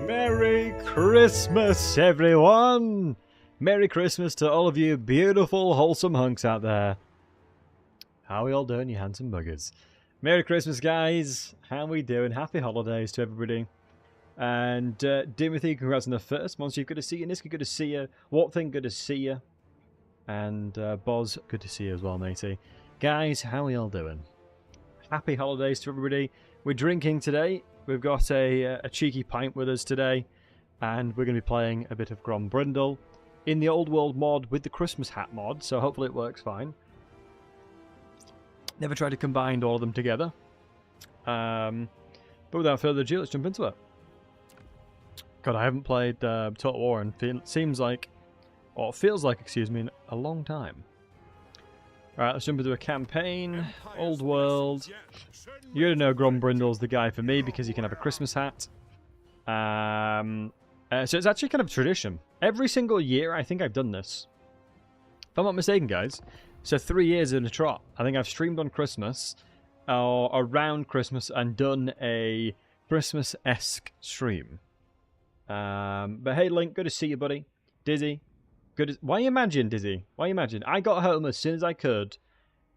Merry Christmas, everyone! Merry Christmas to all of you beautiful, wholesome hunks out there. How are we all doing, you handsome buggers? Merry Christmas, guys. How are we doing? Happy holidays to everybody. And Timothy, congrats on the first. Monster, good to see you. Niska, good to see you. Warthing, good to see you. And Boz, good to see you as well, matey. Guys, how are we all doing? Happy holidays to everybody. We're drinking today. We've got a cheeky pint with us today, and we're going to be playing a bit of Grombrindal in the Old World mod with the Christmas hat mod, so hopefully it works fine. Never tried to combine all of them together. But without further ado, let's jump into it. God, I haven't played Total War and feels like, excuse me, in a long time. Alright, let's jump into a campaign. Old World. You already know Grombrindal's the guy for me because he can have a Christmas hat. So it's actually kind of a tradition. Every single year, I think I've done this. If I'm not mistaken, guys. So 3 years in a trot. I think I've streamed on Christmas, or around Christmas, and done a Christmas-esque stream. But hey, Link, good to see you, buddy. Dizzy. Good. Why imagine, Dizzy? Why imagine? I got home as soon as I could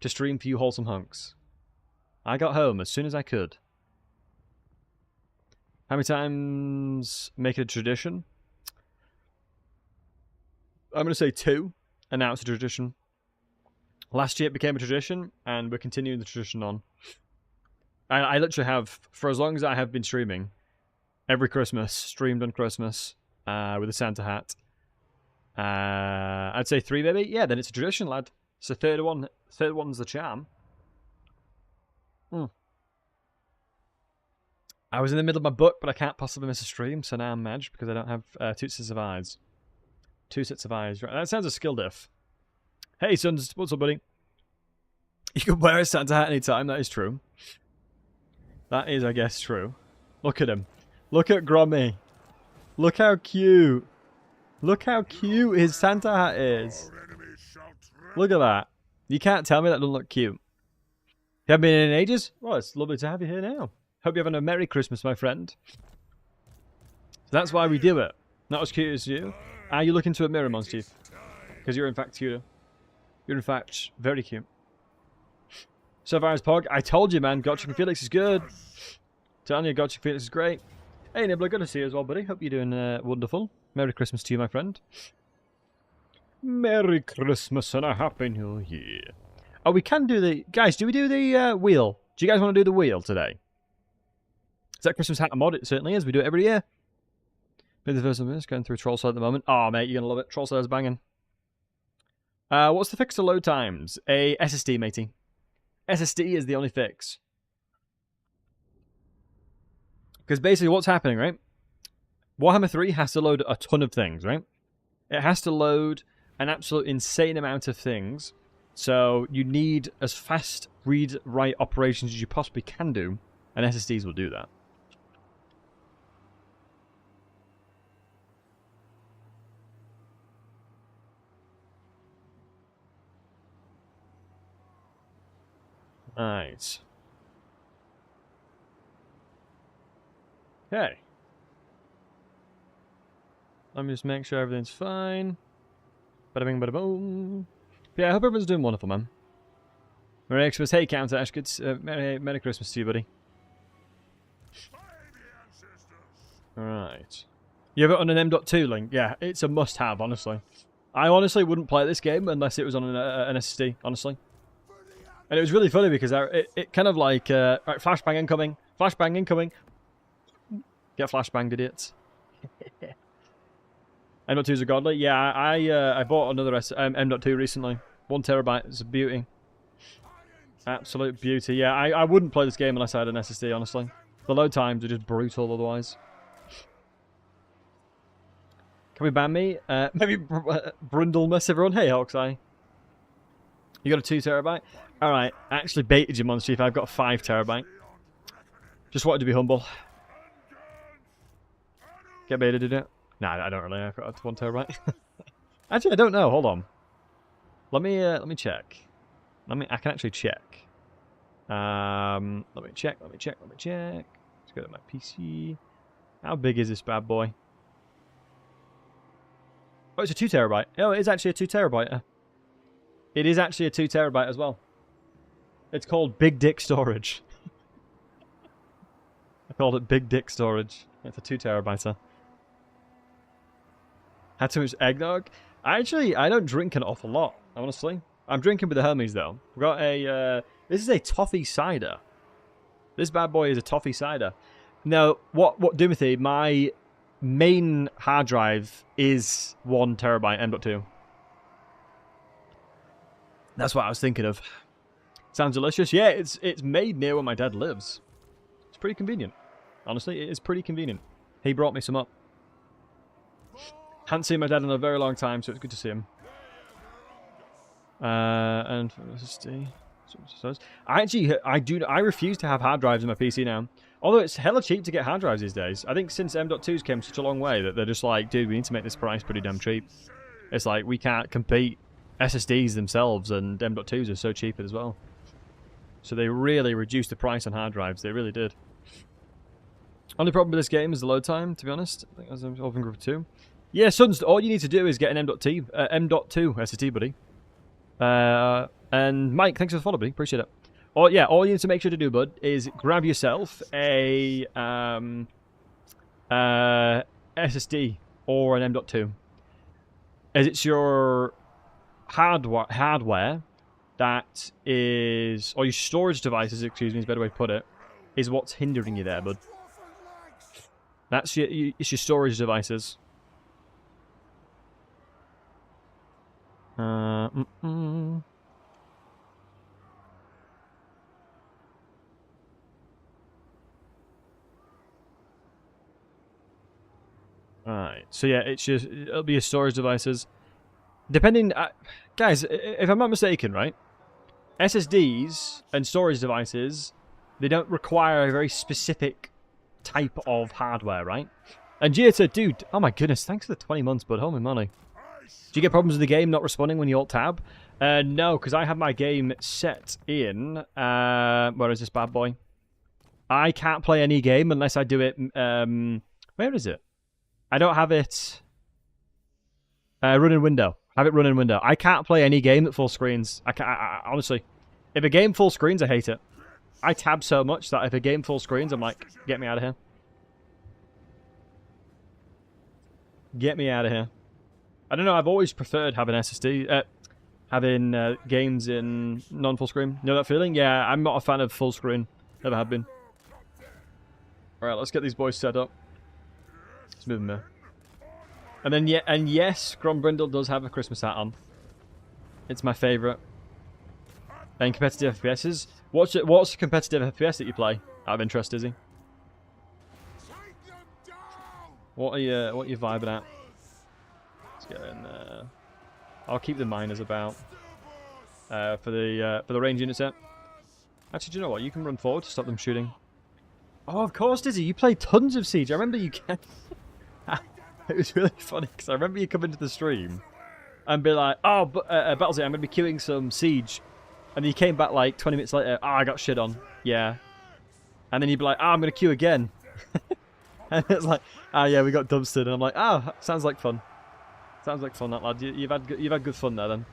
to stream for you wholesome hunks. I got home as soon as I could. How many times make it a tradition? I'm going to say 2, and now it's a tradition. Last year it became a tradition, and we're continuing the tradition on. I literally have, for as long as I have been streaming, every Christmas, streamed on Christmas with a Santa hat. I'd say 3 maybe. Yeah, then it's a tradition, lad. It's the third one. Third one's the charm. I was in the middle of my book, but I can't possibly miss a stream, so now I'm mad because I don't have 2 sets of eyes. 2 sets of eyes. Right, that sounds a skill diff. Hey, Sons, what's up, buddy? You can wear a Santa hat anytime. That is true. That is, I guess, true. Look at him. Look at Grommy. Look how cute. Look how cute his Santa hat is. Look at that. You can't tell me that doesn't look cute. You haven't been in ages? Well, it's lovely to have you here now. Hope you're having a Merry Christmas, my friend. So that's why we do it. Not as cute as you. Are you looking to a mirror, Monster? Because you're in fact cuter. You're in fact very cute. So far as Pog, I told you, man. Gotcha Felix is good. Telling you, Gotcha Felix is great. Hey, Nibbler, good to see you as well, buddy. Hope you're doing wonderful. Merry Christmas to you, my friend. Merry Christmas and a Happy New Year. Oh, we can do the... Guys, do we do the wheel? Do you guys want to do the wheel today? Is that Christmas hat mod? It certainly is. We do it every year. Maybe the first one is going through Troll Slide at the moment. Oh, mate, you're going to love it. Troll Slide's banging. What's the fix to load times? A SSD, matey. SSD is the only fix. Because basically what's happening, right? Warhammer 3 has to load a ton of things, right? It has to load an absolute insane amount of things. So you need as fast read-write operations as you possibly can do, and SSDs will do that. Right. Okay. Let me just make sure everything's fine. Bada bing, bada boom. Yeah, I hope everyone's doing wonderful, man. Merry Christmas. Hey, Counter Ash. Good. Merry Christmas to you, buddy. Alright. You have it on an M.2 link? Yeah, it's a must-have, honestly. I honestly wouldn't play this game unless it was on an SSD, honestly. And it was really funny because it kind of like... right, flashbang incoming. Flashbang incoming. Get flashbanged, idiots. M.2s are godly. Yeah, I bought another M.2 recently. 1 terabyte. It's a beauty. Absolute beauty. Yeah, I wouldn't play this game unless I had an SSD, honestly. The load times are just brutal otherwise. Can we ban me? Maybe Brindlemas, everyone. Hey, Hawkseye. You got a 2 terabyte? Alright, I actually baited you, Monster Chief. I've got a 5 terabyte. Just wanted to be humble. Get baited, did it? Nah, I don't really. I've got 1 terabyte. Actually, I don't know. Hold on. Let me check. I can actually check. Let me check. Let's go to my PC. How big is this bad boy? Oh, it's a 2 terabyte. Oh, it is actually a 2 terabyte. It is actually a 2 terabyte as well. It's called Big Dick Storage. I called it Big Dick Storage. It's a 2 terabyte. Had too much eggnog. I don't drink an awful lot, honestly. I'm drinking with the homies though. We've got a. This is a toffee cider. This bad boy is a toffee cider. Now, what Dimothy, my main hard drive is 1 terabyte M.2. That's what I was thinking of. Sounds delicious. Yeah, it's made near where my dad lives. It's pretty convenient. Honestly, it is pretty convenient. He brought me some up. Haven't seen my dad in a very long time, so it's good to see him. And I refuse to have hard drives in my PC now. Although it's hella cheap to get hard drives these days. I think since M.2s came such a long way that they're just like, dude, we need to make this price pretty damn cheap. It's like, we can't compete. SSDs themselves and M.2s are so cheap as well. So they really reduced the price on hard drives. They really did. Only problem with this game is the load time, to be honest. I think I was over in group 2. Yeah, Sons, all you need to do is get an M.2 SSD, buddy. And Mike, thanks for the follow, buddy. Appreciate it. All you need to make sure to do, bud, is grab yourself a SSD or an M.2. As it's your hardware that is, or your storage devices, excuse me, is a better way to put it, is what's hindering you there, bud. That's it's your storage devices. Alright, so yeah, it'll be your storage devices. Depending, guys, if I'm not mistaken, right? SSDs and storage devices, they don't require a very specific type of hardware, right? And Giata, dude, oh my goodness, thanks for the 20 months, bud. Holy moly. Do you get problems with the game not responding when you alt-tab? No, because I have my game set in... where is this bad boy? I can't play any game unless I do it... where is it? I don't have it... run in window. Have it run in window. I can't play any game that full screens. I honestly, if a game full screens, I hate it. I tab so much that if a game full screens, I'm like, get me out of here. Get me out of here. I don't know, I've always preferred having SSD, having games in non-full screen. You know that feeling? Yeah, I'm not a fan of full screen. Never have been. Alright, let's get these boys set up. Let's move them there. And then, yeah, and yes, Grombrindal does have a Christmas hat on. It's my favourite. And competitive FPSs. What's the competitive FPS that you play? Out of interest, Izzy. What are you vibing at? Let's get in there. I'll keep the miners about for the range unit set. Actually, do you know what? You can run forward to stop them shooting. Oh, of course, Dizzy. You play tons of Siege. I remember you can. It was really funny because I remember you come into the stream and be like, "Oh, Battlesey, I'm going to be queuing some Siege," and then you came back like 20 minutes later. "Oh, I got shit on." Yeah, and then you'd be like, "Oh, I'm going to queue again," and it's like, "Ah, yeah, we got dumpstered," and I'm like, "Oh, sounds like fun. Sounds like fun, that lad. You've had good fun there then.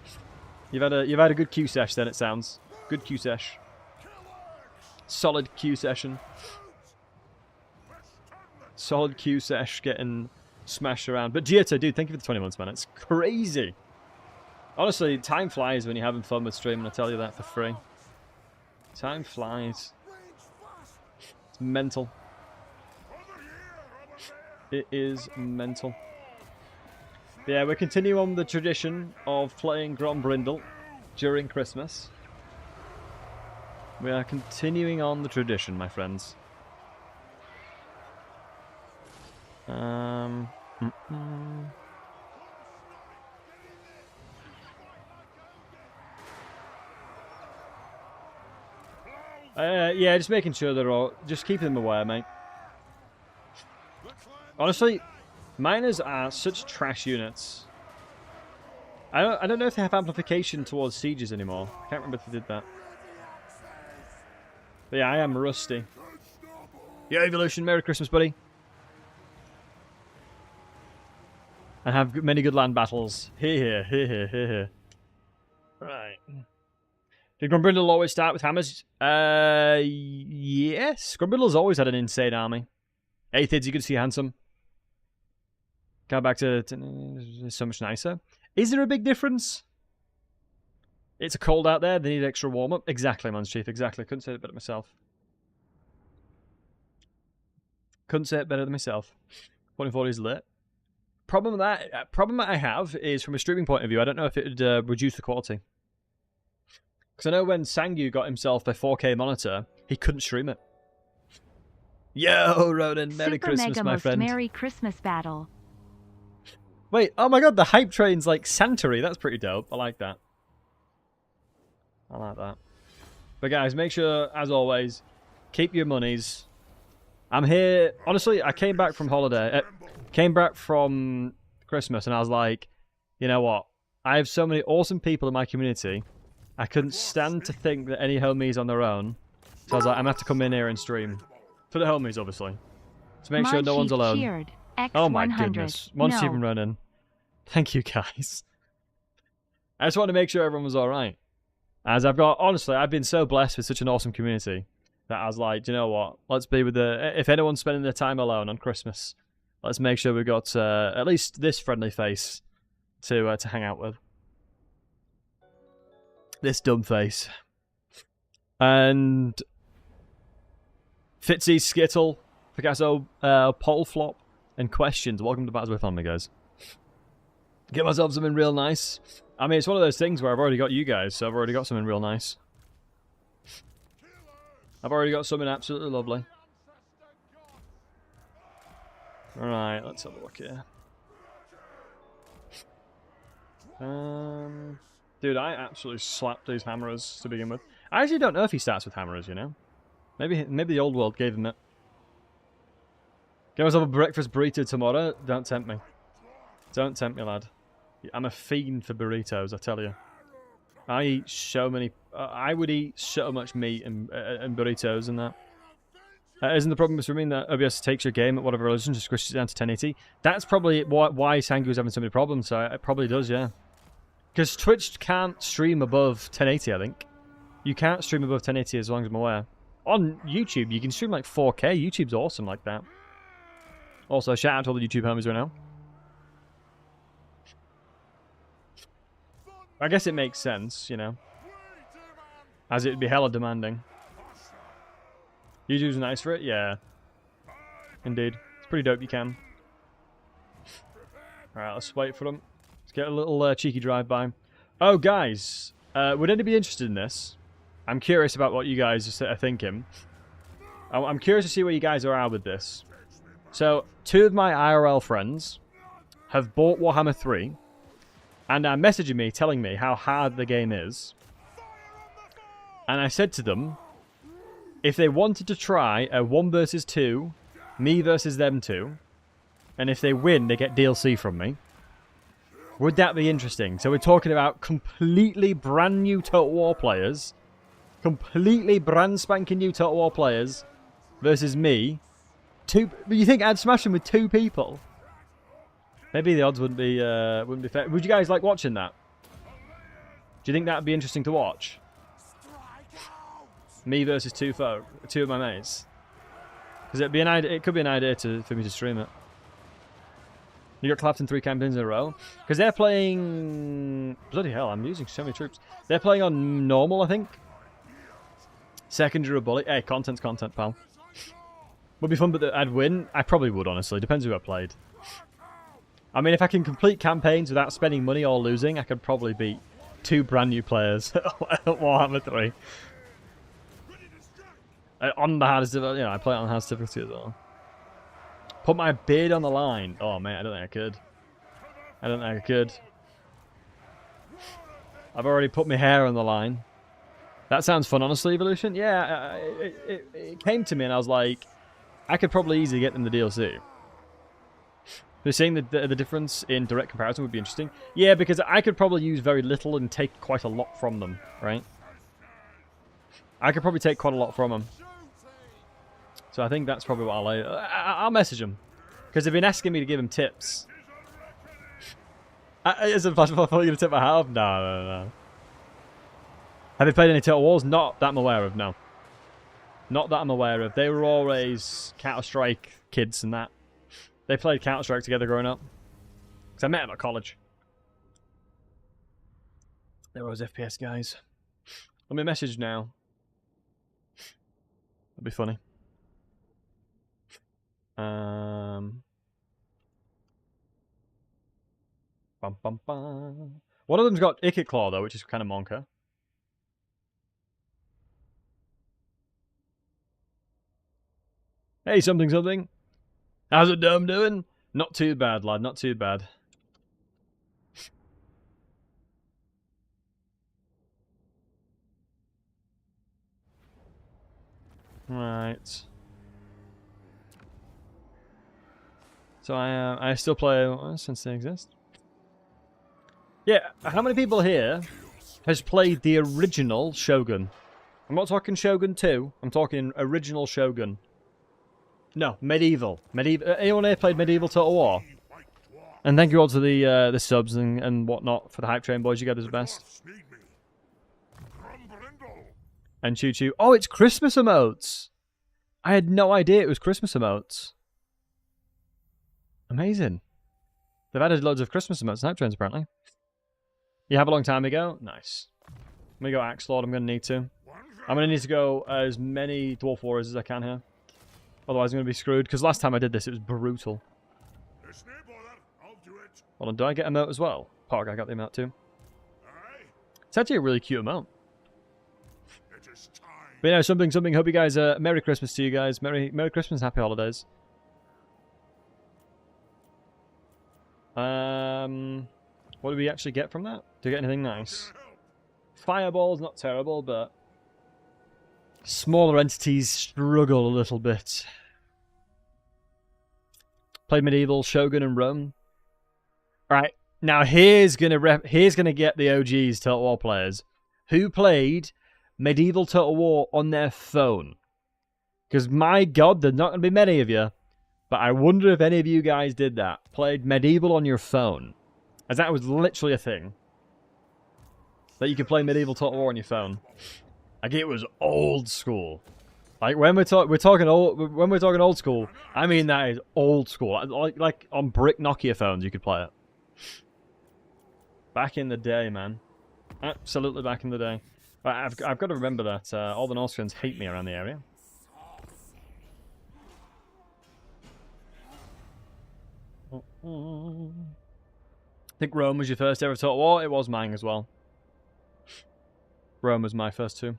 You've had a good queue sesh then. It sounds good queue sesh. Solid queue session. Solid queue sesh getting smashed around. But Giotto, dude, thank you for the 20 months, man. It's crazy. Honestly, time flies when you're having fun with streaming. I'll tell you that for free. Time flies. It's mental. It is mental. Yeah, we're continuing on the tradition of playing Grombrindal during Christmas. We are continuing on the tradition, my friends. Yeah, just making sure they're all... Just keeping them aware, mate. Honestly, miners are such trash units. I don't know if they have amplification towards sieges anymore. I can't remember if they did that. But yeah, I am rusty. Yeah, Evolution, Merry Christmas, buddy. and have many good land battles. Here. Right. Did Grombrindal always start with hammers? Yes. Grombrindal's always had an insane army. Hey, Thids, you good to see you, handsome. Go back to so much nicer. Is there a big difference? It's cold out there. They need extra warm-up. Exactly, Mons Chief. Exactly. Couldn't say it better myself. Couldn't say it better than myself. 24 is lit. Problem that I have is from a streaming point of view. I don't know if it would reduce the quality. Because I know when Sangu got himself a 4K monitor, he couldn't stream it. Yo, Ronan, Merry Christmas, my friend. Merry Christmas battle. Wait, oh my god, the hype train's like Santory. That's pretty dope. I like that. I like that. But guys, make sure, as always, keep your monies. I'm here. Honestly, I came back from holiday. Came back from Christmas, and I was like, you know what? I have so many awesome people in my community. I couldn't stand to think that any homies on their own. So I was like, I'm going to have to come in here and stream. For the homies, obviously. To make sure no one's alone. Cheered. Oh my goodness. Monster even running. Thank you, guys. I just want to make sure everyone was alright. As honestly, I've been so blessed with such an awesome community that I was like, you know what? Let's be with if anyone's spending their time alone on Christmas, let's make sure we've got at least this friendly face to hang out with. This dumb face. And Fitzy, Skittle, Picasso, Pole Flop, and Questions. Welcome to Battles with Family, guys. Get myself something real nice. I mean, it's one of those things where I've already got you guys, so I've already got something real nice. I've already got something absolutely lovely. Alright, let's have a look here. Dude, I absolutely slapped these hammerers to begin with. I actually don't know if he starts with hammerers, you know? Maybe the old world gave him it. Get myself a breakfast burrito tomorrow. Don't tempt me. Don't tempt me, lad. I'm a fiend for burritos, I tell you. I eat so many... I would eat so much meat and burritos and that. Isn't the problem with streaming that OBS takes your game at whatever resolution, just squishes it down to 1080? That's probably why Sangu's having so many problems, so it probably does, yeah. Because Twitch can't stream above 1080, I think. You can't stream above 1080 as long as I'm aware. On YouTube, you can stream like 4K. YouTube's awesome like that. Also, shout out to all the YouTube homies right now. I guess it makes sense, you know. As it'd be hella demanding. YouTube's nice for it? Yeah. Indeed. It's pretty dope you can. Alright, let's wait for them. Let's get a little cheeky drive-by. Oh, guys. Would anybody be interested in this? I'm curious about what you guys are thinking. I'm curious to see where you guys are at with this. So, 2 of my IRL friends have bought Warhammer 3 and are messaging me telling me how hard the game is. And I said to them, if they wanted to try a 1 versus 2, me versus them 2, and if they win, they get DLC from me, would that be interesting? So we're talking about completely brand new Total War players, completely brand spanking new Total War players versus me. But you think I'd smash them with 2 people? Maybe the odds wouldn't be fair. Would you guys like watching that? Do you think that'd be interesting to watch? Me versus 2 of my mates. Because it'd be an idea. It could be an idea for me to stream it. You got clapped in 3 campaigns in a row because they're playing. Bloody hell! I'm using so many troops. They're playing on normal, I think. Secondary bully. Hey, content's content, pal. Would be fun, but I'd win. I probably would, honestly. Depends who I played. I mean, if I can complete campaigns without spending money or losing, I could probably beat 2 brand new players at Warhammer 3. On the hardest difficulty, I play it on the hardest difficulty as well. Put my beard on the line. Oh, man, I don't think I could. I don't think I could. I've already put my hair on the line. That sounds fun, honestly, Evolution. Yeah, it came to me and I was like, I could probably easily get them the DLC. They're saying that the difference in direct comparison would be interesting. Yeah, because I could probably use very little and take quite a lot from them, right? I could probably take quite a lot from them. So I think that's probably what I'll message them. Because they've been asking me to give them tips. Is it possible for you to tip my hat off? No. Have you played any Total Wars? Not that I'm aware of, no. Not that I'm aware of. They were always Counter-Strike kids and that. They played Counter-Strike together growing up. Because I met them at college. They were always FPS guys. Let me message now. That'd be funny. Bum, bum, bum. One of them's got Icket Claw though, which is kind of monker. Hey, something. How's it Dome doing? Not too bad, lad. Not too bad. Right. So I still play since they exist. Yeah, how many people here has played the original Shogun? I'm not talking Shogun 2. I'm talking original Shogun. No, Medieval. Anyone here played Medieval Total War? And thank you all to the subs and whatnot for the hype train, boys. You guys are the best. And Choo Choo. Oh, it's Christmas emotes. I had no idea it was Christmas emotes. Amazing. They've added loads of Christmas emotes and hype trains apparently. You have a long time ago? Nice. I'm going to go Axe Lord. I'm going to need to. I'm going to need to go as many Dwarf Warriors as I can here. Otherwise I'm going to be screwed, because last time I did this, it was brutal. Hold on, do I get emote as well? Park, I got the emote too. It's actually a really cute emote. But yeah, something. Hope you guys, Merry Christmas to you guys. Merry Christmas, Happy Holidays. What do we actually get from that? Do we get anything nice? Fireball's not terrible, but smaller entities struggle a little bit. Played Medieval, Shogun, and Rome. Alright, now here's gonna get the OGs Total War players who played Medieval Total War on their phone. Because my god, there's not gonna be many of you, but I wonder if any of you guys did that. Played Medieval on your phone. As that was literally a thing. That you could play Medieval Total War on your phone. Like, it was old school. Like, when we're talking old school, I mean that is old school. Like on brick Nokia phones you could play it. Back in the day, man. Absolutely back in the day. But I've got to remember that all the Norsefiends hate me around the area. I think Rome was your first ever Total War. It was mine as well. Rome was my first too.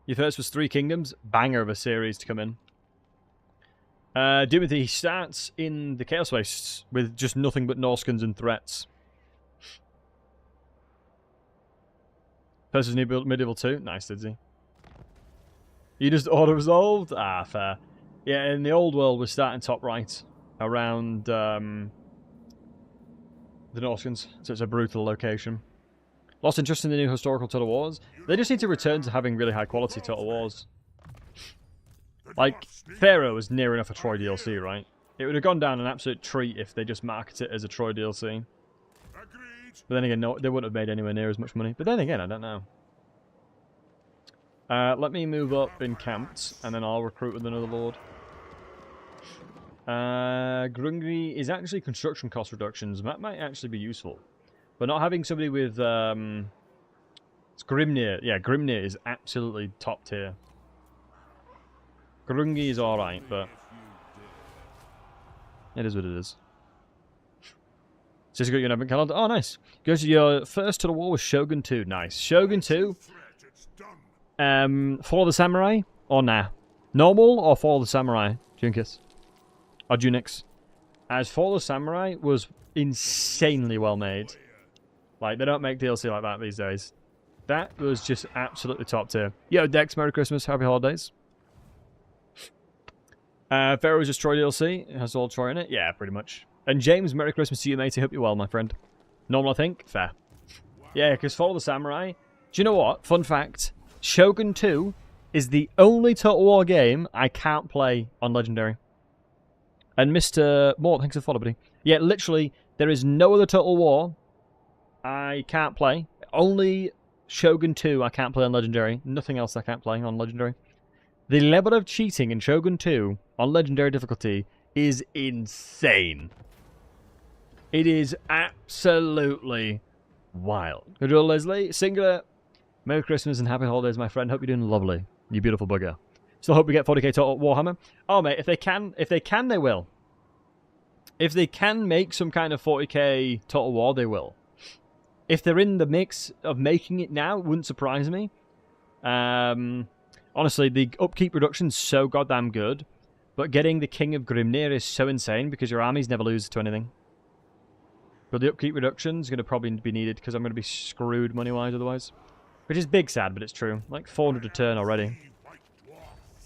Your first was Three Kingdoms. Banger of a series to come in. Dimothy starts in the Chaos Wastes with just nothing but Norskins and threats. First was Medieval 2. Nice, did he? You just auto-resolved? Ah, fair. Yeah, in the old world, we're starting top right. Around the Norskins. So it's a brutal location. Lost interest in the new historical Total Wars. They just need to return to having really high quality Total Wars. Like, Pharaoh was near enough a Troy DLC, right? It would have gone down an absolute treat if they just marketed it as a Troy DLC. But then again, no, they wouldn't have made anywhere near as much money. But then again, I don't know. Let me move up in camps, and then I'll recruit with another lord. Grungri is actually construction cost reductions. That might actually be useful. But not having somebody with... it's Grimnir. Yeah, Grimnir is absolutely top tier. Grungi is alright, but... it is what it is. Just got your event calendar. Oh, nice. Go to your first Total War with Shogun 2. Nice. Shogun 2. Fall of the Samurai? Or nah? Normal or Fall of the Samurai? Junkus. Or Junix. As Fall of the Samurai was insanely well made. Like, they don't make DLC like that these days. That was just absolutely top tier. Yo, Dex, Merry Christmas, Happy Holidays. Pharaoh's just Troy DLC. It has all Troy in it. Yeah, pretty much. And James, Merry Christmas to you, mate. I hope you're well, my friend. Normal, I think. Fair. Yeah, because Fall of the Samurai... do you know what? Fun fact. Shogun 2 is the only Total War game I can't play on Legendary. And Mr. Moore, thanks for the follow, buddy. Yeah, literally, there is no other Total War I can't play. Only Shogun 2 I can't play on Legendary. Nothing else I can't play on Legendary. The level of cheating in Shogun 2 on Legendary difficulty is insane. It is absolutely wild. Good old Leslie. Singular. Merry Christmas and happy holidays, my friend. Hope you're doing lovely. You beautiful bugger. Still hope we get 40k Total Warhammer. Oh, mate, if they can, they will. If they can make some kind of 40k Total War, they will. If they're in the mix of making it now, it wouldn't surprise me. Honestly, the upkeep reduction's so goddamn good, but getting the King of Grimnir is so insane because your armies never lose to anything. But the upkeep reduction's going to probably be needed because I'm going to be screwed money-wise otherwise. Which is big sad, but it's true. Like 400 a turn already.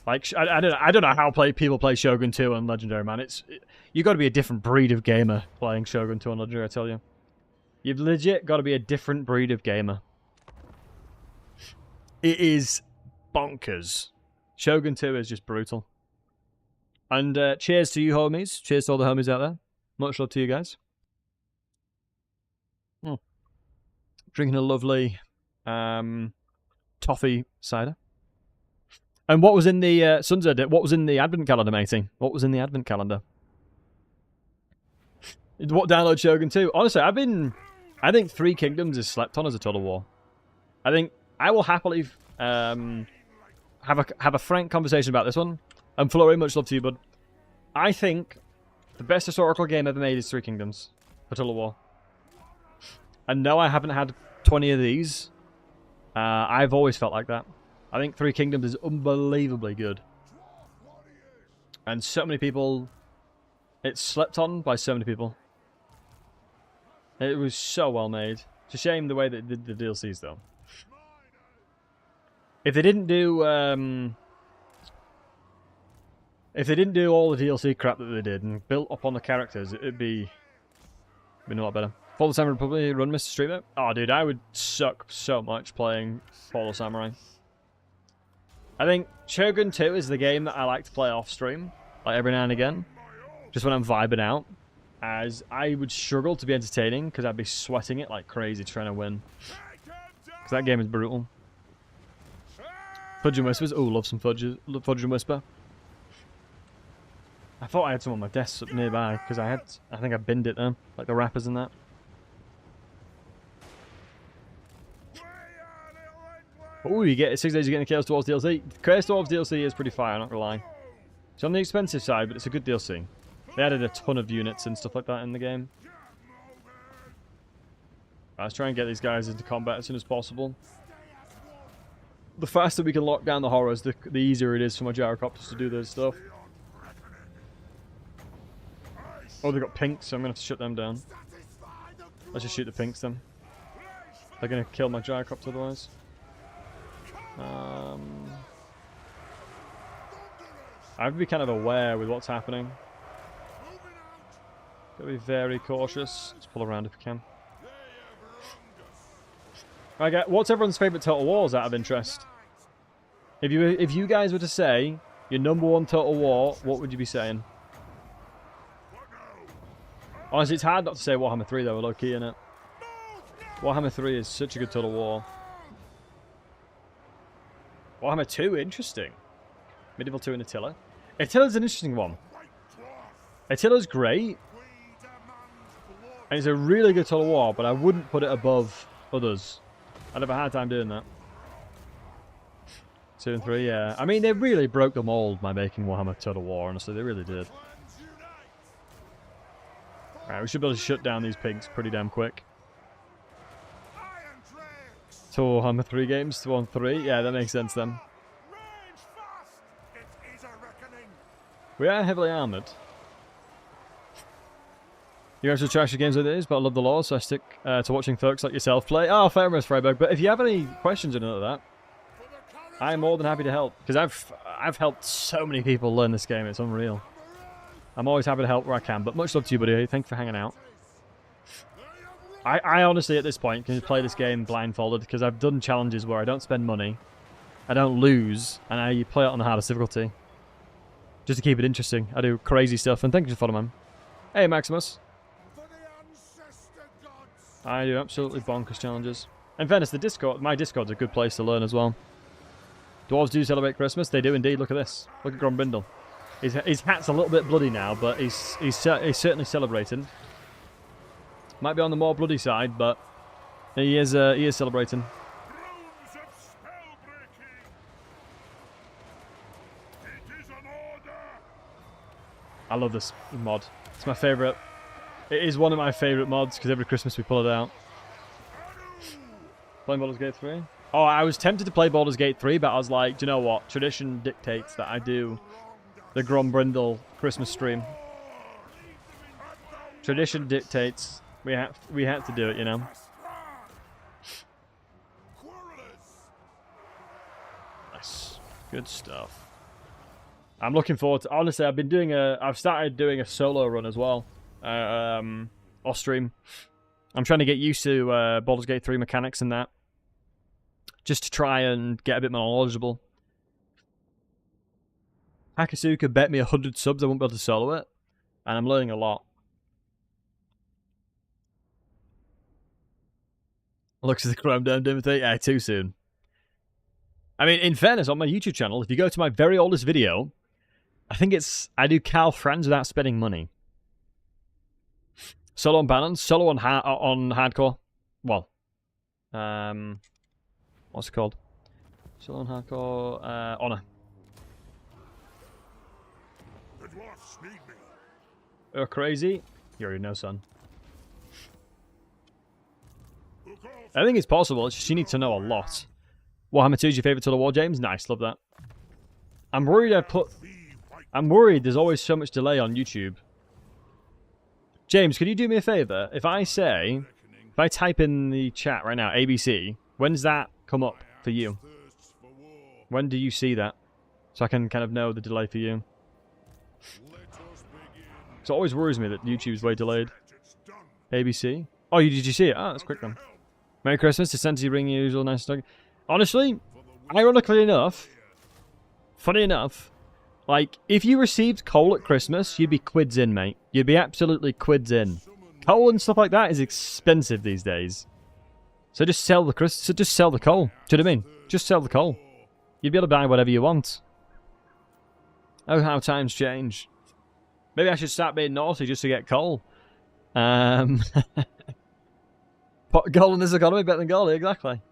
Like I don't know how people play Shogun 2 on Legendary, man. You got to be a different breed of gamer playing Shogun 2 on Legendary, I tell you. You've legit got to be a different breed of gamer. It is bonkers. Shogun 2 is just brutal. And cheers to you, homies. Cheers to all the homies out there. Much love to you guys. Drinking a lovely toffee cider. And what was in the Sunzer? What was in the advent calendar, matey? What was in the advent calendar? What download Shogun 2? Honestly, I think Three Kingdoms is slept on as a Total War. I think I will happily have a frank conversation about this one. And Flurry, much love to you, bud. I think the best historical game ever made is Three Kingdoms for Total War. And no, I haven't had 20 of these. I've always felt like that. I think Three Kingdoms is unbelievably good. And so many people... It's slept on by so many people. It was so well made. It's a shame the way that they did the DLCs, though. If they didn't do... if they didn't do all the DLC crap that they did and built up on the characters, it'd be a lot better. Follow Samurai probably run Mr. Streamer. Oh, dude, I would suck so much playing Follow Samurai. I think Shogun 2 is the game that I like to play off stream, like every now and again, just when I'm vibing out, as I would struggle to be entertaining because I'd be sweating it like crazy trying to win. Because that game is brutal. Fudge and Whispers. Oh, love some Fudge and Whisper. I thought I had some on my desk up nearby because I think I binned it there, like the wrappers and that. Oh, you get 6 days of getting Chaos Dwarves DLC. Chaos Dwarves DLC is pretty fire, I'm not gonna lie. It's on the expensive side, but it's a good DLC. They added a ton of units and stuff like that in the game. Let's try and get these guys into combat as soon as possible. The faster we can lock down the horrors, the easier it is for my gyrocopters to do this stuff. Oh, they've got pinks, so I'm going to have to shut them down. Let's just shoot the pinks then. They're going to kill my gyrocopter otherwise. I have to be kind of aware with what's happening. Got to be very cautious. Let's pull around if we can. Okay, what's everyone's favourite Total Wars out of interest? If you guys were to say your #1 Total War, what would you be saying? Honestly, it's hard not to say Warhammer 3 though, low key in it. Warhammer 3 is such a good Total War. Warhammer 2, interesting. Medieval 2 and Attila. Attila's an interesting one. Attila's great. And it's a really good Total War, but I wouldn't put it above others. I'd have a hard time doing that. 2 and 3, yeah. I mean, they really broke the mold by making Warhammer Total War, honestly. They really did. Alright, we should be able to shut down these pigs pretty damn quick. To Warhammer 3 games, 2 on 3. Yeah, that makes sense then. We are heavily armoured. You guys will trash the games like this, but I love the lore, so I stick to watching folks like yourself play. Oh, fair enough, Freiberg. But if you have any questions or anything like that, I'm more than happy to help. Because I've helped so many people learn this game, it's unreal. I'm always happy to help where I can, but much love to you, buddy. Thank you for hanging out. I honestly, at this point, can play this game blindfolded because I've done challenges where I don't spend money, I don't lose, and I play it on the hardest difficulty. just to keep it interesting. I do crazy stuff, and thank you for following, man. Hey, Maximus. I do absolutely bonkers challenges. In fairness, the Discord, my Discord's a good place to learn as well. Dwarves do celebrate Christmas. They do indeed. Look at this. Look at Grombrindal. His hat's a little bit bloody now, but he's certainly celebrating. Might be on the more bloody side, but he is celebrating. I love this mod. It's my favourite. It is one of my favourite mods because every Christmas we pull it out. Playing Baldur's Gate 3? Oh, I was tempted to play Baldur's Gate 3, but I was like, do you know what? Tradition dictates that I do the Grombrindal Christmas stream. Tradition dictates we have to do it, you know. Nice, good stuff. I'm looking forward to. Honestly, I've started doing a solo run as well, off stream. I'm trying to get used to Baldur's Gate 3 mechanics and that, just to try and get a bit more knowledgeable. Hakasuka bet me 100 subs I won't be able to solo it, and I'm learning a lot. Looks at the Chrome Dome Dimothy. Yeah, too soon. I mean, in fairness, on my YouTube channel, if you go to my very oldest video, I think I do Cal Friends without spending money. Solo on balance, solo on hardcore. Well, what's it called? Solo on hardcore, honor. The dwarfs need me. You're crazy. You already know, son. I think it's possible. It's just you need to know a lot. Warhammer 2 is your favourite Total War, James? Nice, love that. I'm worried I'm worried there's always so much delay on YouTube. James, could you do me a favour? If I type in the chat right now, ABC, when does that come up for you? When do you see that? So I can kind of know the delay for you. Because it always worries me that YouTube's way delayed. ABC? Oh, did you see it? Oh, that's quick then. Merry Christmas, to Sensi bring you usual nice stuff. Honestly, ironically enough, funny enough, like, if you received coal at Christmas, you'd be quids in, mate. You'd be absolutely quids in. Coal and stuff like that is expensive these days. So just sell the coal. Do you know what I mean? Just sell the coal. You'd be able to buy whatever you want. Oh, how times change. Maybe I should start being naughty just to get coal. Gold in this economy, better than gold, exactly.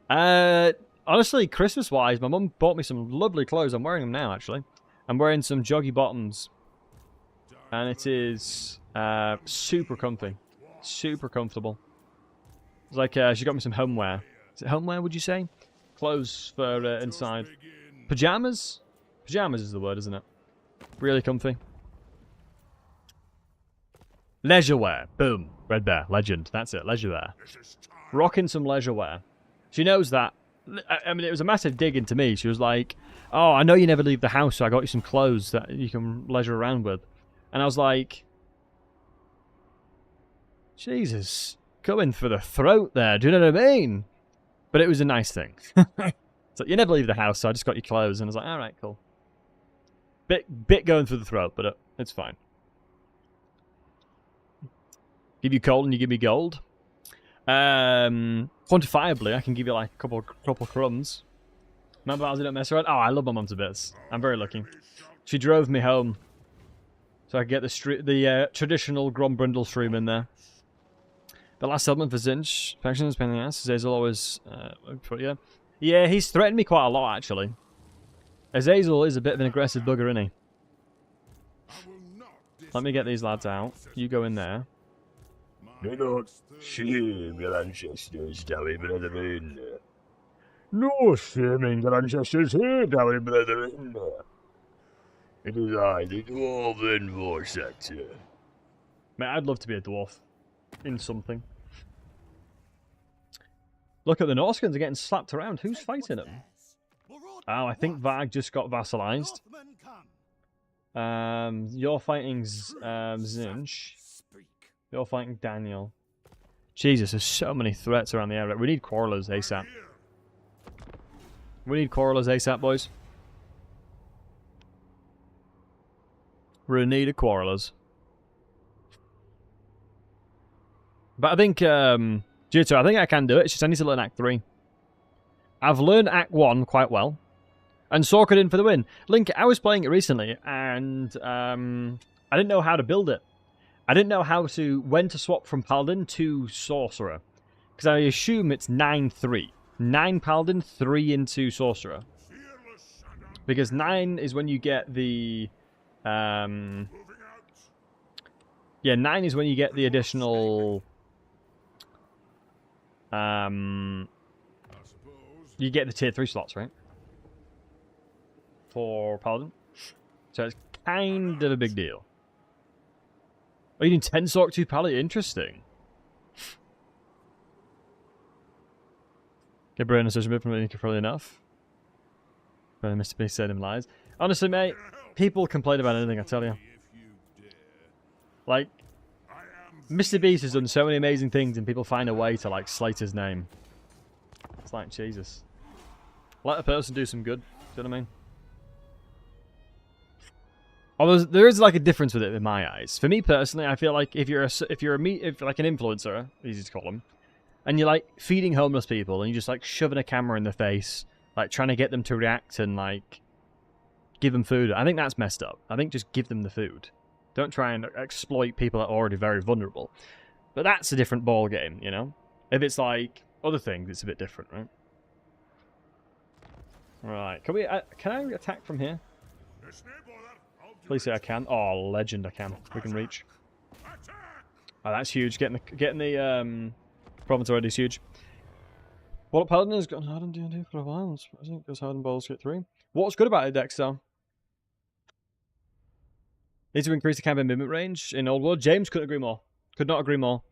Honestly, Christmas-wise, my mum bought me some lovely clothes. I'm wearing them now, actually. I'm wearing some joggy bottoms. And it is super comfy. Super comfortable. It's like she got me some homeware. Is it homeware, would you say? Clothes for inside. Pajamas? Pajamas is the word, isn't it? Really comfy. Leisure wear. Boom. Red Bear. Legend. That's it. Leisure wear. Rocking some leisure wear. She knows that. I mean, it was a massive dig into me. She was like, oh, I know you never leave the house, so I got you some clothes that you can leisure around with. And I was like, Jesus, coming for the throat there. Do you know what I mean? But it was a nice thing. So you never leave the house, so I just got you clothes. And I was like, all right, cool. Bit going through the throat, but it's fine. Give you coal and you give me gold. Quantifiably, I can give you like a couple crumbs. Remember I don't mess around? Oh, I love my mum to bits. I'm very lucky. She drove me home, so I could get the traditional Grombrindal stream in there. The last settlement for Zinch. Factions, pain in the ass. Azazel always... Yeah, he's threatened me quite a lot, actually. Azazel is a bit of an aggressive bugger, isn't he? Let me get these lads out. You go in there. Do not shame your ancestors, dowie brethren. No Shaming your ancestors here, dowie brethren. It is I, the dwarven voice actor. Mate, I'd love to be a dwarf. In something. Look at the Norskins are getting slapped around. Who's fighting them? Oh, I think Varg just got vassalized. You're fighting Zinch. You're fighting Daniel. Jesus, there's so many threats around the area. We need quarrelers ASAP. We need quarrelers ASAP, boys. We're in need of quarrelers. But I think, Jito, I think I can do it. It's just I need to learn Act 3. I've learned Act 1 quite well. And Sorked in for the win. Link, I was playing it recently, and I didn't know how to build it. I didn't know when to swap from Paladin to Sorcerer. Because I assume it's 9-3. 9 Paladin, 3 into Sorcerer. Because 9 is when you get the... yeah, 9 is when you get the additional... you get the tier 3 slots, right? For Paladin. So it's kind of a big deal. Oh, you need 10 Sork 2 Paladin? Interesting. Get brain a social move from probably enough. But Mr. B said him lies. Honestly, mate, people complain about anything, I tell you. Like, Mr. Beast has done so many amazing things and people find a way to, like, slate his name. It's like, Jesus. Let a person do some good. Do you know what I mean? Although there is, like, a difference with it in my eyes. For me personally, I feel like if you're like an influencer, easy to call them, and you're like feeding homeless people and you're just like shoving a camera in their face, like trying to get them to react and like give them food, I think that's messed up. I think just give them the food. Don't try and exploit people that are already very vulnerable. But that's a different ball game, you know? If it's like other things, it's a bit different, right? Right. Can I attack from here? Please say I can. Oh, legend, I can. We can reach. Oh, that's huge. Getting the province already is huge. What Paladin has gotten hard on D&D for a while. I think goes hard on Baldur's Gate 3. What's good about it, Dexter? Need to increase the campaign movement range in Old World. James couldn't agree more. Could not agree more.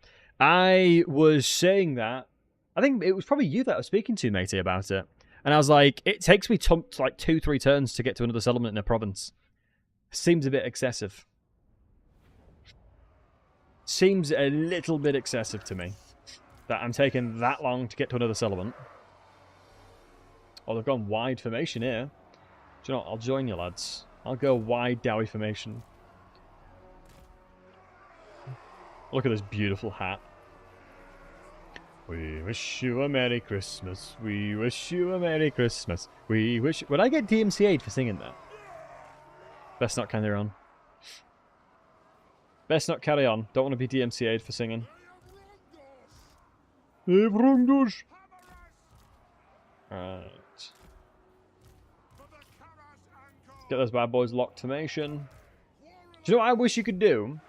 I was saying that. I think it was probably you that I was speaking to, matey, about it. And I was like, it takes me like 2-3 turns to get to another settlement in a province. Seems a bit excessive. Seems a little bit excessive to me. That I'm taking that long to get to another settlement. Oh, they've gone wide formation here. Do you know what? I'll join you, lads. I'll go wide dowie formation. Look at this beautiful hat. We wish you a Merry Christmas. We wish you a Merry Christmas. We wish... Would I get DMCA'd for singing that? Best not carry on. Best not carry on. Don't want to be DMCA'd for singing. Right. Get those bad boys locked formation. Do you know what I wish you could do?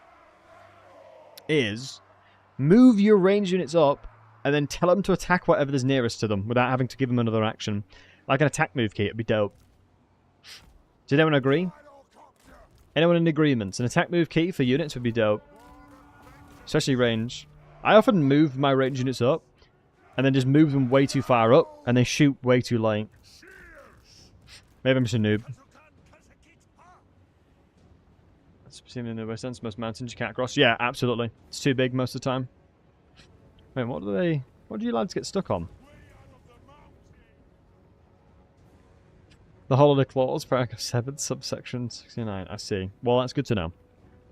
Is move your range units up and then tell them to attack whatever is nearest to them without having to give them another action. Like an attack move key, it'd be dope. Does anyone agree? Anyone in agreement? An attack move key for units would be dope. Especially range. I often move my range units up and then just move them way too far up and they shoot way too late. Maybe I'm just a noob. Seen in the West End, most mountains you can't cross. Yeah, absolutely. It's too big most of the time. Wait, what do you lads get stuck on? The Holiday Clause, paragraph 7, subsection 69. I see. Well, that's good to know.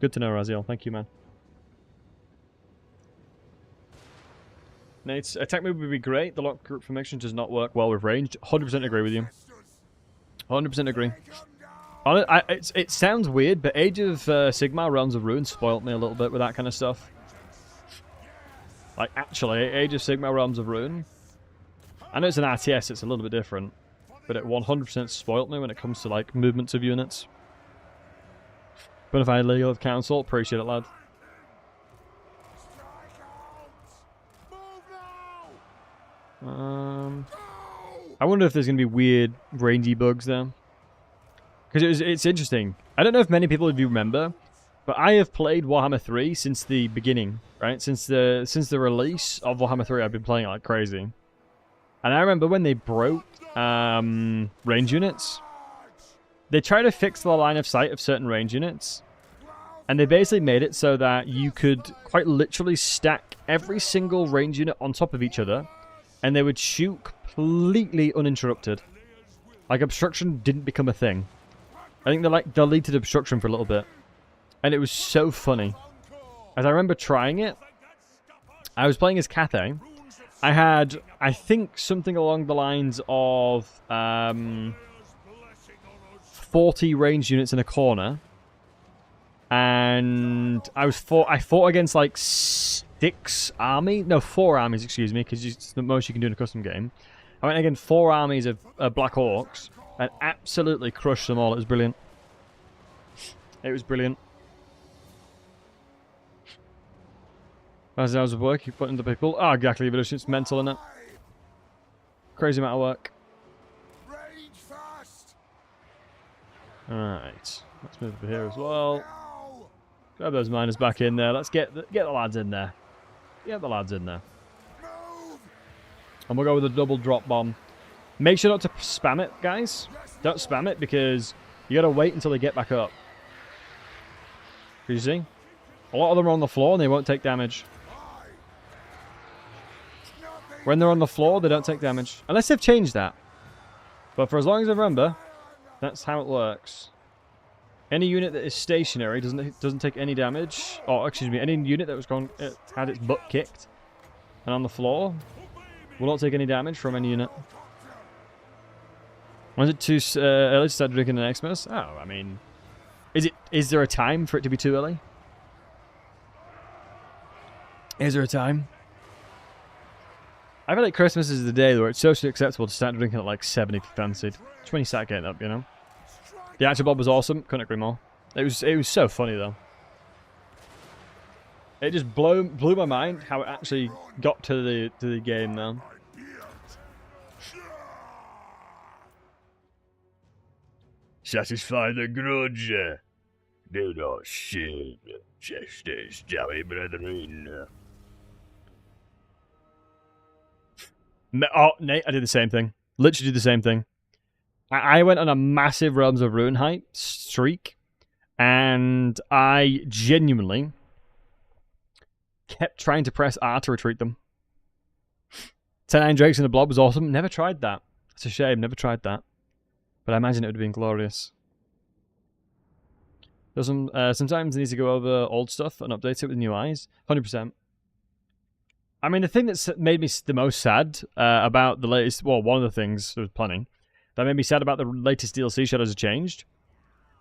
Good to know, Raziel. Thank you, man. Nate's attack move would be great. The lock group formation does not work well with ranged. 100% agree with you. 100% agree. It sounds weird, but Age of Sigmar Realms of Ruin spoilt me a little bit with that kind of stuff. Like, actually, Age of Sigmar Realms of Ruin, I know it's an RTS, it's a little bit different, but it 100% spoilt me when it comes to, like, movements of units. Bonafide Legal Council, appreciate it, lad. I wonder if there's going to be weird rangy bugs there. Because it's interesting. I don't know if many people of you remember, but I have played Warhammer 3 since the beginning, right? Since the release of Warhammer 3, I've been playing it like crazy. And I remember when they broke range units, they tried to fix the line of sight of certain range units, and they basically made it so that you could quite literally stack every single range unit on top of each other, and they would shoot completely uninterrupted. Like, obstruction didn't become a thing. I think they like deleted obstruction for a little bit. And it was so funny. As I remember trying it, I was playing as Cathay. I had, I think, something along the lines of 40 ranged units in a corner. And I fought against like 4 armies, excuse me, because it's the most you can do in a custom game. I went against 4 armies of Black Orcs and absolutely crushed them all. It was brilliant. It was brilliant. As hours of work you put into people. Oh, exactly, but it's mental, isn't it? Crazy amount of work. Alright. Let's move over here as well. Grab those miners back in there. Let's get the lads in there. Get the lads in there. And we'll go with a double drop bomb. Make sure not to spam it, guys. Don't spam it because you gotta wait until they get back up. You see? A lot of them are on the floor and they won't take damage. When they're on the floor, they don't take damage. Unless they've changed that. But for as long as I remember, that's how it works. Any unit that is stationary doesn't take any damage. Or, excuse me, any unit that had its butt kicked and on the floor will not take any damage from any unit. Was it too early to start drinking an Xmas? Oh, I mean... Is there a time for it to be too early? Is there a time? I feel like Christmas is the day where it's socially acceptable to start drinking at like 7 if you fancied. It's when you start getting up, you know? The actual Bob was awesome. Couldn't agree more. It was so funny though. It just blew my mind how it actually got to the game now. Satisfy the grudge. Do not sin, justice, jolly brethren. Oh, Nate, I did the same thing. Literally did the same thing. I went on a massive Realms of Ruin hype streak, and I genuinely kept trying to press R to retreat them. 10-9 Drakes in the Blob was awesome. Never tried that. It's a shame. Never tried that. But I imagine it would have been glorious. Sometimes it needs to go over old stuff and update it with new eyes. 100%. I mean, the thing that's made me the most sad about the latest... Well, one of the things I was planning that made me sad about the latest DLC, Shadows Have Changed.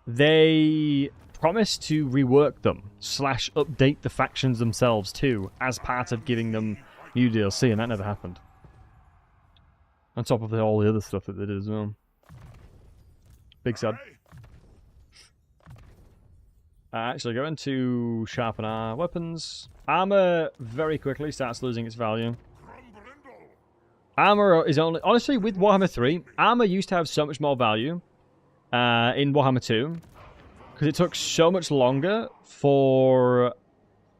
They promised to rework them, / update the factions themselves too, as part of giving them new DLC, and that never happened. On top of all the other stuff that they did as well. Big sad. Actually, going to sharpen our weapons. Armor very quickly starts losing its value. Armor is only... Honestly, with Warhammer 3, armor used to have so much more value in Warhammer 2. Because it took so much longer for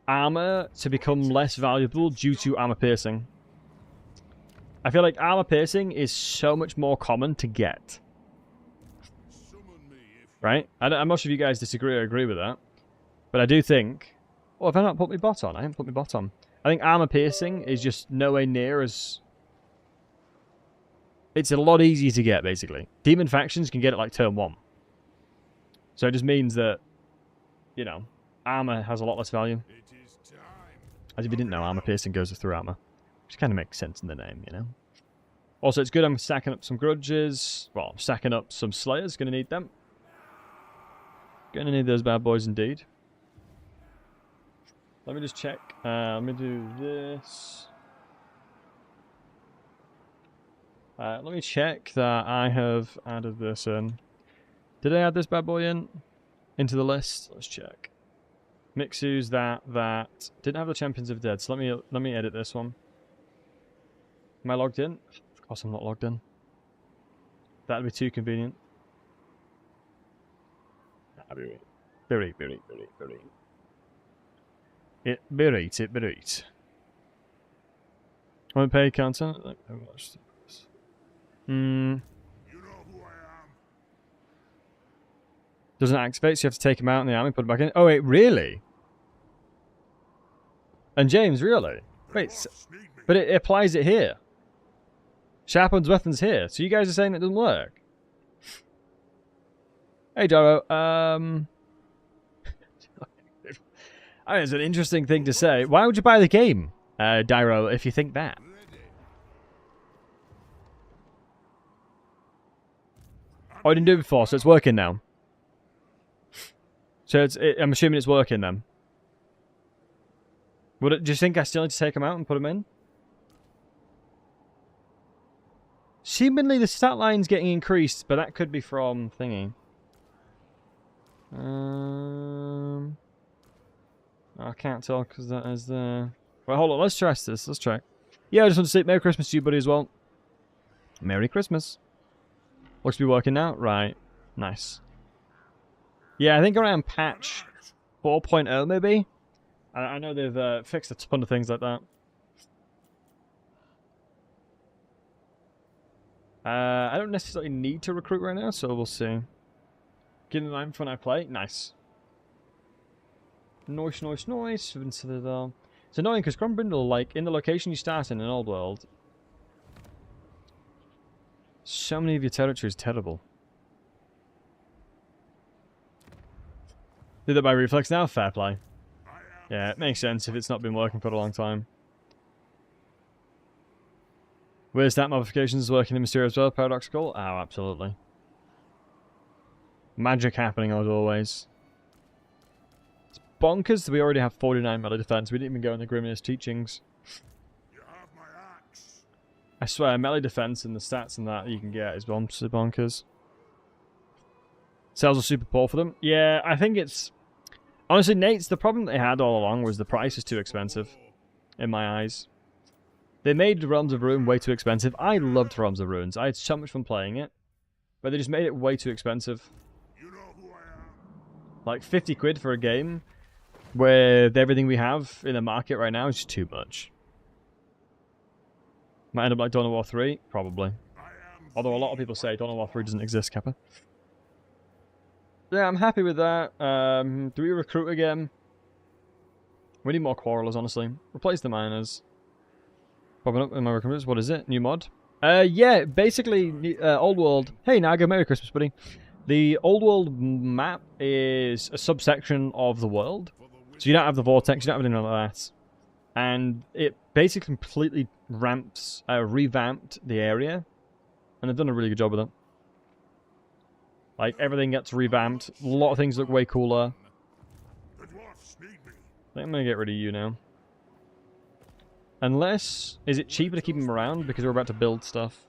armor to become less valuable due to armor piercing. I feel like armor piercing is so much more common to get. Right? I'm not sure if you guys disagree or agree with that. But I do think... Oh, have I not put my bot on? I haven't put my bot on. I think armor piercing is just nowhere near as... It's a lot easier to get, basically. Demon factions can get it like turn 1. So it just means that, you know, armor has a lot less value. As if you didn't know, armor piercing goes through armor. Which kind of makes sense in the name, you know. Also, it's good I'm stacking up some grudges. Well, I'm stacking up some slayers. Gonna need them. Gonna need those bad boys indeed. Let me just check. Let me do this. Let me check that I have added this in. Did I add this bad boy into the list? Let's check. Mixus, that. Didn't have the Champions of Dead, so let me edit this one. Am I logged in? Of course I'm not logged in. That'd be too convenient. Very. It be right. Want to pay content? Doesn't activate, so you have to take him out in the army, put him back in. Oh wait, really? And James, really? Wait, but it applies it here. Sharpens weapons here. So you guys are saying it doesn't work? Hey, Doro. It's an interesting thing to say. Why would you buy the game, Dyro, if you think that? Oh, I didn't do it before, so it's working now. So I'm assuming it's working then. Do you think I still need to take them out and put them in? Seemingly the stat line's getting increased, but that could be from thingy. I can't tell because that is the... Well, hold on, let's try this. Let's check. Yeah, I just want to say Merry Christmas to you, buddy, as well. Merry Christmas. Looks to be working now. Right. Nice. Yeah, I think around patch 4.0 maybe. I know they've fixed a ton of things like that. I don't necessarily need to recruit right now, so we'll see. Give me time when I play. Nice. Noise. It's annoying because Grombrindal, like, in the location you start in Old World, so many of your territory is terrible. Did that by reflex now? Fair play. Yeah, it makes sense if it's not been working for a long time. Weird stat modifications working in Mysterio as well, paradoxical? Oh, absolutely. Magic happening as always. It's bonkers that we already have 49 melee defense. We didn't even go in the Grimmiest teachings. You have my axe. I swear, melee defense and the stats and that you can get is bonkers. Sales are super poor for them. Yeah, I think it's... Honestly, Nate's the problem they had all along was the price is too expensive, in my eyes. They made Realms of Ruin way too expensive. I loved Realms of Ruins. I had so much fun playing it, but they just made it way too expensive. You know who I am. Like 50 quid for a game with everything we have in the market right now is just too much. Might end up like Dawn of War 3? Probably. Although a lot of people say Dawn of War 3 doesn't exist, Kappa. Yeah, I'm happy with that. Do we recruit again? We need more Quarrelers, honestly. Replace the Miners. Popping up in my recruiters. What is it? New mod? Yeah, basically, Old World. Hey, Naga, Merry Christmas, buddy. The Old World map is a subsection of the world. So you don't have the Vortex, you don't have anything like that. And it basically completely revamped the area. And they've done a really good job with it. Like, everything gets revamped. A lot of things look way cooler. The dwarfs need me. I think I'm going to get rid of you now. Unless... Is it cheaper to keep him around because we're about to build stuff?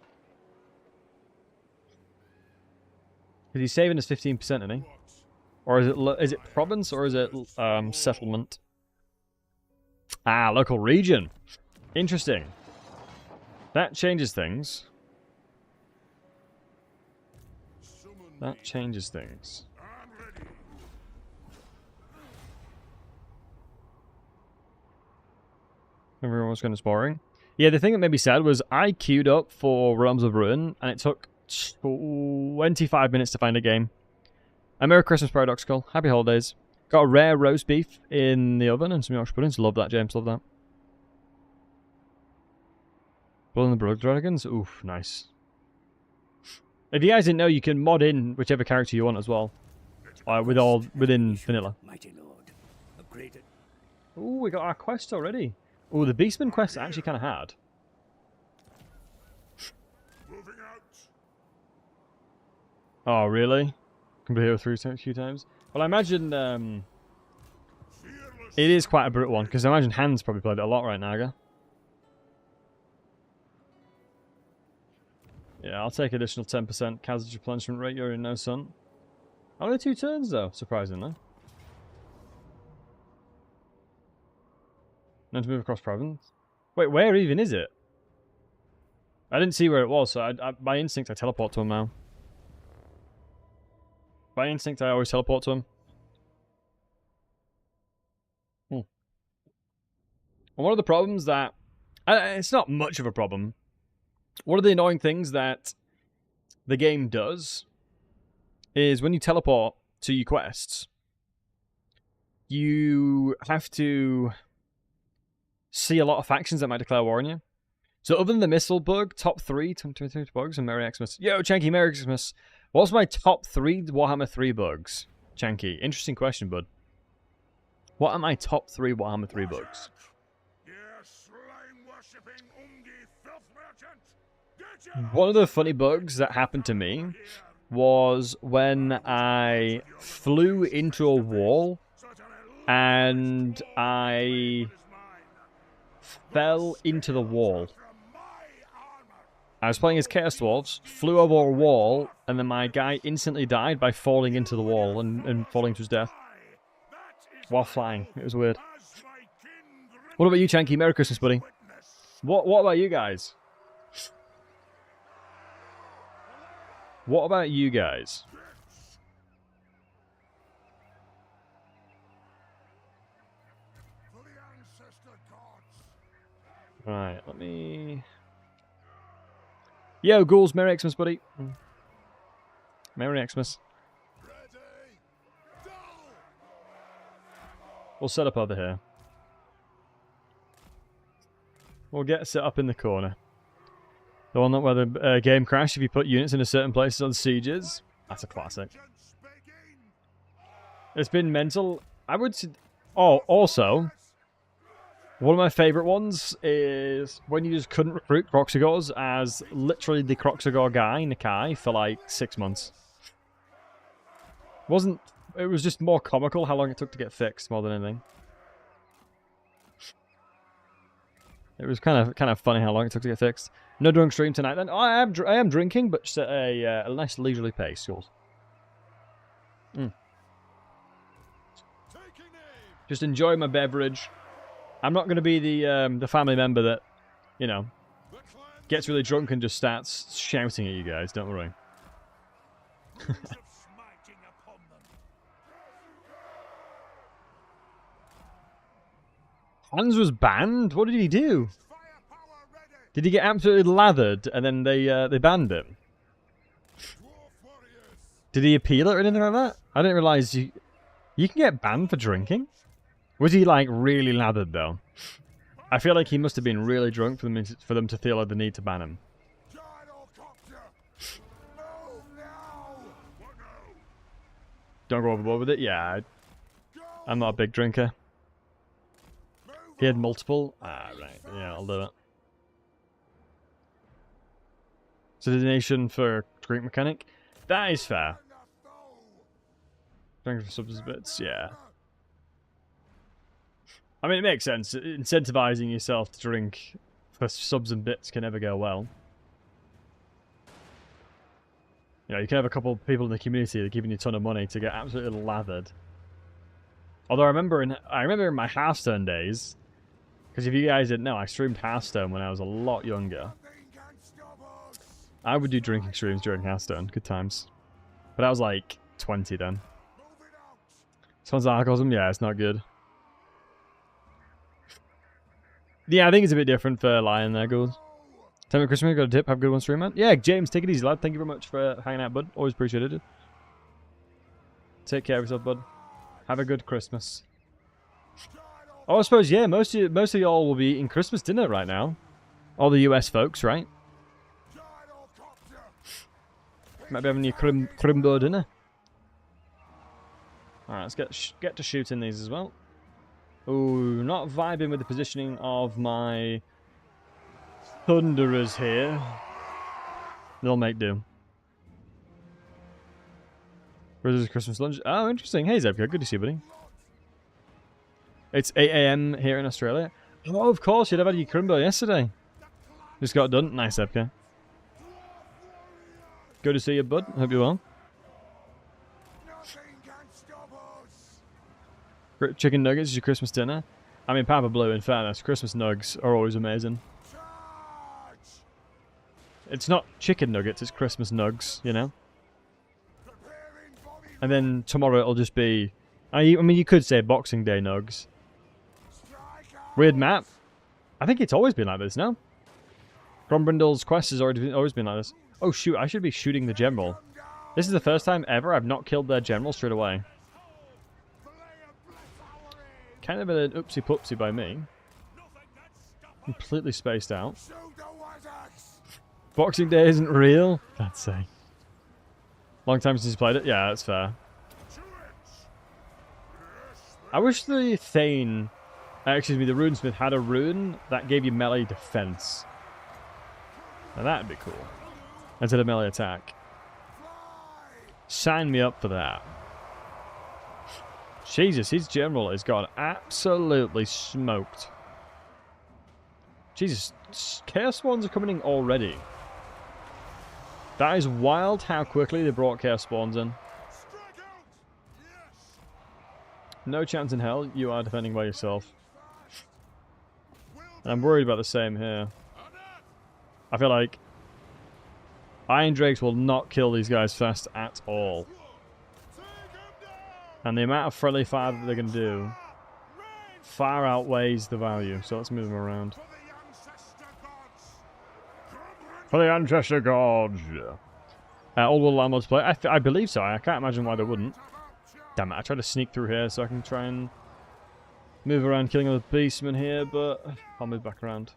Because he's saving us 15%, isn't he? Or is it province or is it settlement? Ah, local region. Interesting. That changes things. That changes things. Everyone was going to boring. Yeah, the thing that made me sad was I queued up for Realms of Ruin, and it took 25 minutes to find a game. Merry Christmas, Paradoxical. Happy holidays. Got a rare roast beef in the oven and some Yorkshire puddings. Love that, James. Love that. Blood and the Blood Dragons. Oof, nice. If you guys didn't know, you can mod in whichever character you want as well. Within vanilla. Mighty Lord, upgraded. Ooh, we got our quest already. Ooh, the Beastman quest is actually kind of hard. Moving out. Oh, really? Completed it 3 few times? Well, I imagine it is quite a brutal one, because I imagine Hans probably played it a lot, right, Naga? Yeah, I'll take additional 10% casualty replenishment rate. You're in no sun. Only 2 turns, though, surprisingly. Need to move across province. Wait, where even is it? I didn't see where it was, so by instinct I teleport to him now. By instinct I always teleport to him. And one of the problems that... it's not much of a problem. One of the annoying things that the game does is when you teleport to your quests, you have to see a lot of factions that might declare war on you. So other than the missile bug, top 3 bugs and Merry Xmas. Yo, Chanky, Merry Xmas. What's my top 3 Warhammer 3 bugs? Chanky, interesting question, bud. What are my top 3 Warhammer 3 bugs? One of the funny bugs that happened to me was when I flew into a wall and I fell into the wall. I was playing as Chaos Dwarves, flew over a wall, and then my guy instantly died by falling into the wall and falling to his death. While flying. It was weird. What about you, Chanky? Merry Christmas, buddy. What about you guys? What about you guys? Right, let me... Yo, Ghouls, Merry Xmas, buddy. Merry Xmas. We'll set up over here. We'll get set up in the corner. The one that where the game crashed if you put units in a certain places on sieges. That's a classic. It's been mental. I would... Oh, also... One of my favourite ones is when you just couldn't recruit Croxagors as literally the Croxagor guy, Nakai, for like 6 months. It was just more comical how long it took to get fixed more than anything. It was kind of funny how long it took to get fixed. No drunk stream tonight then. Oh, I am drinking, but just at a nice leisurely pace, yours. Just enjoy my beverage. I'm not going to be the family member that, you know, gets really drunk and just starts shouting at you guys. Don't worry. Hans was banned? What did he do? Did he get absolutely lathered and then they banned him? Did he appeal it or anything like that? I didn't realise you can get banned for drinking. Was he like really lathered though? I feel like he must have been really drunk for them to feel like the need to ban him. Don't go overboard with it? Yeah, I'm not a big drinker. He had multiple? Ah, right. Yeah, I'll do it. So the donation for drink mechanic? That is fair. Drinking for subs bits, yeah. I mean, it makes sense. Incentivizing yourself to drink for subs and bits can never go well. You know, you can have a couple of people in the community that are giving you a ton of money to get absolutely lathered. Although I remember in my Hearthstone days, because if you guys didn't know, I streamed Hearthstone when I was a lot younger. I would do drinking streams during Hearthstone. Good times. But I was like 20 then. Someone's alcoholism? Yeah, it's not good. Yeah, I think it's a bit different for Lion there, Ghouls. Tell me, Christmas, got a tip? Have a good one, stream, man. Yeah, James, take it easy, lad. Thank you very much for hanging out, bud. Always appreciated it. Take care of yourself, bud. Have a good Christmas. Oh, I suppose, yeah, most of y'all will be eating Christmas dinner right now. All the US folks, right? Might be having your crimbo dinner. Alright, let's get to shooting these as well. Ooh, not vibing with the positioning of my Thunderers here. They'll make do. Where's Christmas lunch? Oh, interesting. Hey, Zebka, good to see you, buddy. It's 8 AM here in Australia. Oh, of course, you'd have had your crimbo yesterday. Just got done. Nice, Zebka. Good to see you, bud. Hope you're well. Chicken nuggets is your Christmas dinner. I mean, Papa Blue, in fairness, Christmas nugs are always amazing. It's not chicken nuggets, it's Christmas nugs, you know? And then tomorrow it'll just be... I mean, you could say Boxing Day nugs. Weird map. I think it's always been like this, no? Grombrindal's quest has always been like this. Oh, shoot, I should be shooting the general. This is the first time ever I've not killed their general straight away. Kind of an oopsie-poopsie by me. Completely spaced out. Boxing Day isn't real? That's say. Long time since you played it? Yeah, that's fair. I wish the Thane, excuse me, the Runesmith had a rune that gave you melee defense. Now that'd be cool. Instead of melee attack. Sign me up for that. Jesus, his general has got absolutely smoked. Jesus, Chaos Spawns are coming in already. That is wild how quickly they brought Chaos Spawns in. No chance in hell you are defending by yourself. And I'm worried about the same here. I feel like Iron Drakes will not kill these guys fast at all. And the amount of friendly fire that they're going to do far outweighs the value. So let's move them around. For the Ancestor Gods! All will landlords play? I believe so. I can't imagine why they wouldn't. Damn it, I tried to sneak through here so I can try and move around killing other beastmen here, but I'll move back around.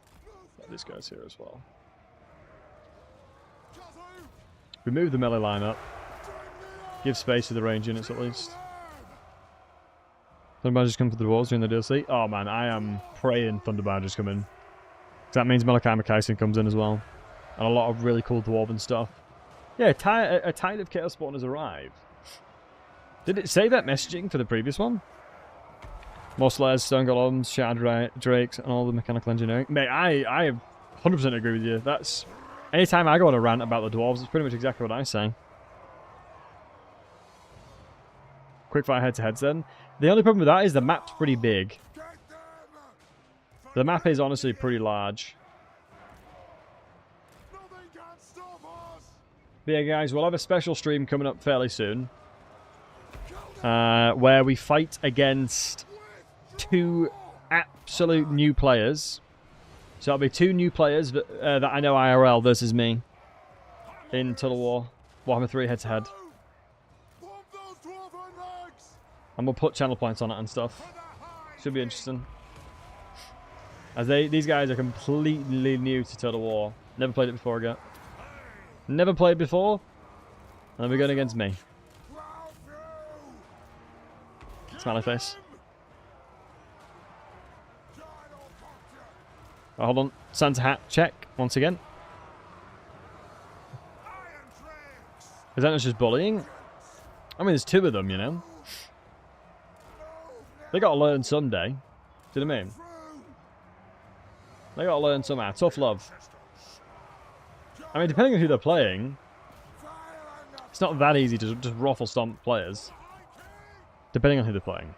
Let these guys here as well. We move the melee line up. Give space to the range units at least. Thunder Badgers come for the dwarves during the DLC. Oh man, I am praying Thunder Badgers come in. That means Malachi Makaisen comes in as well. And a lot of really cool dwarven stuff. Yeah, a tide of Chaos Spawners arrive. Did it say that messaging for the previous one? More Slayers, Stone Golems, Shard Drakes, and all the mechanical engineering. Mate, I 100% agree with you. That's... Anytime I go on a rant about the dwarves, it's pretty much exactly what I say. Quickfire head-to-heads then. The only problem with that is the map's pretty big. The map is honestly pretty large. But yeah, guys, we'll have a special stream coming up fairly soon. Where we fight against 2 absolute new players. So it'll be 2 new players that I know IRL versus me. In Total War. Warhammer 3 head-to-head. And we'll put channel points on it and stuff. Should be interesting. As these guys are completely new to Total War. Never played it before yet. Never played before. And we're going against me. Smiley face. Oh, hold on. Santa hat check once again. Is that not just bullying? I mean, there's 2 of them, you know. They got to learn someday. Do you know what I mean? They got to learn somehow. Tough love. I mean, depending on who they're playing, it's not that easy to just ruffle stomp players. Depending on who they're playing.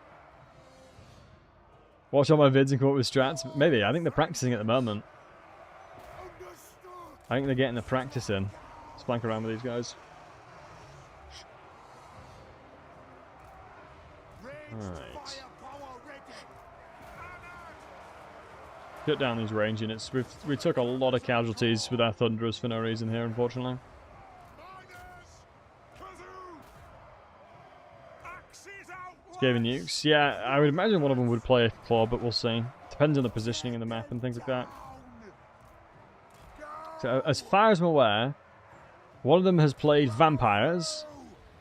Watch all my vids and come up with strats. Maybe. I think they're practicing at the moment. I think they're getting the practice in. Let's flank around with these guys. Alright. Cut down these range units. We took a lot of casualties with our Thunderers for no reason here, unfortunately. Skaven nukes. Yeah, I would imagine one of them would play a claw, but we'll see. Depends on the positioning in the map and things like that. So, as far as I'm aware, one of them has played vampires,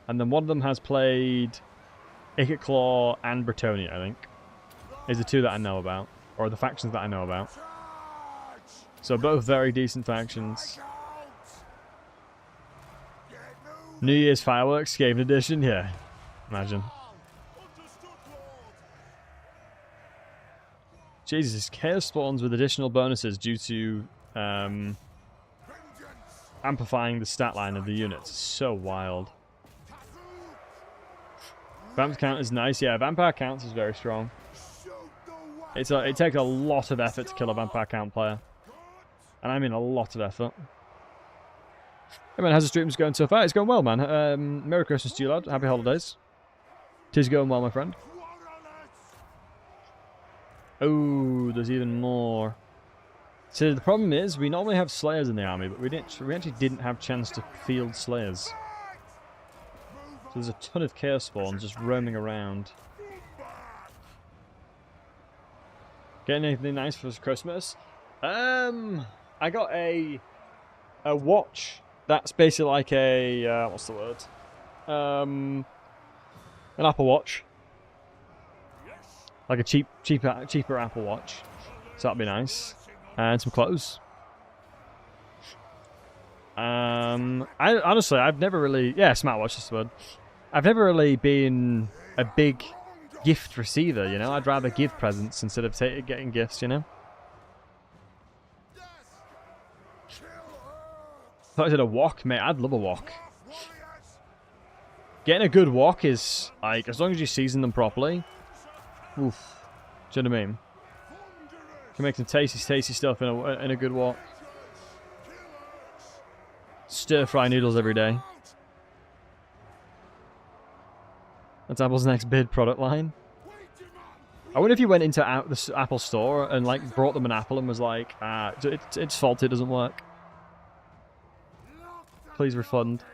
and then one of them has played Icket Claw and Bretonia, I think. Is the 2 that I know about. Or the factions that I know about. So both very decent factions. New Year's Fireworks, Skaven Edition, yeah. Imagine. Jesus, Chaos Spawns with additional bonuses due to amplifying the stat line of the units. So wild. Vamp count is nice. Yeah, vampire counts is very strong. It takes a lot of effort to kill a vampire count player. And I mean a lot of effort. Hey man, how's the streams going so far? It's going well, man. Merry Christmas to you, lad. Happy holidays. Tis going well, my friend. Oh, there's even more. So the problem is, we normally have Slayers in the army, but we actually didn't have a chance to field Slayers. So there's a ton of Chaos Spawns just roaming around. Getting anything nice for Christmas? I got a watch that's basically like a what's the word? An Apple Watch. Like a cheaper Apple Watch. So that'd be nice. And some clothes. Honestly, I've never really... Yeah, smartwatch is the word. I've never really been a big gift receiver, you know? I'd rather give presents instead of getting gifts, you know? I thought I did a walk, mate. I'd love a walk. Getting a good walk is, like, as long as you season them properly. Oof. Do you know what I mean? Can make some tasty stuff in a good walk. Stir-fry noodles every day. That's Apple's next bid product line. I wonder if you went into the Apple store and like brought them an apple and was like, it's faulty, it doesn't work. Please refund.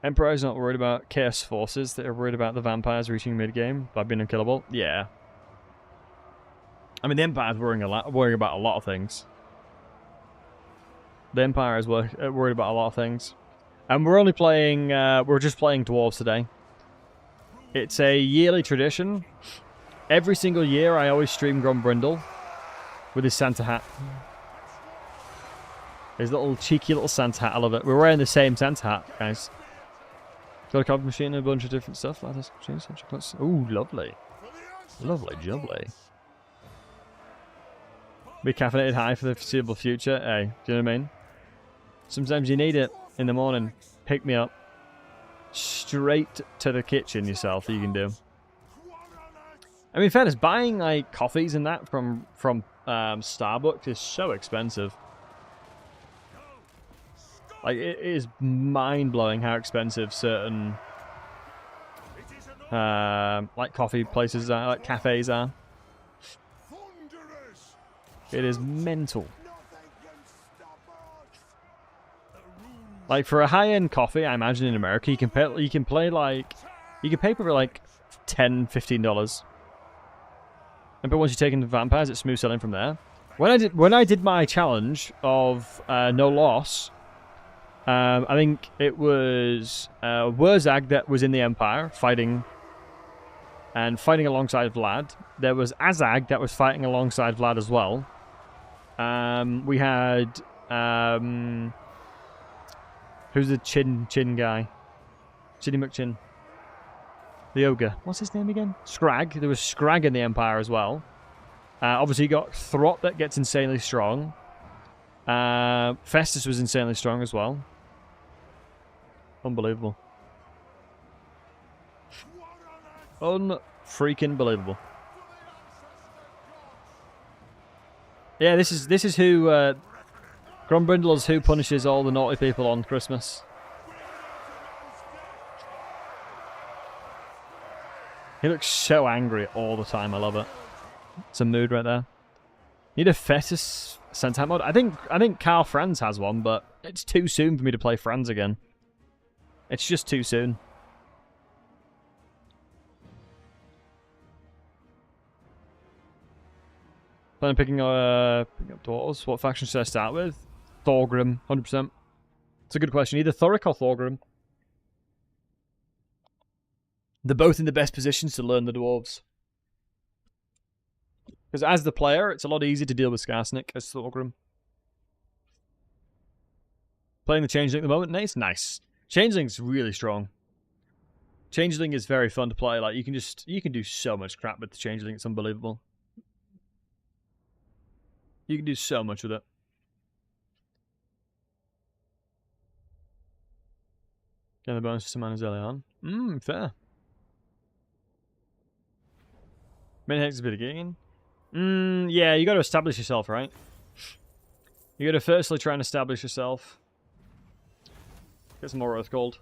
Empire's not worried about Chaos Forces, they're worried about the vampires reaching mid-game by being unkillable. Yeah. I mean, the Empire's worrying about a lot of things. The Empire is worried about a lot of things. And we're only playing, we're just playing Dwarves today. It's a yearly tradition. Every single year I always stream Grombrindal with his Santa hat. His little cheeky little Santa hat, I love it. We're wearing the same Santa hat, guys. Got a coffee machine and a bunch of different stuff. Ooh, lovely. Lovely jubbly. Be caffeinated high for the foreseeable future. Hey, do you know what I mean? Sometimes you need it in the morning. Pick me up. Straight to the kitchen yourself, you can do. I mean, in fairness, buying like coffees and that from Starbucks is so expensive. Like, it is mind-blowing how expensive certain like coffee places are, like cafes are. It is mental. Like, for a high-end coffee, I imagine in America, you can pay for like $10, $15. But once you take into vampires, it's smooth selling from there. When I did my challenge of no loss, I think it was Wurzag that was in the Empire fighting alongside Vlad. There was Azag that was fighting alongside Vlad as well. We had who's the chin guy? Chinny McChin. The ogre. What's his name again? Scrag. There was Scrag in the Empire as well. Obviously you got Throt that gets insanely strong. Festus was insanely strong as well. Unbelievable. Unfreaking believable. Yeah, this is who Grombrindal is who punishes all the naughty people on Christmas. He looks so angry all the time. I love it. It's a mood right there. Need a Festus Sentai mod? I think Carl Franz has one, but it's too soon for me to play Franz again. It's just too soon. Plan on picking up Dwarves. What faction should I start with? Thorgrim, 100%. It's a good question. Either Thoric or Thorgrim. They're both in the best positions to learn the Dwarves. Because as the player, it's a lot easier to deal with Skarsnik as Thorgrim. Playing the Changeling at the moment, nice. Nice. Changeling's really strong. Changeling is very fun to play. Like you can do so much crap with the Changeling. It's unbelievable. You can do so much with it. Get the bonus to mana early on. Fair. Main hex is a bit of gain. Yeah, you got to establish yourself, right? You got to firstly try and establish yourself. Get some more Earth Gold.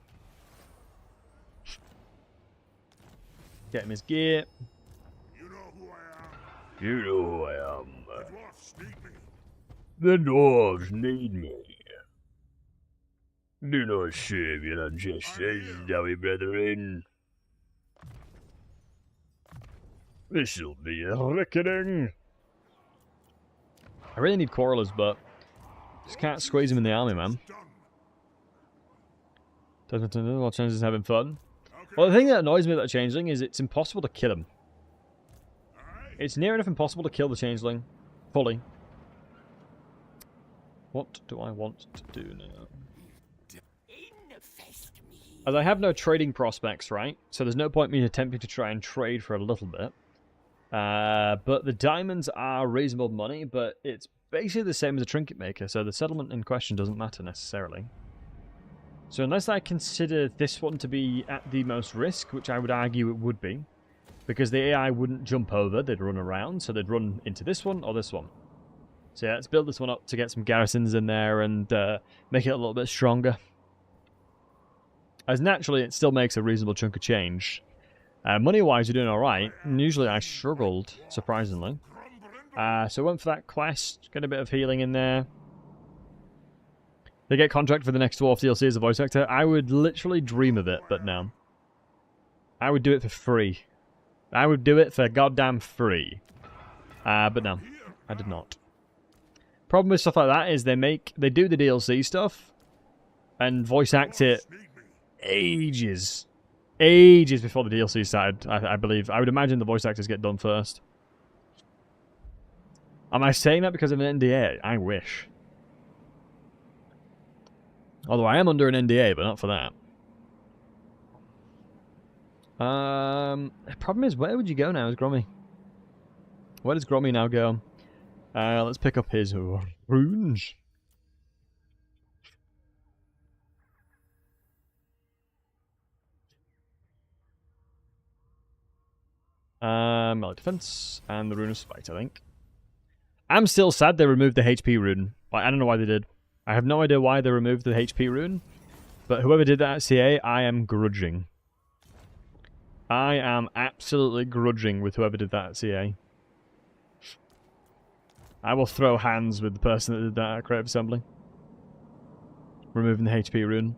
Get him his gear. You know who I am. The dwarves need me. Do not shave your ancestors, dowie brethren. This'll be a reckoning. I really need Quarrelers, but just can't squeeze him in the army, man. What chances having fun? Well, the thing that annoys me about the changeling is it's impossible to kill him. It's near enough impossible to kill the changeling fully. What do I want to do now? As I have no trading prospects, right? So there's no point me attempting to try and trade for a little bit. But the diamonds are reasonable money, but it's basically the same as a trinket maker, so the settlement in question doesn't matter necessarily. So unless I consider this one to be at the most risk, which I would argue it would be, because the AI wouldn't jump over, they'd run around, so they'd run into this one or this one. So yeah, let's build this one up to get some garrisons in there and make it a little bit stronger. As naturally, it still makes a reasonable chunk of change. Money-wise, we're doing alright. Usually I struggled, surprisingly. So I went for that quest, get a bit of healing in there. They get contract for the next Dwarf DLC as a voice actor. I would literally dream of it, but no. I would do it for free. I would do it for goddamn free. But no, I did not. Problem with stuff like that is they do the DLC stuff and voice act it ages before the DLC started, I believe. I would imagine the voice actors get done first. Am I saying that because of an NDA? I wish. Although I am under an NDA, but not for that. The problem is, where would you go now as Grommy? Where does Grommy now go? Let's pick up his runes. Melee defense and the rune of spite, I think. I'm still sad they removed the HP rune. Like, I don't know why they did. I have no idea why they removed the HP rune, but whoever did that at CA, I am grudging. I am absolutely grudging with whoever did that at CA. I will throw hands with the person that did that at Creative Assembly. Removing the HP rune.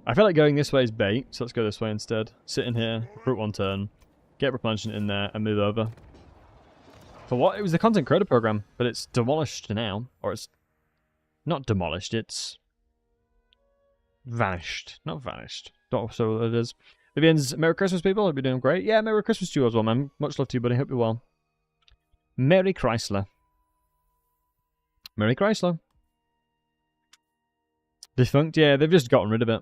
I feel like going this way is bait, so let's go this way instead. Sit in here, recruit one turn, get replenishment in there, and move over. For what? It was the content creator program, but it's demolished now. Or it's not demolished, it's vanished. Not vanished. Not so it is. Vivian's Merry Christmas, people. Hope you're doing great. Yeah, Merry Christmas to you as well, man. Much love to you, buddy. Hope you're well. Merry Chrysler. Merry Chrysler. Defunct? Yeah, they've just gotten rid of it.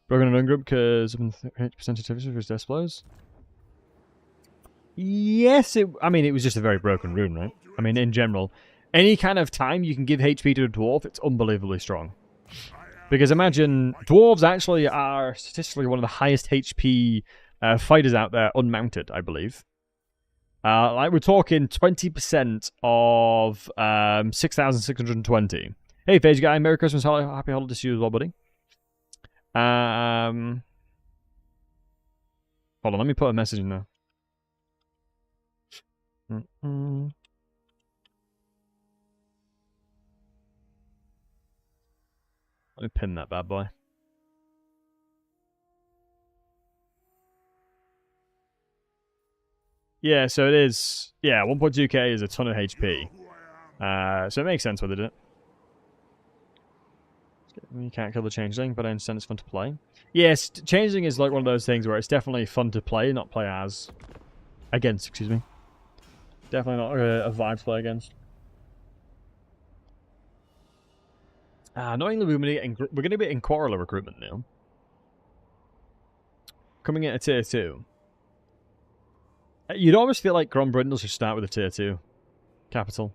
Broken and ungroup because of 8% sensitivity for his displays. Yes, I mean, it was just a very broken rune, right? I mean, in general, any kind of time you can give HP to a dwarf, it's unbelievably strong. Because imagine, dwarves actually are statistically one of the highest HP fighters out there, unmounted, I believe. Like, we're talking 20% of 6,620. Hey, Phage Guy, Merry Christmas, Happy Holidays to you as well, buddy. Hold on, let me put a message in there. Let me pin that bad boy. Yeah, so it is. Yeah, 1.2k is a ton of HP. So it makes sense why they did it. You can't kill the changeling, but I understand it's fun to play. Yes, changeling is like one of those things where it's definitely fun to play, not play as. Against, excuse me. Definitely not a vibe to play against. Annoyingly, we're going to be in Quarreler recruitment now. Coming in at tier 2. You'd always feel like Grombrindal should start with a tier 2 capital.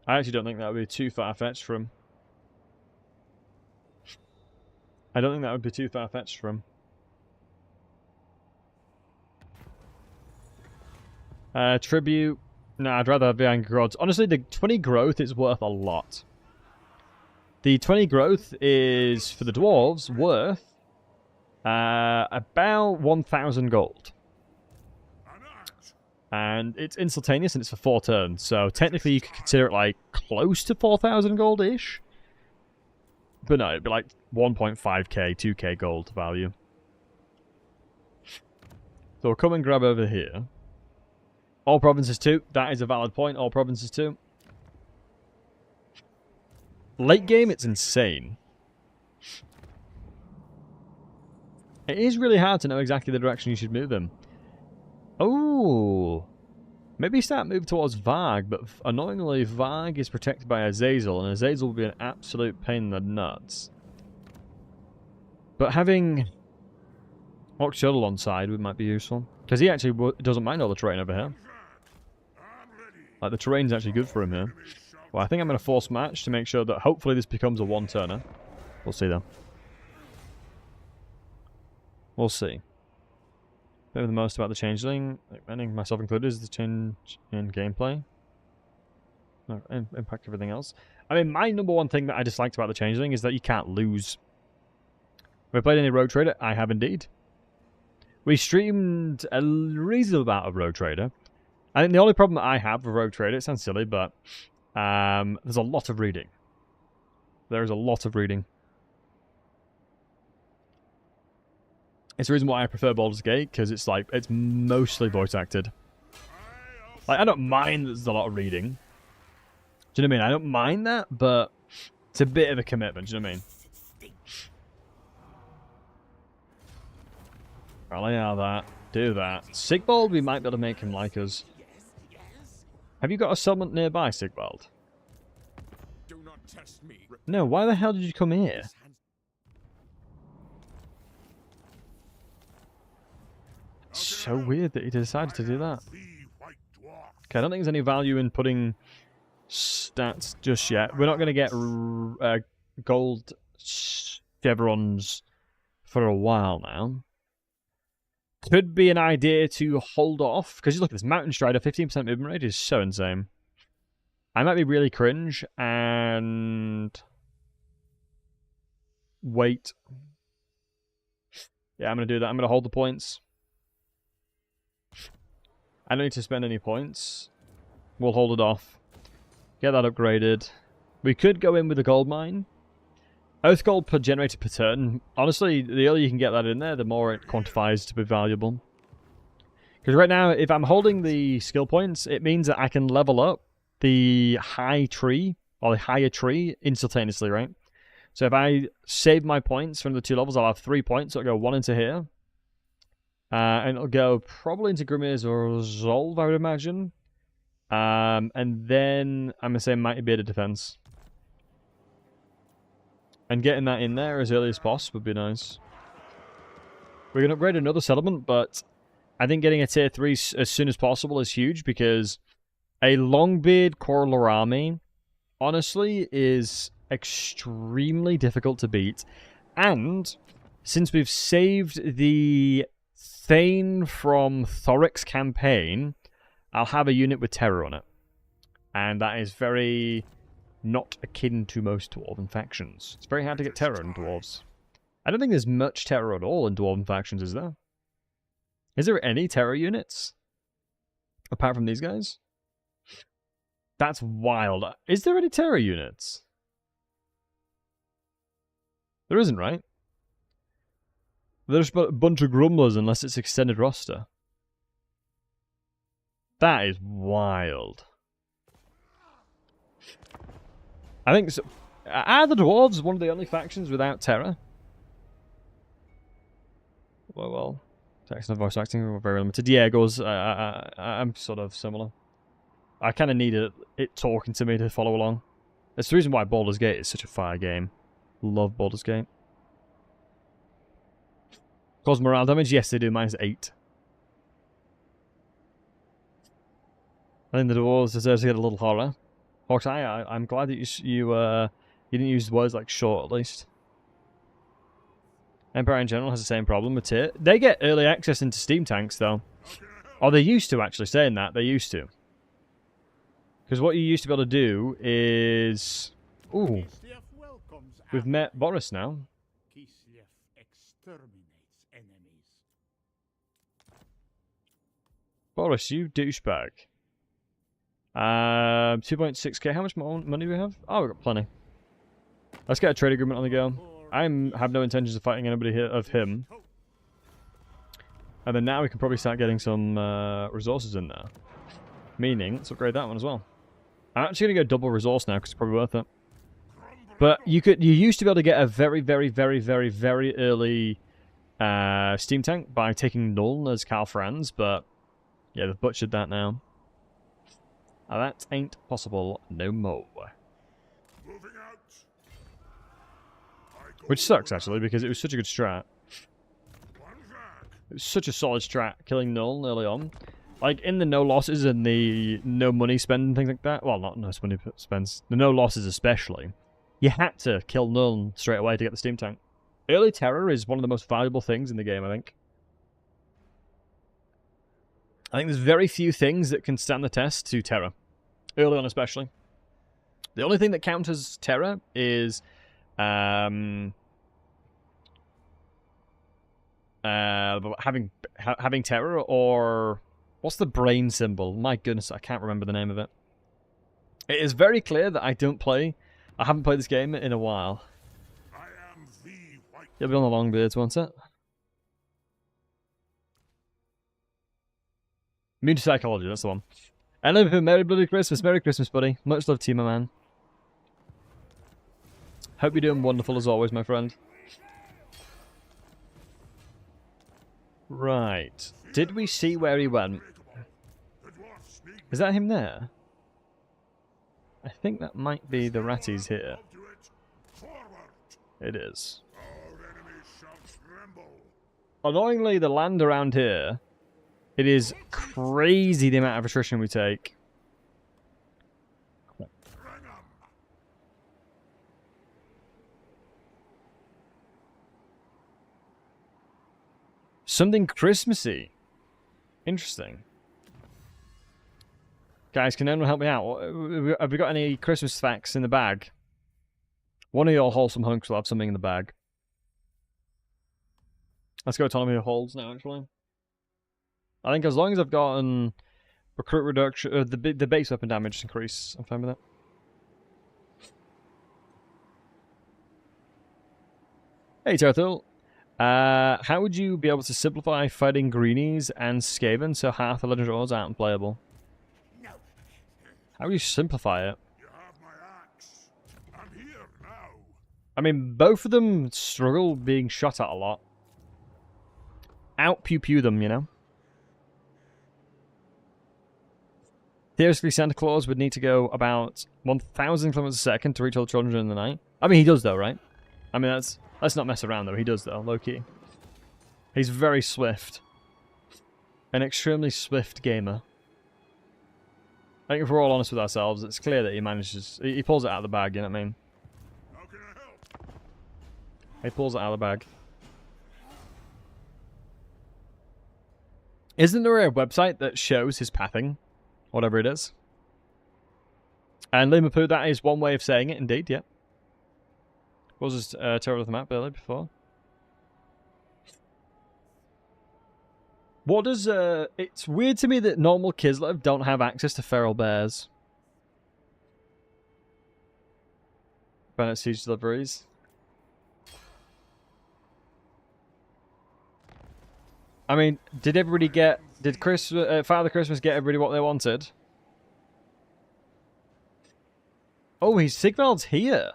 I actually don't think that would be too far-fetched from. I don't think that would be too far-fetched from. Tribute. No, I'd rather have the Angry Gods. Honestly, the 20 growth is worth a lot. The 20 growth is, for the dwarves, worth about 1,000 gold. And it's instantaneous and it's for 4 turns. So technically you could consider it like close to 4,000 gold-ish. But no, it'd be like 1.5k, 2k gold value. So we'll come and grab over here. All provinces too. That is a valid point. All provinces too. Late game, it's insane. It is really hard to know exactly the direction you should move him. Oh, maybe start moving towards Varg, but annoyingly Varg is protected by Azazel, and Azazel will be an absolute pain in the nuts. But having Orc Shuttle on side might be useful, because he actually doesn't mind all the terrain over here. Like, the terrain's actually good for him here. Well, I think I'm going to force match to make sure that hopefully this becomes a one-turner. We'll see, though. We'll see. Maybe the most about the changeling, like, myself included, is the change in gameplay. No, impact everything else. I mean, my number one thing that I disliked about the changeling is that you can't lose. Have I played any Rogue Trader? I have indeed. We streamed a reasonable amount of Rogue Trader. I think the only problem that I have with Rogue Trader, it sounds silly, but there's a lot of reading. There is a lot of reading. It's the reason why I prefer Baldur's Gate, because it's like, it's mostly voice acted. Like, I don't mind that there's a lot of reading. Do you know what I mean? I don't mind that, but it's a bit of a commitment, do you know what I mean? Rally out of that. Do that. Sigvald, we might be able to make him like us. Have you got a settlement nearby, Sigvald? Do not test me. No, why the hell did you come here? It's so weird that he decided to do that. Okay, I don't think there's any value in putting stats just yet. We're not going to get gold chevrons for a while now. Could be an idea to hold off, because look at this Mountain Strider, 15% movement rate is so insane. I might be really cringe and wait. Yeah, I'm going to do that. I'm going to hold the points. I don't need to spend any points. We'll hold it off. Get that upgraded. We could go in with a gold mine. Oath gold per generator per turn. Honestly, the earlier you can get that in there, the more it quantifies to be valuable. Because right now, if I'm holding the skill points, it means that I can level up the high tree, or the higher tree, instantaneously, right? So if I save my points from the 2 levels, I'll have 3 points. So it'll go 1 into here. And it'll go probably into Grimir's Resolve, I would imagine. And then I'm going to say Mighty Bearded Defense. And getting that in there as early as possible would be nice. We're going to upgrade another settlement, but I think getting a tier 3 as soon as possible is huge, because a Longbeard Corolar army, honestly, is extremely difficult to beat. And since we've saved the Thane from Thoric's campaign, I'll have a unit with terror on it. And that is very not akin to most Dwarven factions. It's very hard to get terror in Dwarves. I don't think there's much terror at all in Dwarven factions, is there? Is there any terror units? Apart from these guys? That's wild. Is there any terror units? There isn't, right? There's a bunch of grumblers unless it's extended roster. That is wild. I think so. Are the Dwarves one of the only factions without terror? Well. Text and voice acting are very limited. Diego's, I'm sort of similar. I kind of need it talking to me to follow along. That's the reason why Baldur's Gate is such a fire game. Love Baldur's Gate. Cause morale damage? Yes, they do. -8. I think the Dwarves deserve to get a little horror. Hawks, I'm glad that you didn't use words like short, at least. Empire in general has the same problem with tier. They get early access into Steam tanks, though. Or they used to, actually, saying that. They used to. Because what you used to be able to do is... Ooh. We've met Boris now. Boris, you douchebag. 2.6k. How much money do we have? Oh, we've got plenty. Let's get a trade agreement on the go. I have no intentions of fighting anybody here of him. And then now we can probably start getting some resources in there. Meaning, let's upgrade that one as well. I'm actually going to go double resource now because it's probably worth it. But you used to be able to get a very, very, very, very, very early steam tank by taking Nuln as Carl Franz, but yeah, they've butchered that now. That ain't possible no more. Moving out. Which sucks, actually, because it was such a good strat. One back. It was such a solid strat, killing Nuln early on. Like, in the no losses and the no money spend and things like that. Well, not no money spends. The no losses especially. You had to kill Nuln straight away to get the steam tank. Early terror is one of the most valuable things in the game, I think. I think there's very few things that can stand the test to terror. Early on especially. The only thing that counters terror is having terror, or what's the brain symbol? My goodness, I can't remember the name of it. It is very clear that I haven't played this game in a while. I am the white. It'll be on the Longbeards, won't it? Immune to psychology, that's the one. And Liverpool, Merry Bloody Christmas. Merry Christmas, buddy. Much love to you, my man. Hope you're doing wonderful as always, my friend. Right. Did we see where he went? Is that him there? I think that might be the ratties here. It is. Annoyingly, the land around here, it is crazy the amount of attrition we take. Something Christmassy. Interesting. Guys, can anyone help me out? Have we got any Christmas facts in the bag? One of your wholesome hunks will have something in the bag. Let's go autonomy of holds now, actually. I think as long as I've gotten recruit reduction, the base weapon damage increase, I'm fine with that. Hey, Turtle. How would you be able to simplify fighting greenies and Skaven so half the Legend of Ores aren't playable? No. How do you simplify it? You have my axe. I'm here now. I mean, both of them struggle being shot at a lot. Out pew pew them, you know? Theoretically, Santa Claus would need to go about 1,000 kilometers a second to reach all the children in the night. I mean, he does though, right? I mean, let's not mess around though. He does though, low-key. He's very swift. An extremely swift gamer. I think if we're all honest with ourselves, it's clear that he manages... He pulls it out of the bag, you know what I mean? How can I help? He pulls it out of the bag. Isn't there a website that shows his pathing? Whatever it is. And Limapu, that is one way of saying it, indeed, yeah. What was his terror of the map earlier before? What does... it's weird to me that normal Kislev don't have access to feral bears. Bennett Siege deliveries. I mean, did everybody get... Did Father Christmas get everybody what they wanted? Oh, Sigvald's here.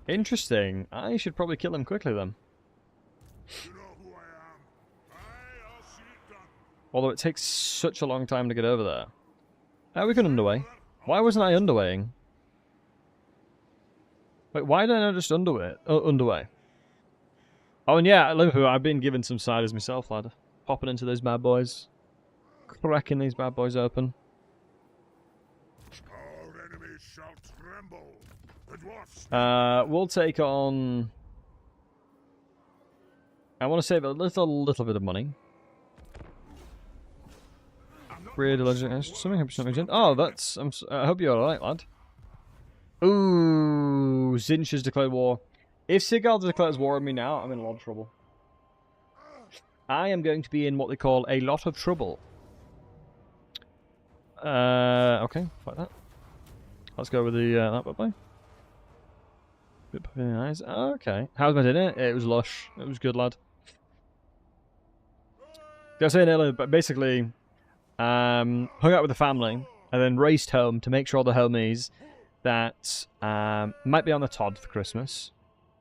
Interesting. I should probably kill him quickly then. You know who I am. I'll see it done. Although it takes such a long time to get over there. We can underway. Why wasn't I underwaying? Wait, why did I not just underway? Oh, and yeah, Liverpool, I've been given some ciders myself, lad. Popping into those bad boys. Cracking these bad boys open. Our enemies shall tremble. The dwarfs. We'll take on... I want to save a little bit of money. Weird legend. Something. Oh, that's... I hope you're alright, lad. Ooh, Zinch has declared war. If Sigurd declares war on me now, I'm in a lot of trouble. I am going to be in what they call a lot of trouble. Okay, like that. Let's go with the that bad boy. Bit puffy in the eyes. Okay. How was my dinner? It was lush. It was good, lad. I was saying earlier, but basically, hung out with the family and then raced home to make sure all the homies that might be on the Todd for Christmas.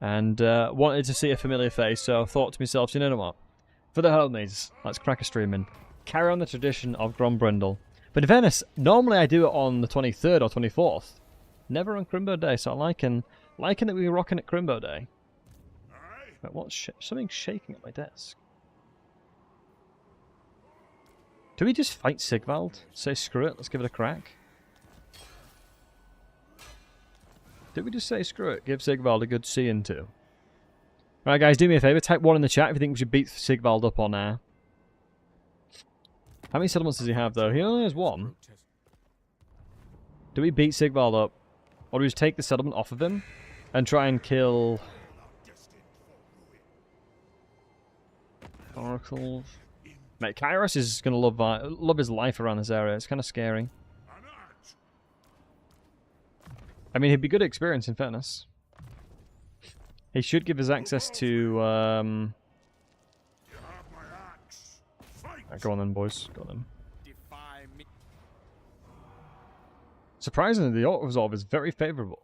And wanted to see a familiar face, so I thought to myself, you know what? For the homies, let's crack a stream and carry on the tradition of Grombrindal. But in fairness, normally I do it on the 23rd or 24th. Never on Crimbo Day, so I'm liking that we were rocking at Crimbo Day. But what's something shaking at my desk? Do we just fight Sigvald? Say screw it, let's give it a crack. Did we just say screw it? Give Sigvald a good seeing to. Right, guys, do me a favour. Type 1 in the chat if you think we should beat Sigvald up on air. How many settlements does he have, though? He only has 1. Do we beat Sigvald up? Or do we just take the settlement off of him and try and kill oracles? Mate, Kairos is going to love his life around this area. It's kind of scary. I mean, he'd be good experience, in fairness. He should give us access to, Right, go on then, boys. Go on then. Surprisingly, the auto-resolve is very favourable.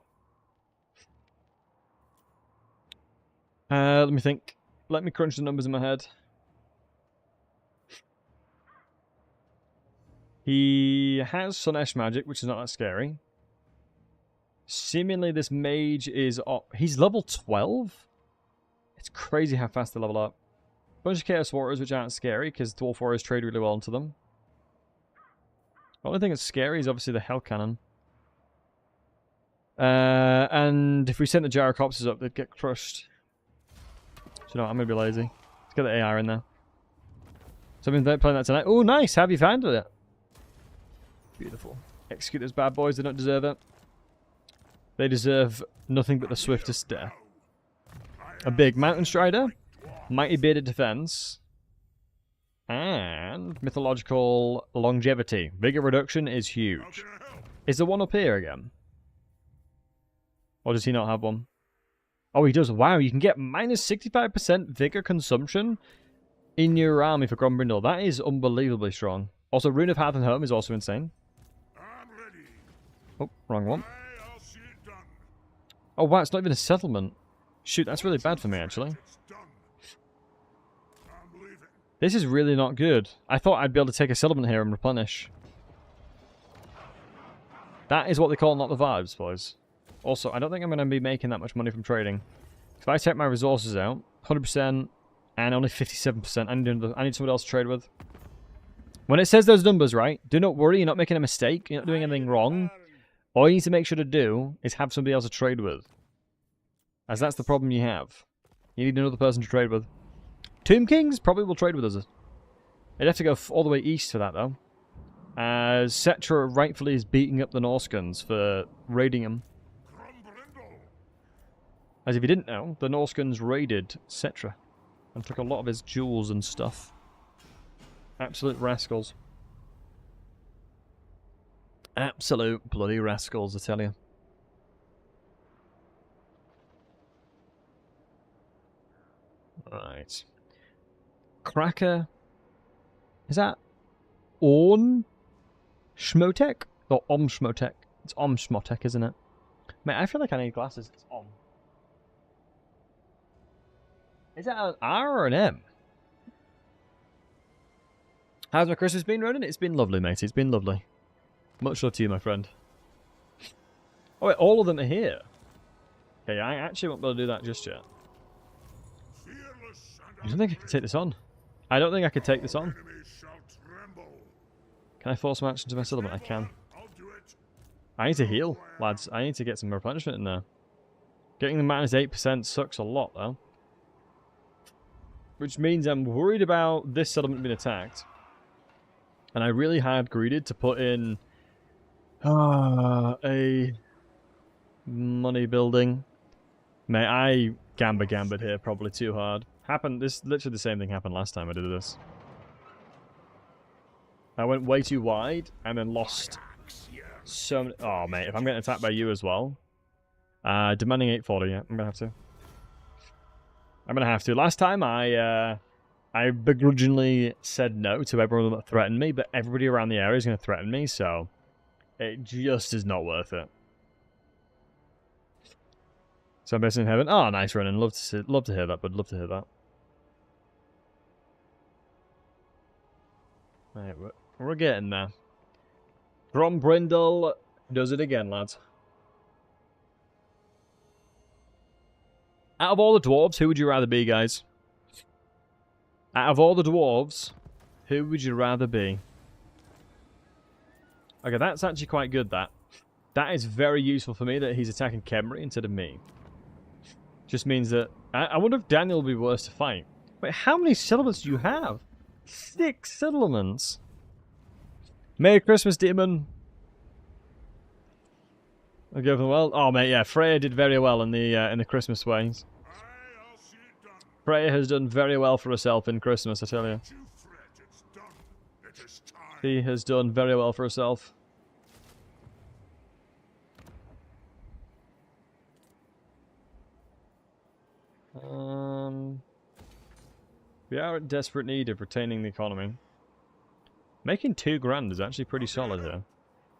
Let me think. Let me crunch the numbers in my head. He has Sunesh magic, which is not that scary. Seemingly this mage is... he's level 12? It's crazy how fast they level up. Bunch of Chaos Warriors, which aren't scary, because Dwarf Warriors trade really well into them. The only thing that's scary is obviously the Hell Cannon. And if we sent the Gyrocopters up, they'd get crushed. So you know what, I'm going to be lazy. Let's get the AR in there. So I've been playing that tonight. Oh, nice! Have you found it? Beautiful. Execute those bad boys, they don't deserve it. They deserve nothing but the swiftest death. A big Mountain Strider, Mighty Bearded Defense, and Mythological Longevity. Vigor Reduction is huge. Is the one up here again? Or does he not have one? Oh, he does. Wow, you can get minus 65% Vigor Consumption in your army for Grombrindal. That is unbelievably strong. Also, Rune of Hearth and Home is also insane. Oh, wrong one. Oh wow, it's not even a settlement. Shoot, that's really bad for me, actually. This is really not good. I thought I'd be able to take a settlement here and replenish. That is what they call not the vibes, boys. Also, I don't think I'm going to be making that much money from trading. If I take my resources out, 100% and only 57%, I need someone else to trade with. When it says those numbers, right, do not worry, you're not making a mistake, you're not doing anything wrong. All you need to make sure to do is have somebody else to trade with. As that's the problem you have. You need another person to trade with. Tomb Kings probably will trade with us. They'd have to go all the way east for that, though. As Cetra rightfully is beating up the Norscans for raiding him. As if you didn't know, the Norscans raided Cetra and took a lot of his jewels and stuff. Absolute rascals. Absolute bloody rascals, I tell you. Right. Cracker. Is that Orn Schmotek? Or Om Schmotek? It's Om Schmotek, isn't it? Mate, I feel like I need glasses. It's Om. Is that an R or an M? How's my Christmas been, Ronan? It's been lovely, mate. It's been lovely. Much love to you, my friend. Oh, wait, all of them are here. Okay, I actually won't be able to do that just yet. I don't think I can take this on. I don't think I can take this on. Can I force my action to my settlement? I can. I need to heal, lads. I need to get some replenishment in there. Getting the minus 8% sucks a lot, though. Which means I'm worried about this settlement being attacked. And I really hard greeded to put in a money building. Mate, I gambered here probably too hard. This literally the same thing happened last time I did this. I went way too wide and then lost so many. Oh mate, if I'm getting attacked by you as well. Demanding 840, yeah, I'm gonna have to. I'm gonna have to. Last time I begrudgingly said no to everyone that threatened me, but everybody around the area is gonna threaten me, so it just is not worth it. So I'm basically in heaven. Oh, nice running. Love to hear that, bud. Love to hear that. Right, we're getting there. Grombrindal does it again, lads. Out of all the dwarves, who would you rather be, guys? Out of all the dwarves, who would you rather be? Okay, that's actually quite good, that. That is very useful for me that he's attacking Khemri instead of me. Just means that... I wonder if Daniel will be worse to fight. Wait, how many settlements do you have? 6 settlements. Merry Christmas, demon. I'll go for the well. Oh, mate, yeah. Freya did very well in the Christmas ways. Aye, I'll see it done. Freya has done very well for herself in Christmas, I tell you. You fret, it's done. It is time. She has done very well for herself. We are in desperate need of retaining the economy. Making 2 grand is actually pretty solid here.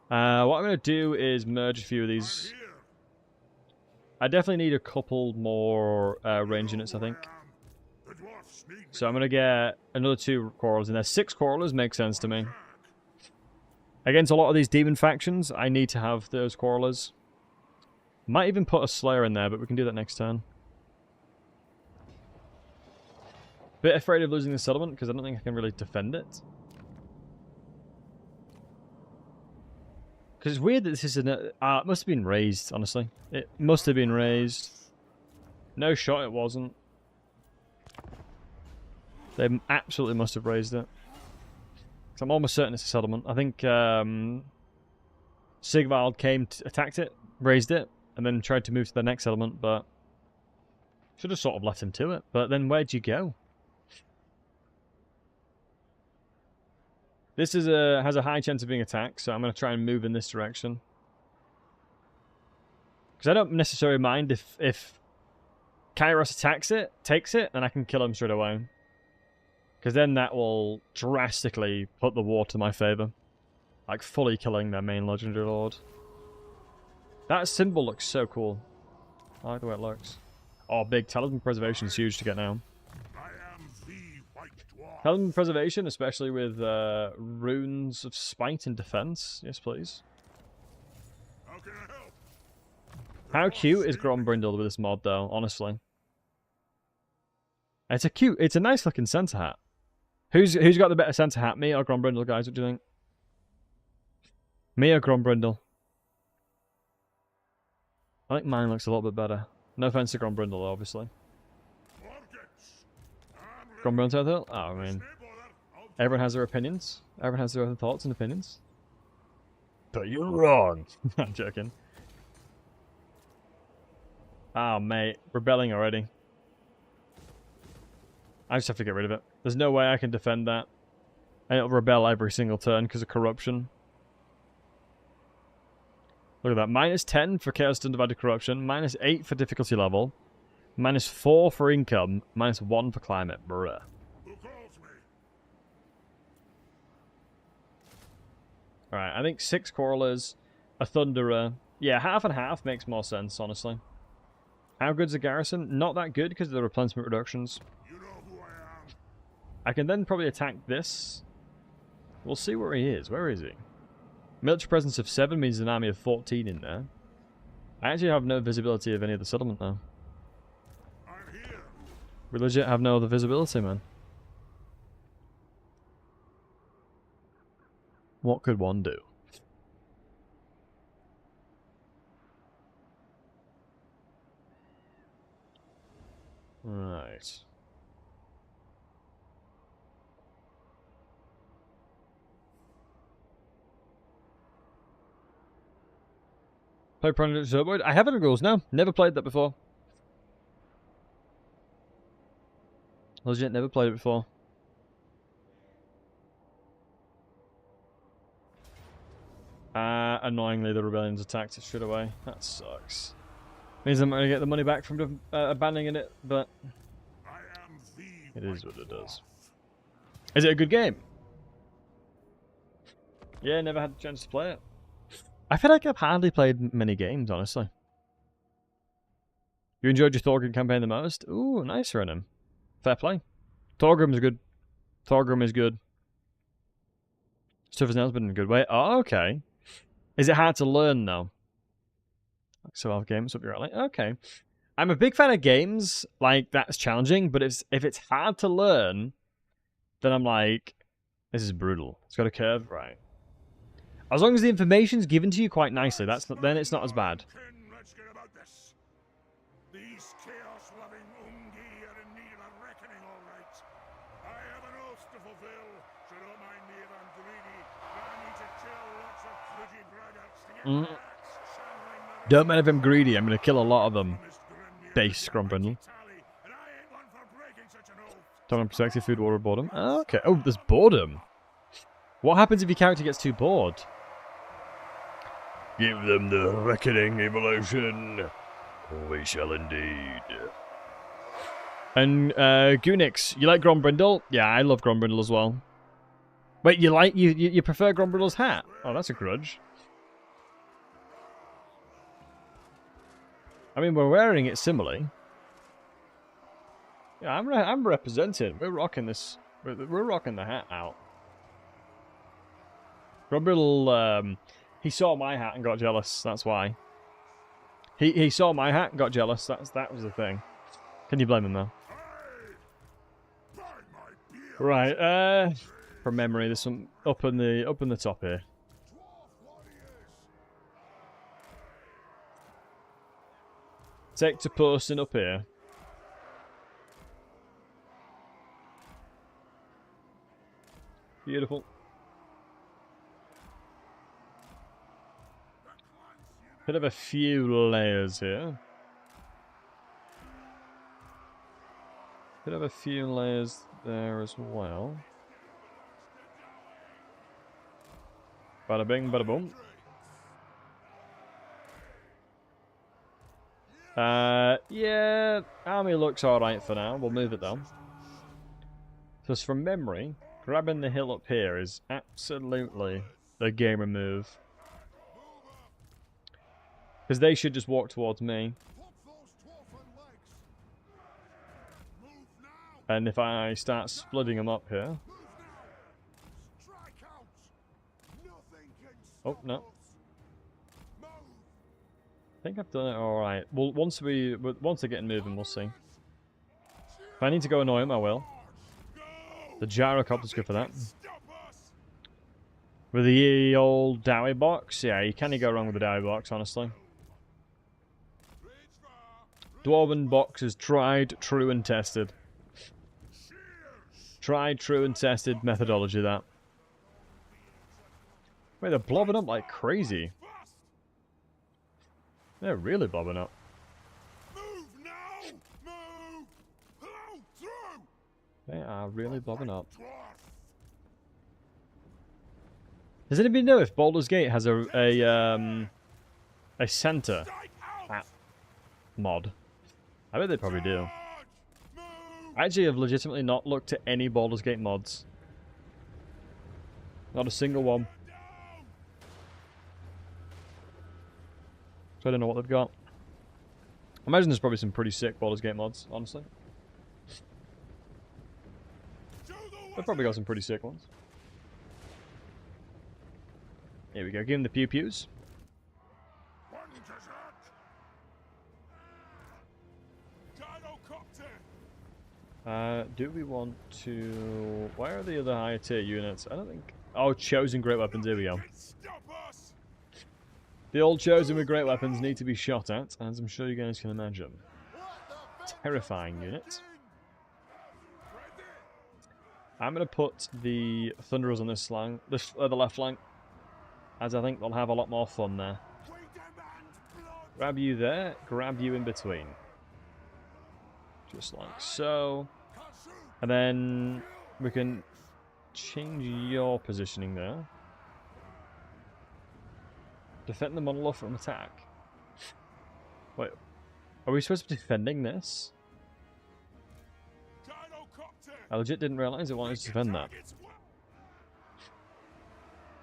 What I'm going to do is merge a few of these. Here, I definitely need a couple more range units, I think. the dwarfs need me. So I'm going to get another 2 quarrels in there. 6 quarrels makes sense to me. Against a lot of these demon factions, I need to have those quarrelers. Might even put a slayer in there, but we can do that next turn. Bit afraid of losing the settlement, because I don't think I can really defend it. Because it's weird that this is an... it must have been raised, honestly. It must have been raised. No shot, it wasn't. They absolutely must have raised it. So I'm almost certain it's a settlement. I think Sigvald came, attacked it, raised it, and then tried to move to the next settlement, but... should have sort of left him to it. But then where'd you go? This is has a high chance of being attacked, so I'm going to try and move in this direction. Because I don't necessarily mind if Kairos attacks it, takes it, then I can kill him straight away. Because then that will drastically put the war to my favour. Like fully killing their main legendary lord. That symbol looks so cool. I like the way it looks. Oh, big talisman preservation is huge to get now. I am the white dwarf. Talisman preservation, especially with runes of spite and defense. Yes, please. How can I help? How cute is Grombrindal with this mod, though? Honestly, it's a nice looking center hat. Who's got the better center hat, me or Grombrindal, guys? What do you think? Me or Grombrindal? I think mine looks a little bit better. No offense to Grombrindal, obviously. Markets. I'm ready. Grombrindal? Oh, I mean, Snip or that, I'll everyone has their opinions. Everyone has their own thoughts and opinions. But you're wrong. I'm joking. Oh, mate. Rebelling already. I just have to get rid of it. There's no way I can defend that. And it'll rebel every single turn because of corruption. Look at that. -10 for Chaos Undivided Corruption. -8 for difficulty level. -4 for income. -1 for climate. Bruh. Who calls me? Alright, I think 6 Quarrelers, a Thunderer. Yeah, half and half makes more sense, honestly. How good's the garrison? Not that good because of the replenishment reductions. You know who I am. I can then probably attack this. We'll see where he is. Where is he? Military presence of 7 means an army of 14 in there. I actually have no visibility of any of the settlement now. I'm here. We legit have no other visibility, man. What could one do? Right. Play Project Zerboid? I haven't rules now. Never played that before. Legit, never played it before. Annoyingly, the rebellion's attacked it straight away. That sucks. Means I'm going to get the money back from abandoning it, but I am the it is white what it dwarf. is. Is it a good game? Yeah, never had the chance to play it. I feel like I've hardly played many games, honestly. You enjoyed your Thorgrim campaign the most? Ooh, nice, Renan. Fair play. Thorgrim is good. Thorgrim is good. Stuff has now been in a good way. Oh, okay. Is it hard to learn, though? So games up your alley. Okay. I'm a big fan of games like that's challenging, but if it's hard to learn, then I'm like, this is brutal. It's got a curve, right? As long as the information's given to you quite nicely, then it's not as bad. Let's get about this. These chaos-loving Ungi are in need of a reckoning, all right. I have an oath to fulfill, so don't mind me if I'm greedy. But I need to kill lots of pretty braggarts to get my axe channeling my Don't mind if I'm greedy. I'm going to kill a lot of them. Base Grombrindal. tally, and I ain't one for breaking such an oath. Talking about perspective, food, water, boredom. Oh, okay. Oh, there's boredom. What happens if your character gets too bored? Give them the reckoning evolution. We shall indeed. And Gunix, you like Grombrindal? Yeah, I love Grombrindal as well. Wait, you prefer Grombrindal's hat? Oh, that's a grudge. I mean, we're wearing it similarly. Yeah, I'm represented. We're rocking this. We're rocking the hat out. Grombrindal, he saw my hat and got jealous. That's why. He saw my hat and got jealous. That was the thing. Can you blame him though? Right. From memory, there's some up in the top here. Take to posting up here. Beautiful. Bit of a few layers here. Bit of a few layers there as well. Bada bing, bada boom. Yeah, army looks alright for now. We'll move it though. Just from memory, grabbing the hill up here is absolutely the gamer move. Because they should just walk towards me. And if I start splitting them up here... Oh, no. I think I've done it alright. Well, once they're getting moving, we'll see. If I need to go annoy them, I will. The gyrocopter's good for that. With the old Dowie box, yeah, you can't go wrong with the Dowie box, honestly. Dwarven box is tried, true, and tested. Tried, true, and tested methodology, that. Wait, they're blobbing up like crazy. They're really blobbing up. They are really blobbing up. Does anybody know if Baldur's Gate has a center mod? I bet they probably do. I actually have legitimately not looked at any Baldur's Gate mods. Not a single one. So I don't know what they've got. I imagine there's probably some pretty sick Baldur's Gate mods, honestly. They've probably got some pretty sick ones. Here we go, give him the pew-pews. Do we want to... Where are the other higher tier units? I don't think... Oh, chosen great weapons, here we go. The old chosen with great weapons need to be shot at, as I'm sure you guys can imagine. Terrifying unit. I'm going to put the Thunderers on this flank, the left flank, as I think they'll have a lot more fun there. Grab you there, grab you in between. Just like so. And then we can change your positioning there. Defend the monolith from attack. Wait, are we supposed to be defending this? I legit didn't realise it wanted to defend that.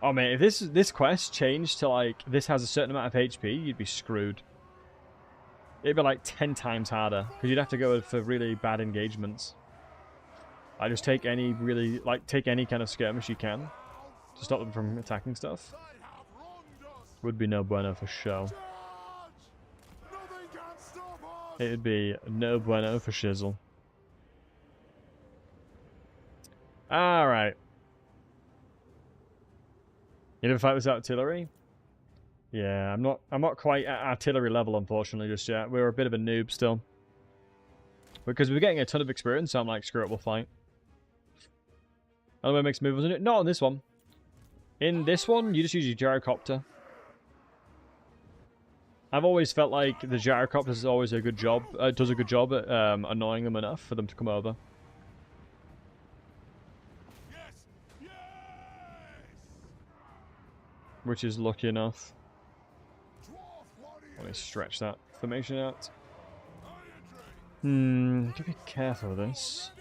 Oh mate, if this quest changed to like, this has a certain amount of HP, you'd be screwed. It'd be like 10 times harder, because you'd have to go for really bad engagements. I just take any kind of skirmish you can to stop them from attacking stuff. Would be no bueno for sure. It'd be no bueno for shizzle. Alright. You never fight with artillery? Yeah, I'm not quite at artillery level, unfortunately, just yet. We're a bit of a noob still. Because we're getting a ton of experience, so I'm like, screw it, we'll fight. Another way makes moves in it? Not on this one. In this one, you just use your gyrocopter. I've always felt like the gyrocopter is always a good job. Does a good job at annoying them enough for them to come over. Which is lucky enough. Let me stretch that formation out. Gotta be careful with this.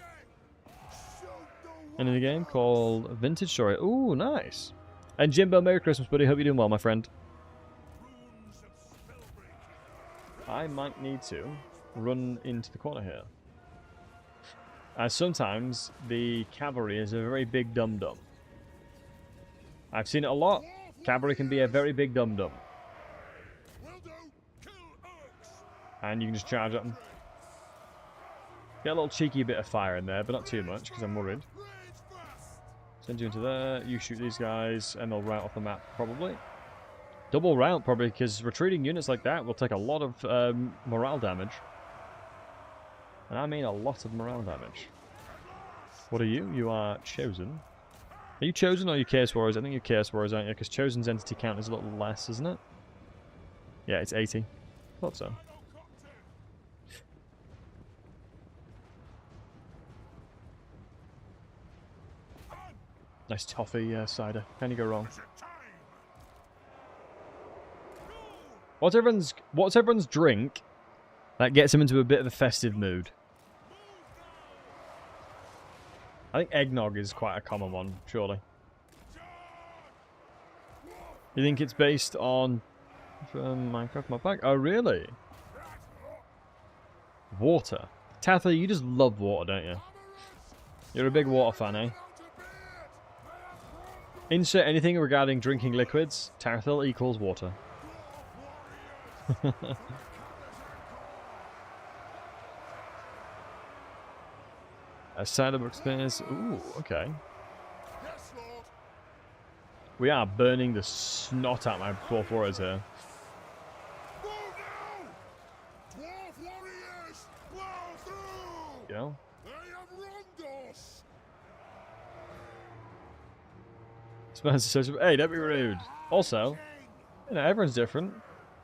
And in a game called Vintage Story. Ooh, nice. And Jimbo, Merry Christmas, buddy. Hope you're doing well, my friend. I might need to run into the corner here. As sometimes the cavalry is a very big dum-dum. I've seen it a lot. Cavalry can be a very big dum-dum. And you can just charge at them. Get a little cheeky bit of fire in there, but not too much, because I'm worried. Send you into there, you shoot these guys, and they'll rout off the map, probably. Double rout, probably, because retreating units like that will take a lot of morale damage. And I mean a lot of morale damage. What are you? You are Chosen. Are you Chosen or are you Chaos Warriors? I think you're Chaos Warriors, aren't you? Because Chosen's entity count is a little less, isn't it? Yeah, it's 80. Thought so. Nice toffee cider. Can you go wrong? What's everyone's drink that gets them into a bit of a festive mood? I think eggnog is quite a common one, surely. You think it's based on Minecraft mod pack? Oh, really? Water. Tatha, you just love water, don't you? You're a big water fan, eh? Insert anything regarding drinking liquids. Tarthil equals water. A cider book spares. Ooh, okay. We are burning the snot out my dwarf warriors here. You know? Hey, don't be rude. Also, you know, everyone's different.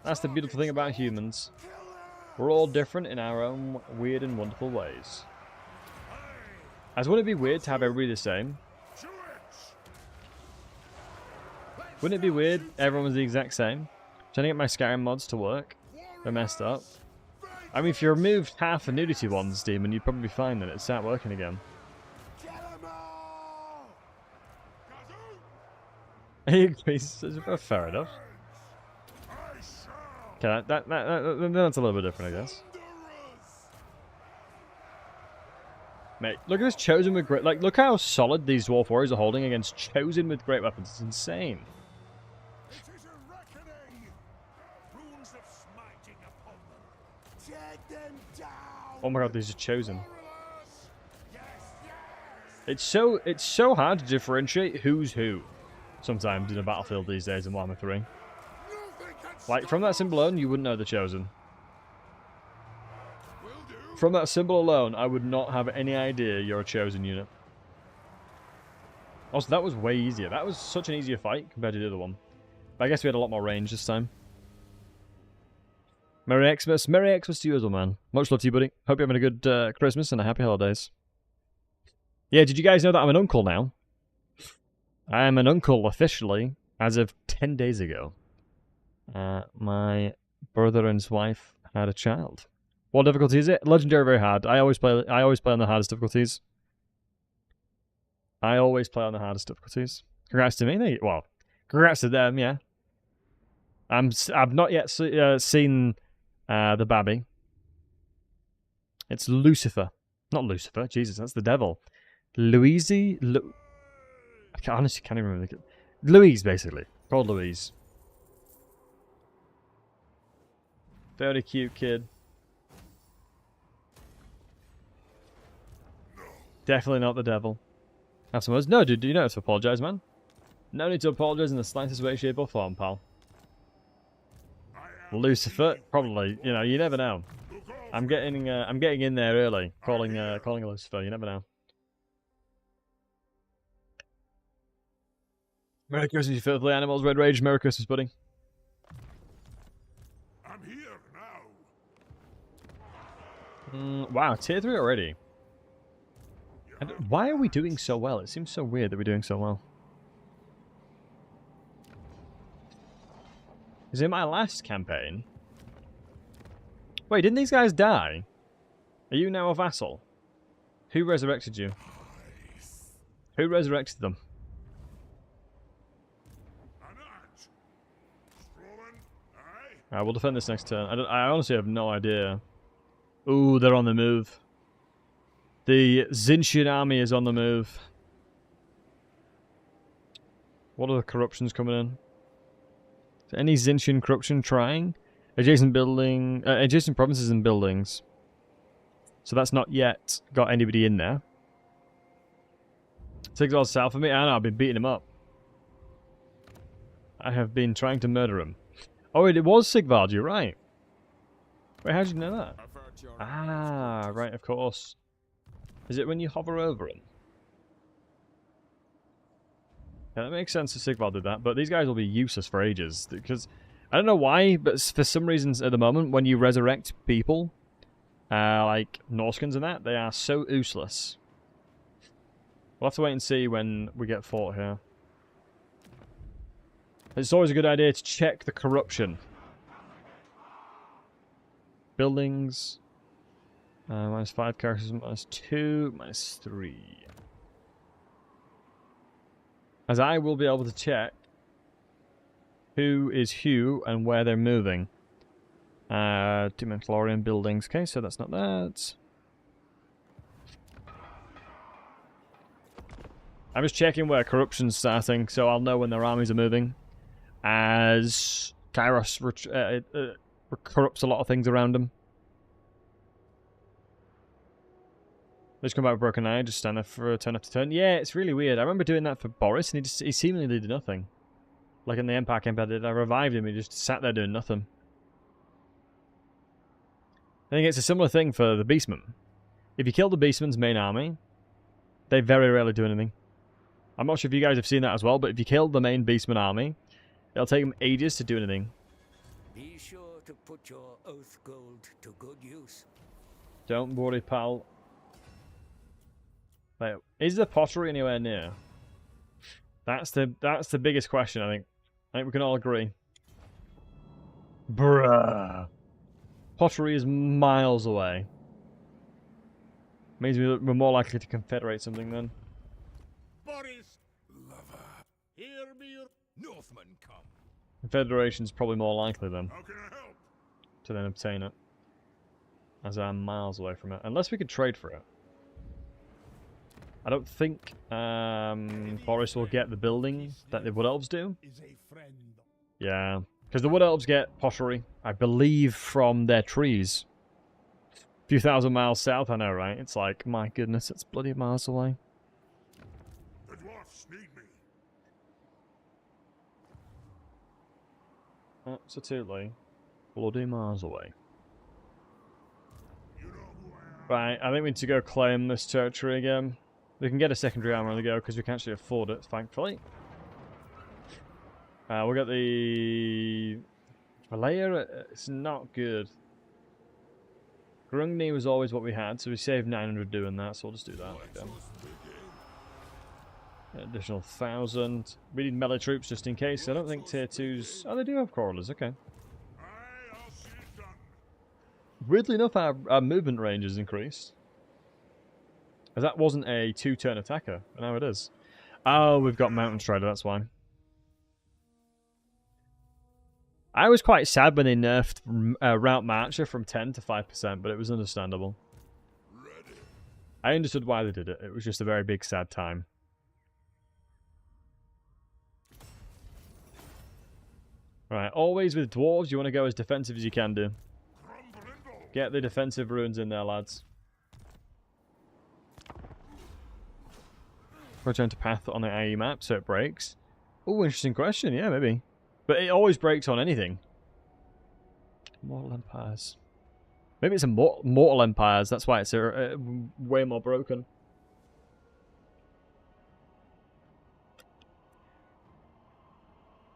That's the beautiful thing about humans. We're all different in our own weird and wonderful ways. As wouldn't it be weird to have everybody the same? Wouldn't it be weird everyone was the exact same? Trying to get my Skyrim mods to work. They're messed up. I mean, if you removed half the nudity ones, Demon, you'd probably be fine then. It'd start working again. Fair enough. Okay, that's a little bit different, I guess. Mate, look at this Chosen with great... Like, look how solid these Dwarf Warriors are holding against Chosen with great weapons. It's insane. Oh my god, these are Chosen. It's so hard to differentiate who's who sometimes in a battlefield these days in Warhammer 3. Like, from that symbol alone, you wouldn't know the Chosen. From that symbol alone, I would not have any idea you're a Chosen unit. Also, that was way easier. That was such an easier fight compared to the other one. But I guess we had a lot more range this time. Merry Xmas. Merry Xmas to you as well, man. Much love to you, buddy. Hope you're having a good Christmas and a happy holidays. Yeah, did you guys know that I'm an uncle now? I am an uncle officially as of 10 days ago. My brother and his wife had a child. What difficulty is it? Legendary, very hard. I always play on the hardest difficulties. Congrats to me. Well, congrats to them. Yeah. I've not yet seen the babby, It's Lucifer. Not Lucifer. Jesus, that's the devil. Louise? I honestly can't even remember. Louise, basically. Called Louise. Very cute kid. Definitely not the devil. Have some words? No, dude, you don't have to apologise, man. No need to apologise in the slightest way, shape or form, pal. Lucifer? Probably. You know, you never know. I'm getting in there early. Calling Lucifer, you never know. Merry Christmas, you filthy animals. Red Rage. Merry Christmas, buddy. I'm here now. Wow, tier 3 already. Why are we doing so well? It seems so weird that we're doing so well. Is it my last campaign? Wait, didn't these guys die? Are you now a vassal? Who resurrected you? Who resurrected them? We'll defend this next turn. I honestly have no idea. Ooh, they're on the move. The Zinchian army is on the move. What are the corruptions coming in? Is any Zinchian corruption trying? Adjacent building, adjacent provinces and buildings. So that's not yet got anybody in there. Sigvald's south of me. I know, I've been beating him up. I have been trying to murder him. Oh, it was Sigvald, you're right. Wait, how did you know that? Ah, right, of course. Is it when you hover over him? Yeah, that makes sense that Sigvald did that, but these guys will be useless for ages, because I don't know why, but for some reasons at the moment, when you resurrect people, like Norskins and that, they are so useless. We'll have to wait and see when we get fought here. It's always a good idea to check the corruption. Buildings. -5 characters, -2, -3. As I will be able to check who is who and where they're moving. Two Mandalorian buildings. Okay, so that's not that. I'm just checking where corruption's starting, so I'll know when their armies are moving. As Kairos corrupts a lot of things around them. Just come back with Broken Eye, just stand there for a turn after turn. Yeah, it's really weird. I remember doing that for Boris, and he seemingly did nothing. Like in the Empire campaign I did, I revived him, he just sat there doing nothing. I think it's a similar thing for the Beastmen. If you kill the Beastmen's main army, they very rarely do anything. I'm not sure if you guys have seen that as well, but if you kill the main Beastman army, it'll take them ages to do anything. Be sure to put your oath gold to good use. Don't worry, pal. Wait, is the pottery anywhere near? That's the biggest question, I think. I think we can all agree. Bruh. Pottery is miles away. Means we're more likely to confederate something then. Boris, lover, here be your Northmen come. Confederation's probably more likely then How can I help? to then obtain it. As I'm miles away from it. Unless we could trade for it. I don't think Boris will get the building that the Wood Elves do. Yeah, because the Wood Elves get pottery, I believe, from their trees. A few thousand miles south, I know, right? It's like, my goodness, it's bloody miles away. The dwarfs need me. Absolutely. Bloody miles away. You know who I am. Right, I think we need to go claim this territory again. We can get a secondary armor on the go because we can actually afford it, thankfully. We'll get the layer. It's not good. Grungni was always what we had, so we saved 900 doing that, so we'll just do that. Okay. Additional 1,000. We need melee troops just in case. I don't think tier 2s... Oh, they do have crawlers, okay. I'll see it done. Weirdly enough, our movement range has increased. As that wasn't a 2-turn attacker, but now it is. Oh, we've got Mountain Strider, that's why. I was quite sad when they nerfed Route Marcher from 10 to 5%, but it was understandable. I understood why they did it. It was just a very big, sad time. Right, always with dwarves, you want to go as defensive as you can do. Grombrindal. Get the defensive runes in there, lads. Return to path on the IE map so it breaks. Oh, interesting question. Yeah, maybe. But it always breaks on anything. Mortal Empires. Maybe it's a Mortal Empires. That's why it's way more broken.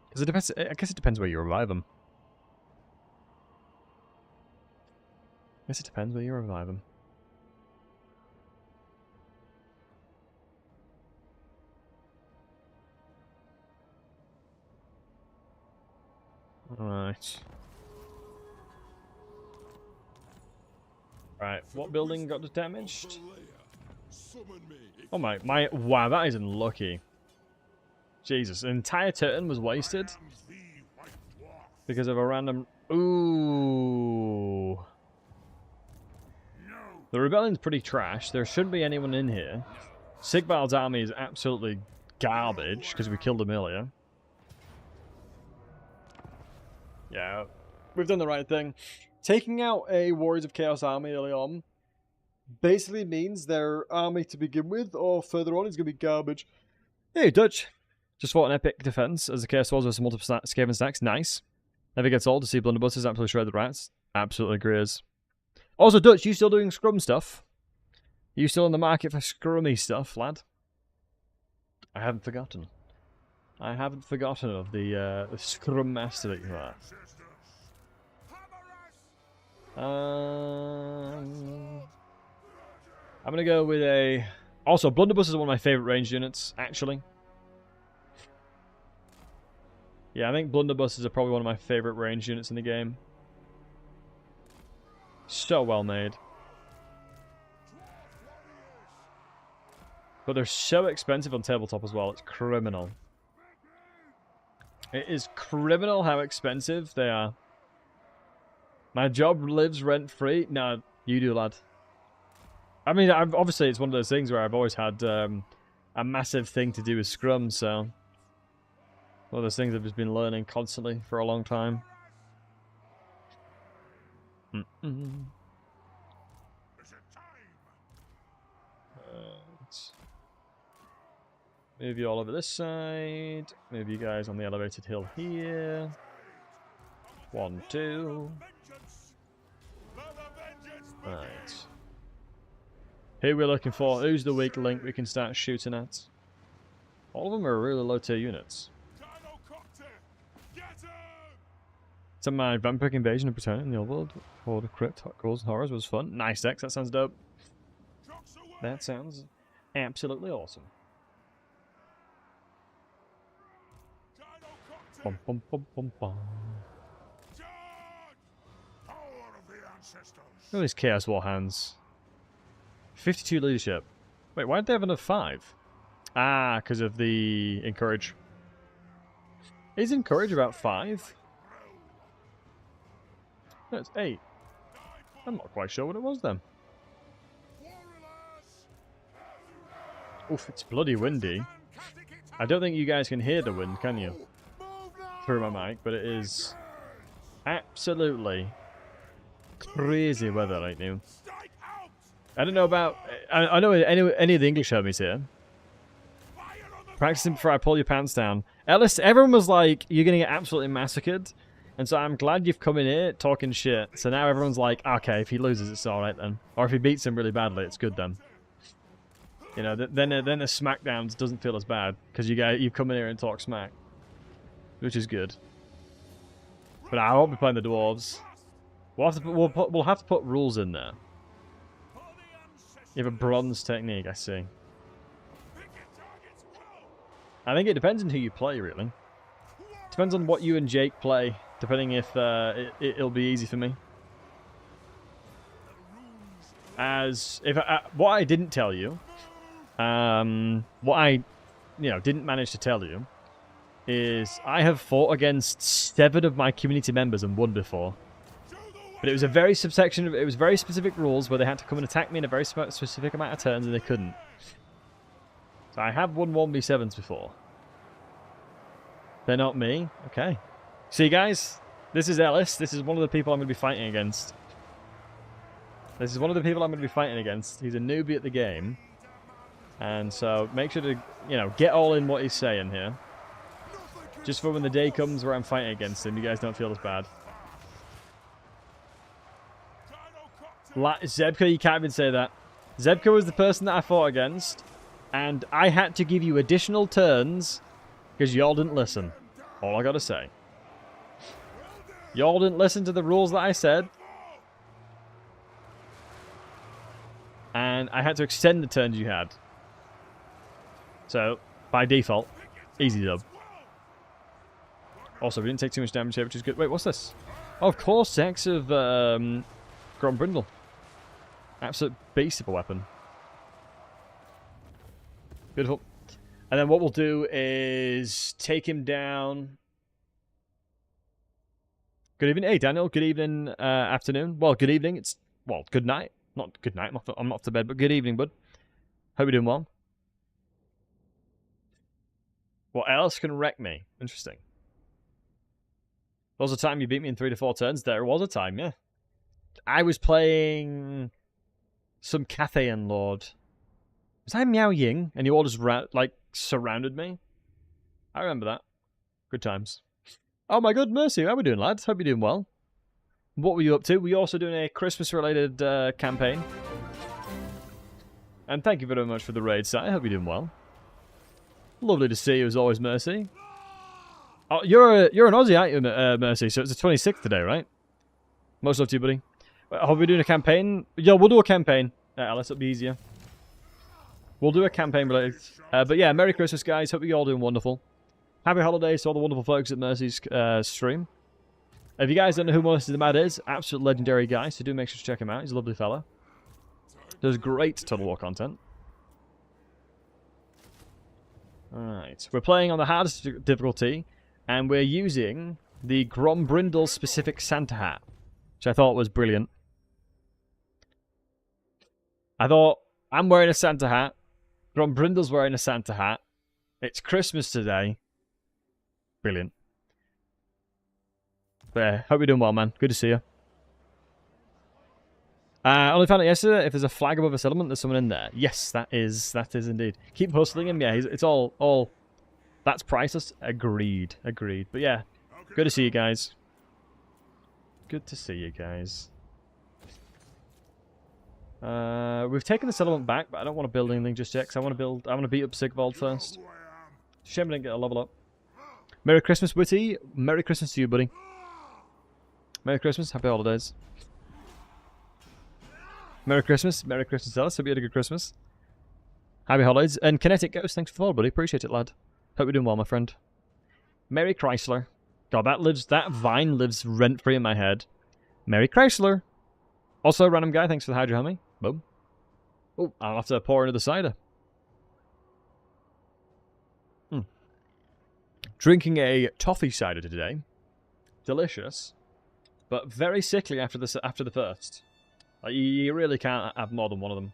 Because it depends. I guess it depends where you revive them. I guess it depends where you revive them. Alright. Right, what building got damaged? Oh my, wow, that is unlucky. Jesus, an entire turn was wasted because of a random... Ooh. The rebellion's pretty trash. There shouldn't be anyone in here. Sigvald's army is absolutely garbage because we killed him earlier. Yeah, we've done the right thing. Taking out a Warriors of Chaos army early on basically means their army to begin with or further on is going to be garbage. Hey, Dutch. Just fought an epic defense as the Chaos Wars with some multiple Skaven stacks. Nice. Never gets old to see blunderbusses absolutely shred the rats. Absolutely agrees. Also, Dutch, you still doing scrum stuff? You still in the market for scrummy stuff, lad? I haven't forgotten. I haven't forgotten of the scrum master that you are. I'm gonna go with a... Also, blunderbuss is one of my favorite ranged units, actually. Yeah, I think blunderbusses are probably one of my favorite ranged units in the game. So well made. But they're so expensive on tabletop as well, it's criminal. It is criminal how expensive they are. My job lives rent-free? No, you do, lad. I mean, obviously it's one of those things where I've always had a massive thing to do with Scrum, so... One of those things I've just been learning constantly for a long time. Move you all over this side. Move you guys on the elevated hill here. 1, 2. Right. Who we're looking for? Who's the weak link we can start shooting at? All of them are really low tier units. So my vampiric invasion of Britannia in the old world, Horde of Crypt, Ghouls and Horrors was fun. Nice decks, that sounds dope. That sounds absolutely awesome. Bum, bum, bum, bum, bum. Look at these Chaos War hands. 52 leadership. Wait, why did they have another 5? Ah, because of the Encourage. Is Encourage about 5? No, it's 8. I'm not quite sure what it was then. Oof, it's bloody windy. I don't think you guys can hear the wind, can you? Through my mic, but it is absolutely crazy weather right now. I don't know about... I know any of the English homies here. Practicing before I pull your pants down. Ellis, everyone was like, you're going to get absolutely massacred. And so I'm glad you've come in here talking shit. So now everyone's like, okay, if he loses, it's alright then. Or if he beats him really badly, it's good then. You know, then the smackdowns doesn't feel as bad. Because you come in here and talk smack. Which is good. But I won't be playing the dwarves. We'll have to put rules in there. You have a bronze technique, I see. I think it depends on who you play, really. Depends on what you and Jake play, depending if it'll be easy for me. What I didn't tell you, what I didn't manage to tell you, is I have fought against 7 of my community members and won before. But it was a very subsection. It was very specific rules where they had to come and attack me in a very specific amount of turns, and they couldn't. So I have won 1v7s before. They're not me. Okay. See, guys, this is Ellis. This is one of the people I'm going to be fighting against. This is one of the people I'm going to be fighting against. He's a newbie at the game. And so make sure to, you know, get all in what he's saying here. Just for when the day comes where I'm fighting against him, you guys don't feel as bad. Zebka, you can't even say that. Zebka was the person that I fought against. And I had to give you additional turns because y'all didn't listen. All I gotta say. Y'all didn't listen to the rules that I said. And I had to extend the turns you had. So, by default, easy dub. Also, we didn't take too much damage here, which is good. Wait, what's this? Oh, of course, the Axe of Grombrindal. Absolute beast of a weapon. Beautiful. And then what we'll do is take him down. Good evening. Hey, Daniel. Good evening, afternoon. Well, good evening. It's, well, good night. Not good night. I'm not off to bed, but good evening, bud. Hope you're doing well. What else can wreck me? Interesting. There was a time you beat me in 3 to 4 turns. There was a time, yeah. I was playing some Cathayan Lord. Was I Miao Ying? And you all just like surrounded me? I remember that. Good times. Oh my god, Mercy. How are we doing, lads? Hope you're doing well. What were you up to? Were you also doing a Christmas-related campaign? And thank you very much for the raid, Si. I hope you're doing well. Lovely to see you as always, Mercy. Oh, you're an Aussie, aren't you, Mercy? So it's the 26th today, right? Most love to you, buddy. Are we doing a campaign? Yeah, we'll do a campaign. Alice, it'll be easier. We'll do a campaign related. But yeah, Merry Christmas, guys. Hope you're all doing wonderful. Happy holidays to all the wonderful folks at Mercy's stream. If you guys don't know who Mercy the Mad is, absolute legendary guy, so do make sure to check him out. He's a lovely fella. Does great Total War content. Alright, we're playing on the hardest difficulty, and we're using the Grombrindal specific Santa hat, which I thought was brilliant. I thought, I'm wearing a Santa hat, Grombrindal's wearing a Santa hat, it's Christmas today. Brilliant. But yeah, hope you're doing well, man. Good to see you. I only found out yesterday, if there's a flag above a settlement, there's someone in there. Yes, that is indeed. Keep hustling him. Yeah, it's all... That's priceless. Agreed. But yeah, good to see you guys. Good to see you guys. We've taken the settlement back, but I don't want to build anything just yet, because I want to beat up Sigvald first. Shame I didn't get a level up. Merry Christmas, Witty. Merry Christmas to you, buddy. Merry Christmas. Happy holidays. Merry Christmas, Alice. Hope you had a good Christmas. Happy holidays. And Kinetic Ghost, thanks for the follow, buddy. Appreciate it, lad. Hope you're doing well, my friend. Merry Chrysler. God, that vine lives rent-free in my head. Merry Chrysler. Also, random guy, thanks for the Hydro Hummy. Boom. Oh, I'll have to pour into the cider. Drinking a toffee cider today. Delicious. But very sickly after the first. Like, you really can't have more than one of them.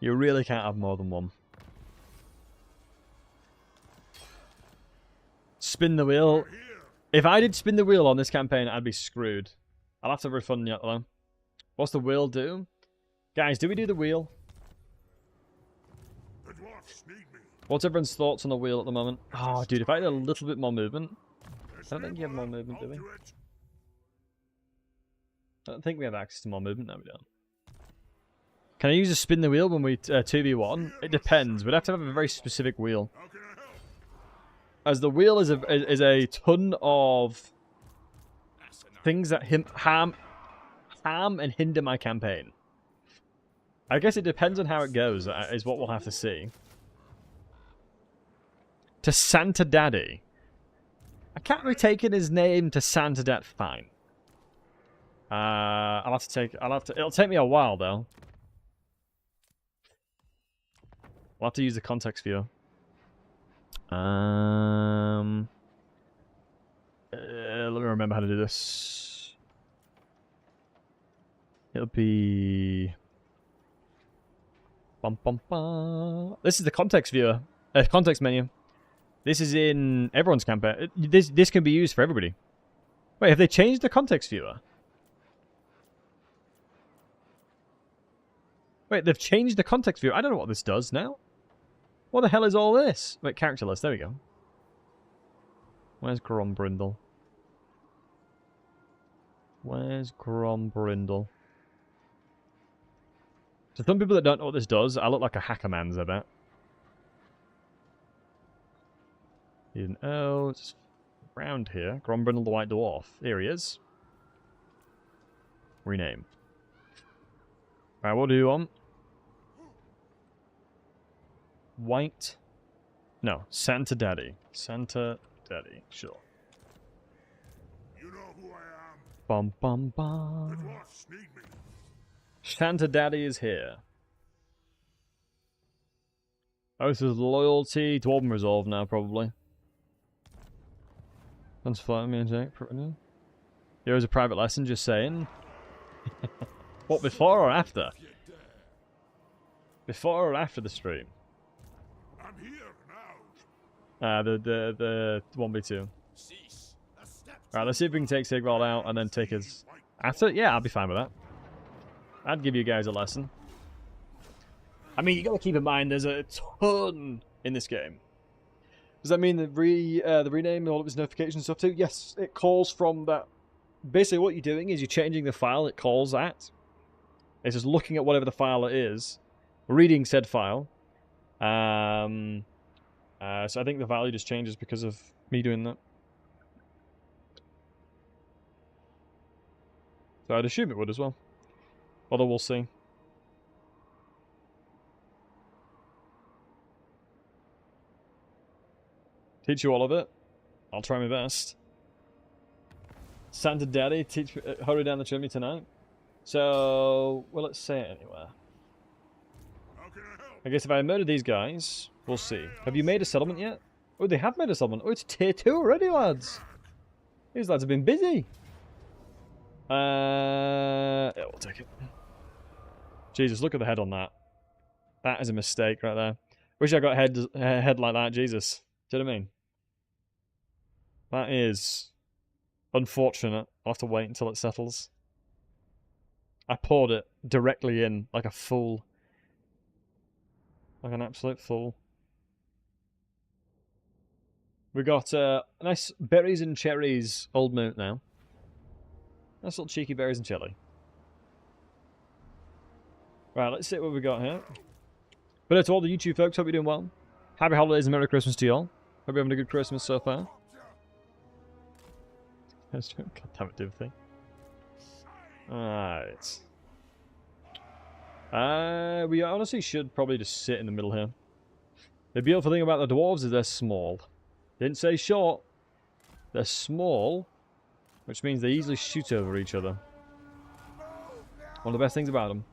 You really can't have more than one. Spin the wheel. If I did spin the wheel on this campaign, I'd be screwed. I'll have to refund you, though. What's the wheel do? Guys, do we do the wheel? What's everyone's thoughts on the wheel at the moment? Oh, dude, if I had a little bit more movement. I don't think you have more movement, do we? I don't think we have access to more movement. No, we don't. Can I use a spin the wheel when we 2v1? It depends. We'd have to have a very specific wheel. As the wheel is a ton of things that harm and hinder my campaign. I guess it depends on how it goes, is what we'll have to see. To Santa Daddy. I can't be taking his name to Santa Dad. Fine. It'll take me a while, though. I'll have to use the context viewer. Let me remember how to do this. It'll be... Bum, bum, bum. This is the context viewer. Context menu. This is in everyone's camper. This can be used for everybody. Wait, have they changed the context viewer? Wait, they've changed the context viewer. I don't know what this does now. What the hell is all this? Wait, character list. There we go. Where's Grombrindal? Where's Grombrindal? So some people that don't know what this does, I look like a hacker man's, I bet. Oh, it's around here. Grombrindal the White Dwarf. Here he is. Rename. Right, what do you want? White. No, Santa Daddy. Santa Daddy, sure. You know who I am. Bum bum The bum. dwarfs need me. Santa Daddy is here. Oh, this is loyalty. Dwarven resolve now, probably. Transform me and Jack. Here's a private lesson, just saying. What, before or after? Before or after the stream? I'm here now. The 1v2. Right, let's see if we can take Sigvald out and then take his... After? Yeah, I'll be fine with that. I'd give you guys a lesson. I mean, you gotta keep in mind there's a ton in this game. Does that mean the rename and all of its notification stuff too? Yes, it calls from that. Basically, what you're doing is you're changing the file it calls at. It's just looking at whatever the file it is, reading said file. So I think the value just changes because of me doing that. So I'd assume it would as well. Although we'll see. Teach you all of it. I'll try my best. Santa Daddy, hurry down the chimney tonight. So, well, let's say it anywhere. How can I help? I guess if I murder these guys, we'll see. Have you made a settlement yet? Oh, they have made a settlement. Oh, it's tier 2 already, lads. These lads have been busy. Yeah, we'll take it. Jesus, look at the head on that. That is a mistake right there. Wish I got a head like that, Jesus. Do you know what I mean? That is unfortunate. I'll have to wait until it settles. I poured it directly in like a fool. Like an absolute fool. We got nice berries and cherries old moot now. Nice little cheeky berries and chili. Right, let's see what we got here. But to all the YouTube folks, hope you're doing well. Happy holidays and Merry Christmas to you all. Hope you're having a good Christmas so far. Let's do it. God damn it, do the thing. Alright. We honestly should probably just sit in the middle here. The beautiful thing about the dwarves is they're small. Didn't say short. They're small, which means they easily shoot over each other. One of the best things about them.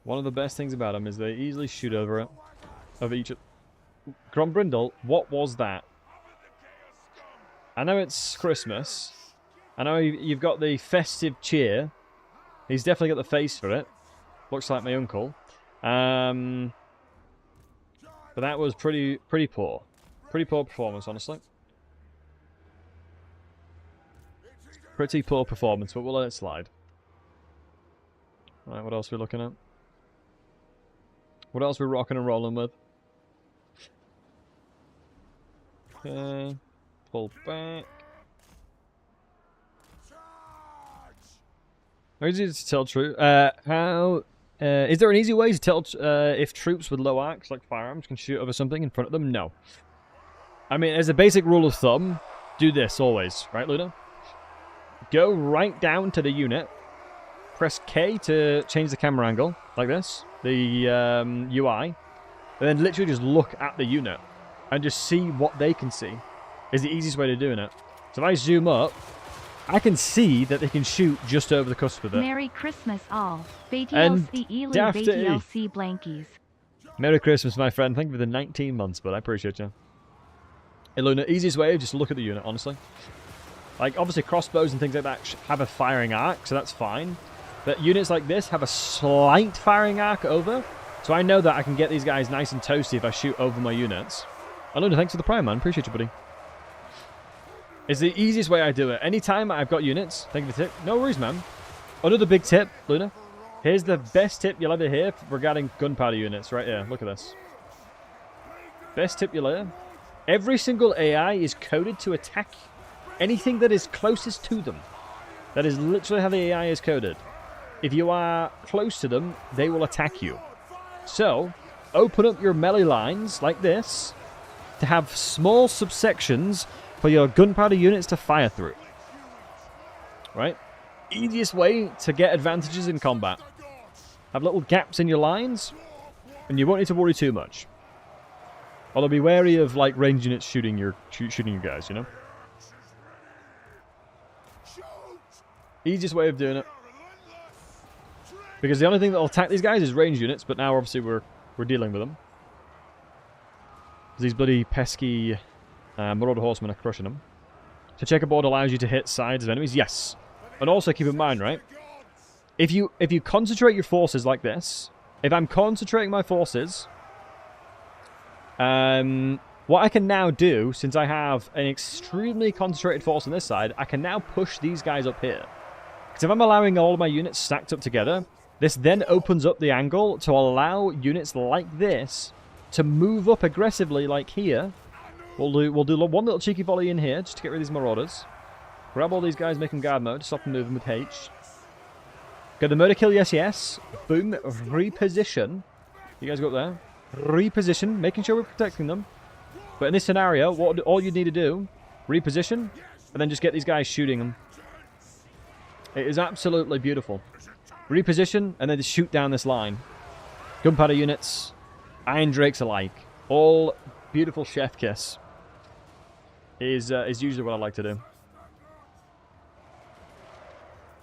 One of the best things about them is they easily shoot over each other. Grombrindal, what was that? I know it's Christmas. I know you've got the festive cheer. He's definitely got the face for it. Looks like my uncle. But that was pretty poor. Pretty poor performance, honestly. Pretty poor performance, but we'll let it slide. Right, what else are we looking at? What else are we rocking and rolling with? Okay. Pull back. How easy to tell troops? Is there an easy way to tell if troops with low arcs, like firearms, can shoot over something in front of them? No. I mean, as a basic rule of thumb, do this always, right, Luna? Go right down to the unit. Press K to change the camera angle, like this, the UI, and then literally just look at the unit and just see what they can see. Is the easiest way to doing it. So if I zoom up, I can see that they can shoot just over the cusp of it. Merry Christmas all. And Dafty. BTLC blankies. Merry Christmas, my friend. Thank you for the 19 months, but I appreciate you. Hey, Luna, easiest way, just look at the unit, honestly. Like, obviously crossbows and things like that have a firing arc, so that's fine. But units like this have a slight firing arc over, so I know that I can get these guys nice and toasty if I shoot over my units. Oh, Luna, thanks for the prime, man. Appreciate you, buddy. It's the easiest way I do it. Anytime I've got units, thank you for the tip. No worries, man. Another big tip, Luna. Here's the best tip you'll ever hear regarding gunpowder units right here. Look at this. Best tip you'll hear. Every single AI is coded to attack anything that is closest to them. That is literally how the AI is coded. If you are close to them, they will attack you. So, open up your melee lines like this to have small subsections for your gunpowder units to fire through. Right? Easiest way to get advantages in combat. Have little gaps in your lines, and you won't need to worry too much. Although be wary of like ranged units shooting your guys, you know? Easiest way of doing it. Because the only thing that will attack these guys is ranged units, but now obviously we're dealing with them. These bloody pesky Marauder Horsemen are crushing them. So checkerboard allows you to hit sides of enemies, yes. And also keep in mind, right? If you concentrate your forces like this, if I'm concentrating my forces, what I can now do, since I have an extremely concentrated force on this side, I can now push these guys up here. Because if I'm allowing all of my units stacked up together, this then opens up the angle to allow units like this to move up aggressively like here. We'll do one little cheeky volley in here just to get rid of these marauders. Grab all these guys, make them guard mode, stop them moving with H. Go the murder kill, yes, yes. Boom, reposition. You guys go up there. Reposition, making sure we're protecting them. But in this scenario, all you need to do, reposition, and then just get these guys shooting them. It is absolutely beautiful. Reposition, and then just shoot down this line. Gunpowder units, Iron Drakes alike. All beautiful chef kiss. Is usually what I like to do.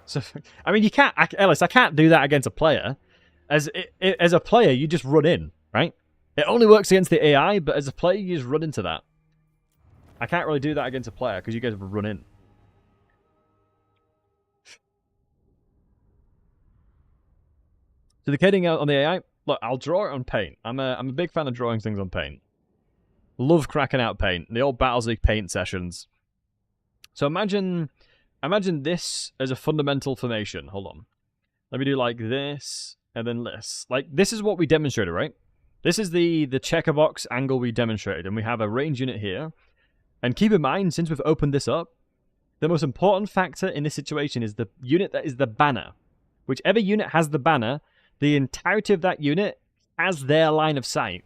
So, I mean, you can't, Ellis, I can't do that against a player. As a player, you just run in, right? It only works against the AI, but as a player, you just run into that. I can't really do that against a player, because you guys run in. So the kidding out on the AI, look, I'll draw it on paint. I'm a big fan of drawing things on paint. Love cracking out paint. The old Battlesey paint sessions. So imagine this as a fundamental formation. Hold on. Let me do like this, and then this. Like, this is what we demonstrated, right? This is the checker box angle we demonstrated, and we have a range unit here. And keep in mind, since we've opened this up, the most important factor in this situation is the unit that is the banner. Whichever unit has the banner, the entirety of that unit has their line of sight.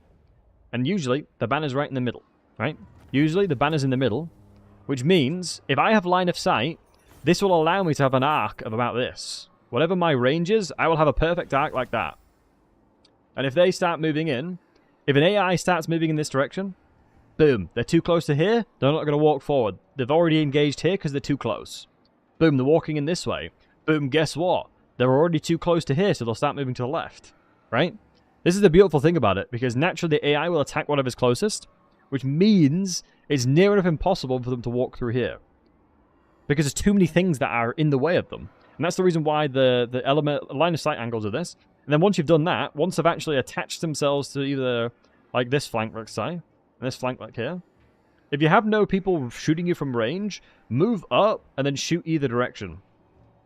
And usually, the banner's right in the middle, right? Usually, the banner's in the middle, which means, if I have line of sight, this will allow me to have an arc of about this. Whatever my range is, I will have a perfect arc like that. And if they start moving in, if an AI starts moving in this direction, boom, they're too close to here, they're not going to walk forward. They've already engaged here because they're too close. Boom, they're walking in this way. Boom, guess what? They're already too close to here, so they'll start moving to the left, right? This is the beautiful thing about it, because naturally the AI will attack whatever's closest, which means it's near enough impossible for them to walk through here. Because there's too many things that are in the way of them. And that's the reason why the element line of sight angles are this. And then once you've done that, once they've actually attached themselves to either like this flank, let's say, and this flank like here, if you have no people shooting you from range, move up and then shoot either direction.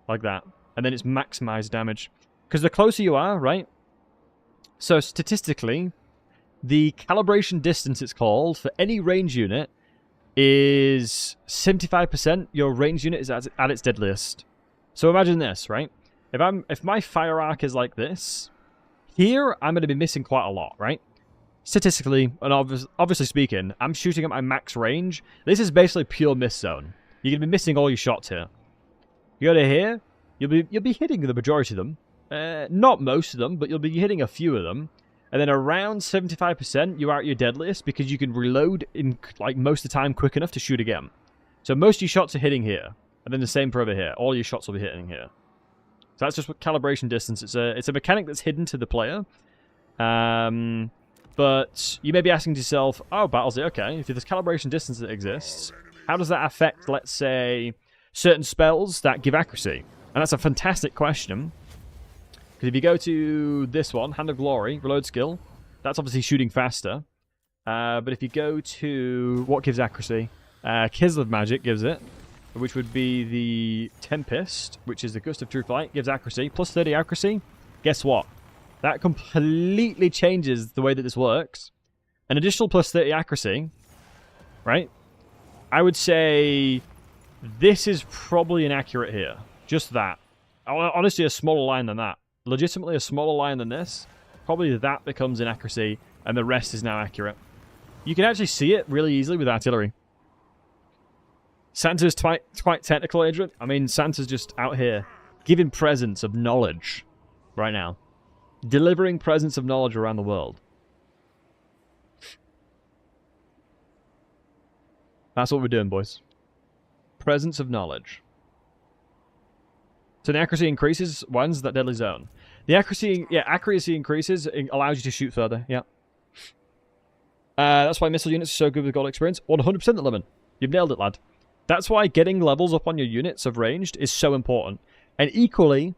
Like that. And then it's maximized damage. Because the closer you are, right? So statistically, the calibration distance, it's called, for any range unit is 75% your range unit is at its deadliest. So imagine this, right? If my fire arc is like this, here I'm going to be missing quite a lot, right? Statistically, and obviously speaking, I'm shooting at my max range. This is basically pure miss zone. You're going to be missing all your shots here. You go to here, you'll be hitting the majority of them. Not most of them, but you'll be hitting a few of them. And then around 75%, you're at your deadliest because you can reload in like most of the time quick enough to shoot again. So most of your shots are hitting here. And then the same for over here. All your shots will be hitting here. So that's just what calibration distance. It's a mechanic that's hidden to the player. But But you may be asking yourself, oh, Battlesey, okay, if there's calibration distance that exists, how does that affect, let's say, certain spells that give accuracy? And that's a fantastic question. Because if you go to this one, Hand of Glory, reload skill, that's obviously shooting faster. But if you go to what gives accuracy, Kislev Magic gives it, which would be the Tempest, which is the Gust of True Flight, gives accuracy, plus 30 accuracy. Guess what? That completely changes the way that this works. An additional plus 30 accuracy, right? I would say this is probably inaccurate here. Just that. Honestly, a smaller line than that. Legitimately a smaller line than this. Probably that becomes inaccuracy, and the rest is now accurate. You can actually see it really easily with artillery. Santa's quite technical, Adrian. I mean, Santa's just out here giving presents of knowledge right now. Delivering presents of knowledge around the world. That's what we're doing, boys. Presents of knowledge. So the accuracy increases. When's that deadly zone? The accuracy increases. It allows you to shoot further. Yeah. That's why missile units are so good with gold experience. 100% the lemon. You've nailed it, lad. That's why getting levels up on your units of ranged is so important. And equally,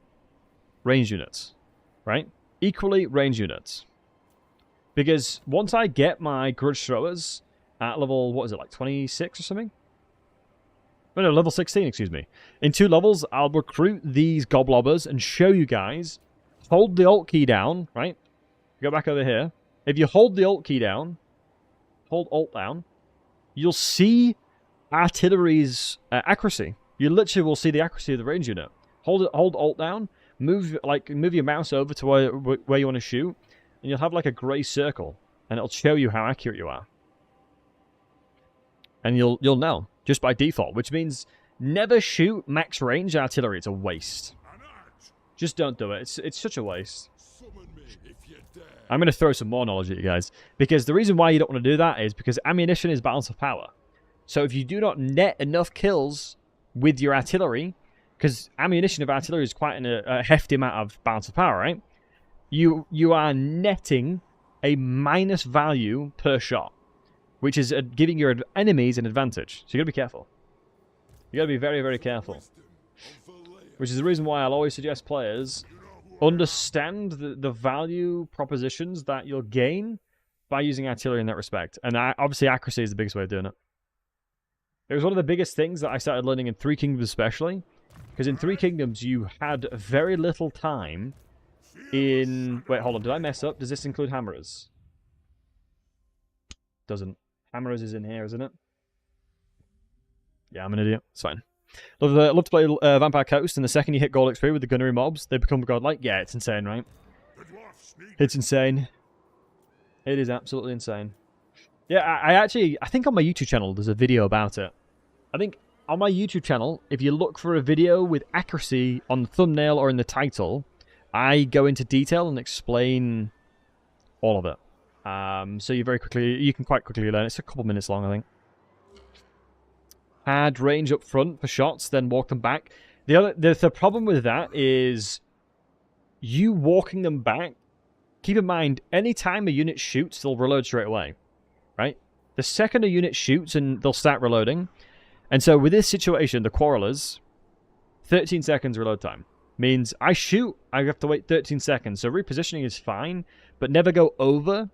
ranged units. Right? Equally, range units. Because once I get my grudge throwers at level, what is it, like 26 or something? No, level 16, excuse me. In 2 levels, I'll recruit these goblobbers and show you guys. Hold the Alt key down, right? Go back over here. If you hold the Alt key down, hold Alt down, you'll see artillery's accuracy. You literally will see the accuracy of the range unit. Hold Alt down. Move your mouse over to where you want to shoot, and you'll have like a grey circle, and it'll show you how accurate you are. And you'll know just by default, which means never shoot max range artillery. It's a waste. Just don't do it. It's such a waste. I'm going to throw some more knowledge at you guys, because the reason why you don't want to do that is because ammunition is balance of power. So if you do not net enough kills with your artillery, because ammunition of artillery is quite a hefty amount of balance of power, right? You are netting a minus value per shot, which is giving your enemies an advantage. So you got to be careful. You got to be very, very careful. Which is the reason why I'll always suggest players understand the value propositions that you'll gain by using artillery in that respect. And obviously accuracy is the biggest way of doing it. It was one of the biggest things that I started learning in Three Kingdoms especially. Because in Three Kingdoms, you had very little time in... Wait, hold on. Did I mess up? Does this include hammerers? Doesn't. Hammerers is in here, isn't it? Yeah, I'm an idiot. It's fine. Love to play Vampire Coast, and the second you hit gold XP with the gunnery mobs, they become godlike. Yeah, it's insane, right? It's insane. It is absolutely insane. Yeah, I think on my YouTube channel, there's a video about it. I think... On my YouTube channel, if you look for a video with accuracy on the thumbnail or in the title, I go into detail and explain all of it. So you can quite quickly learn. It's a couple minutes long, I think. Add range up front for shots, then walk them back. The problem with that is you walking them back. Keep in mind, any time a unit shoots, they'll reload straight away, right? The second a unit shoots, and they'll start reloading. And so with this situation, the Quarrelers, 13 seconds reload time. Means I shoot, I have to wait 13 seconds. So repositioning is fine, but never go over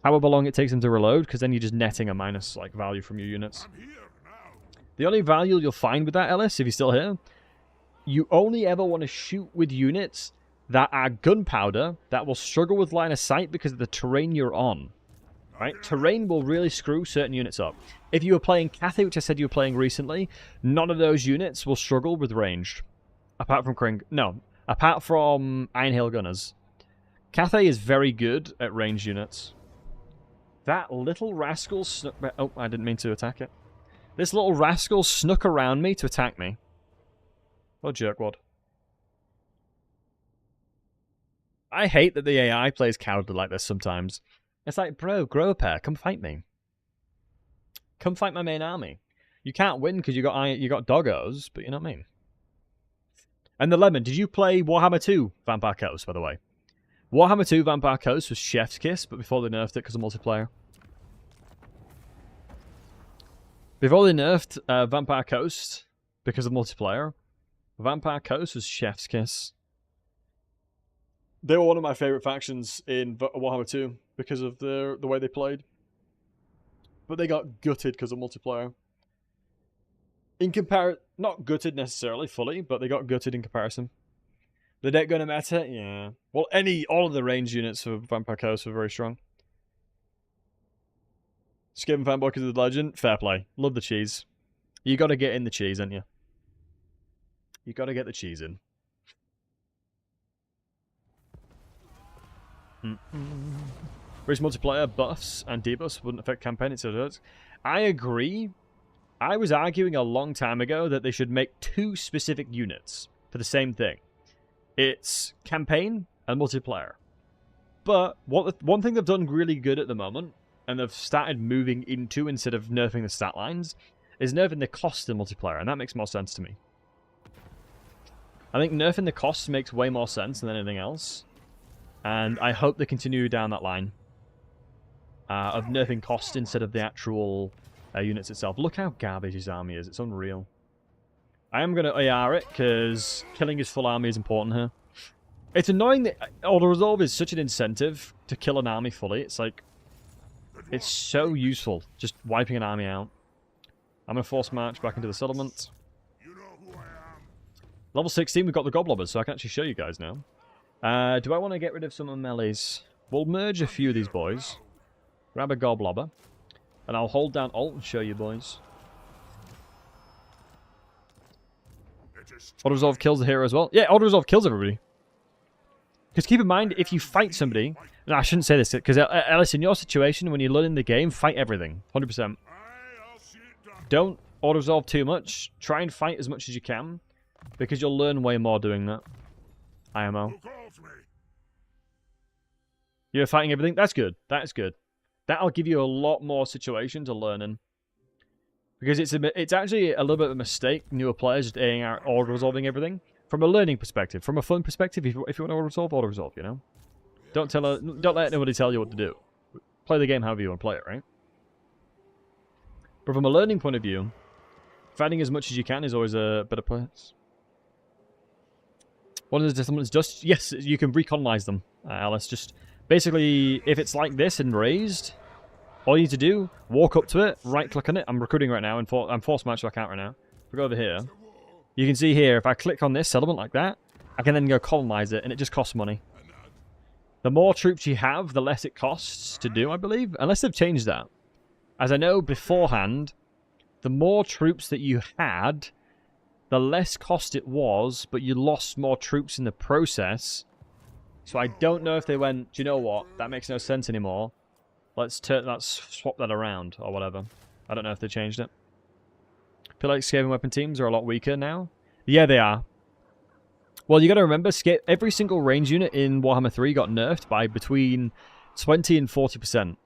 however long it takes them to reload, because then you're just netting a minus value from your units. The only value you'll find with that, Ellis, if you're still here, you only ever want to shoot with units that are gunpowder that will struggle with line of sight because of the terrain you're on. Right? Terrain will really screw certain units up. If you were playing Cathay, which I said you were playing recently, none of those units will struggle with ranged. Apart from Iron Hail Gunners. Cathay is very good at ranged units. That little rascal snuck... Oh, I didn't mean to attack it. This little rascal snuck around me to attack me. What a jerkwad. I hate that the AI plays cowardly like this sometimes. It's like, bro, grow a pair. Come fight me. Come fight my main army. You can't win because you got doggos, but you know what I mean. And the Lemon, did you play Warhammer 2 Vampire Coast, by the way? Warhammer 2 Vampire Coast was chef's kiss, but before they nerfed it because of multiplayer. Before they nerfed Vampire Coast because of multiplayer, Vampire Coast was chef's kiss. They were one of my favourite factions in Warhammer 2 because of the way they played. But they got gutted because of multiplayer. Not gutted necessarily fully, but they got gutted in comparison. The deck going to meta? Yeah. Well, all of the range units for Vampire Coast were very strong. Skaven fanboy because of the legend? Fair play. Love the cheese. You got to get in the cheese, ain't you? You got to get the cheese in. British multiplayer buffs and debuffs wouldn't affect campaign, it does. I agree. I was arguing a long time ago that they should make 2 specific units for the same thing. It's campaign and multiplayer. But one thing they've done really good at the moment, and they've started moving into instead of nerfing the stat lines, is nerfing the cost in multiplayer, and that makes more sense to me. I think nerfing the costs makes way more sense than anything else. And I hope they continue down that line of nerfing cost instead of the actual units itself. Look how garbage his army is. It's unreal. I am going to AR it because killing his full army is important here. It's annoying that auto-resolve is such an incentive to kill an army fully. It's like, it's so useful just wiping an army out. I'm going to force march back into the settlement. Level 16, we've got the Goblobbers, so I can actually show you guys now. Do I want to get rid of some of melees? We'll merge a few of these boys. Grab a Goblobber. And I'll hold down Alt and show you boys. Auto-resolve kills the hero as well. Yeah, auto-resolve kills everybody. Because keep in mind, if you fight somebody... No, I shouldn't say this, because Ellis, in your situation, when you're learning the game, fight everything. 100%. Don't auto-resolve too much. Try and fight as much as you can. Because you'll learn way more doing that. IMO. You're fighting everything? That's good. That's good. That'll give you a lot more situation to learn in. Because it's actually a little bit of a mistake, newer players just aiming out auto-resolving everything. From a learning perspective. From a fun perspective, if you want to auto-resolve, you know? Don't let anybody tell you what to do. Play the game however you want to play it, right? But from a learning point of view, fighting as much as you can is always a better place. One of the settlements just... Yes, you can recolonize them, Alice. Just basically, if it's like this and raised, all you need to do, walk up to it, right-click on it. I'm recruiting right now, and I'm force match to account right now. If we go over here, you can see here, if I click on this settlement like that, I can then go colonize it, and it just costs money. The more troops you have, the less it costs to do, I believe. Unless they've changed that. As I know beforehand, the more troops that you had, the less cost it was, but you lost more troops in the process. So I don't know if they went, do you know what? That makes no sense anymore. Let's swap that around, or whatever. I don't know if they changed it. I feel like Skaven weapon teams are a lot weaker now. Yeah, they are. Well, you got to remember, every single range unit in Warhammer 3 got nerfed by between 20 and 40%.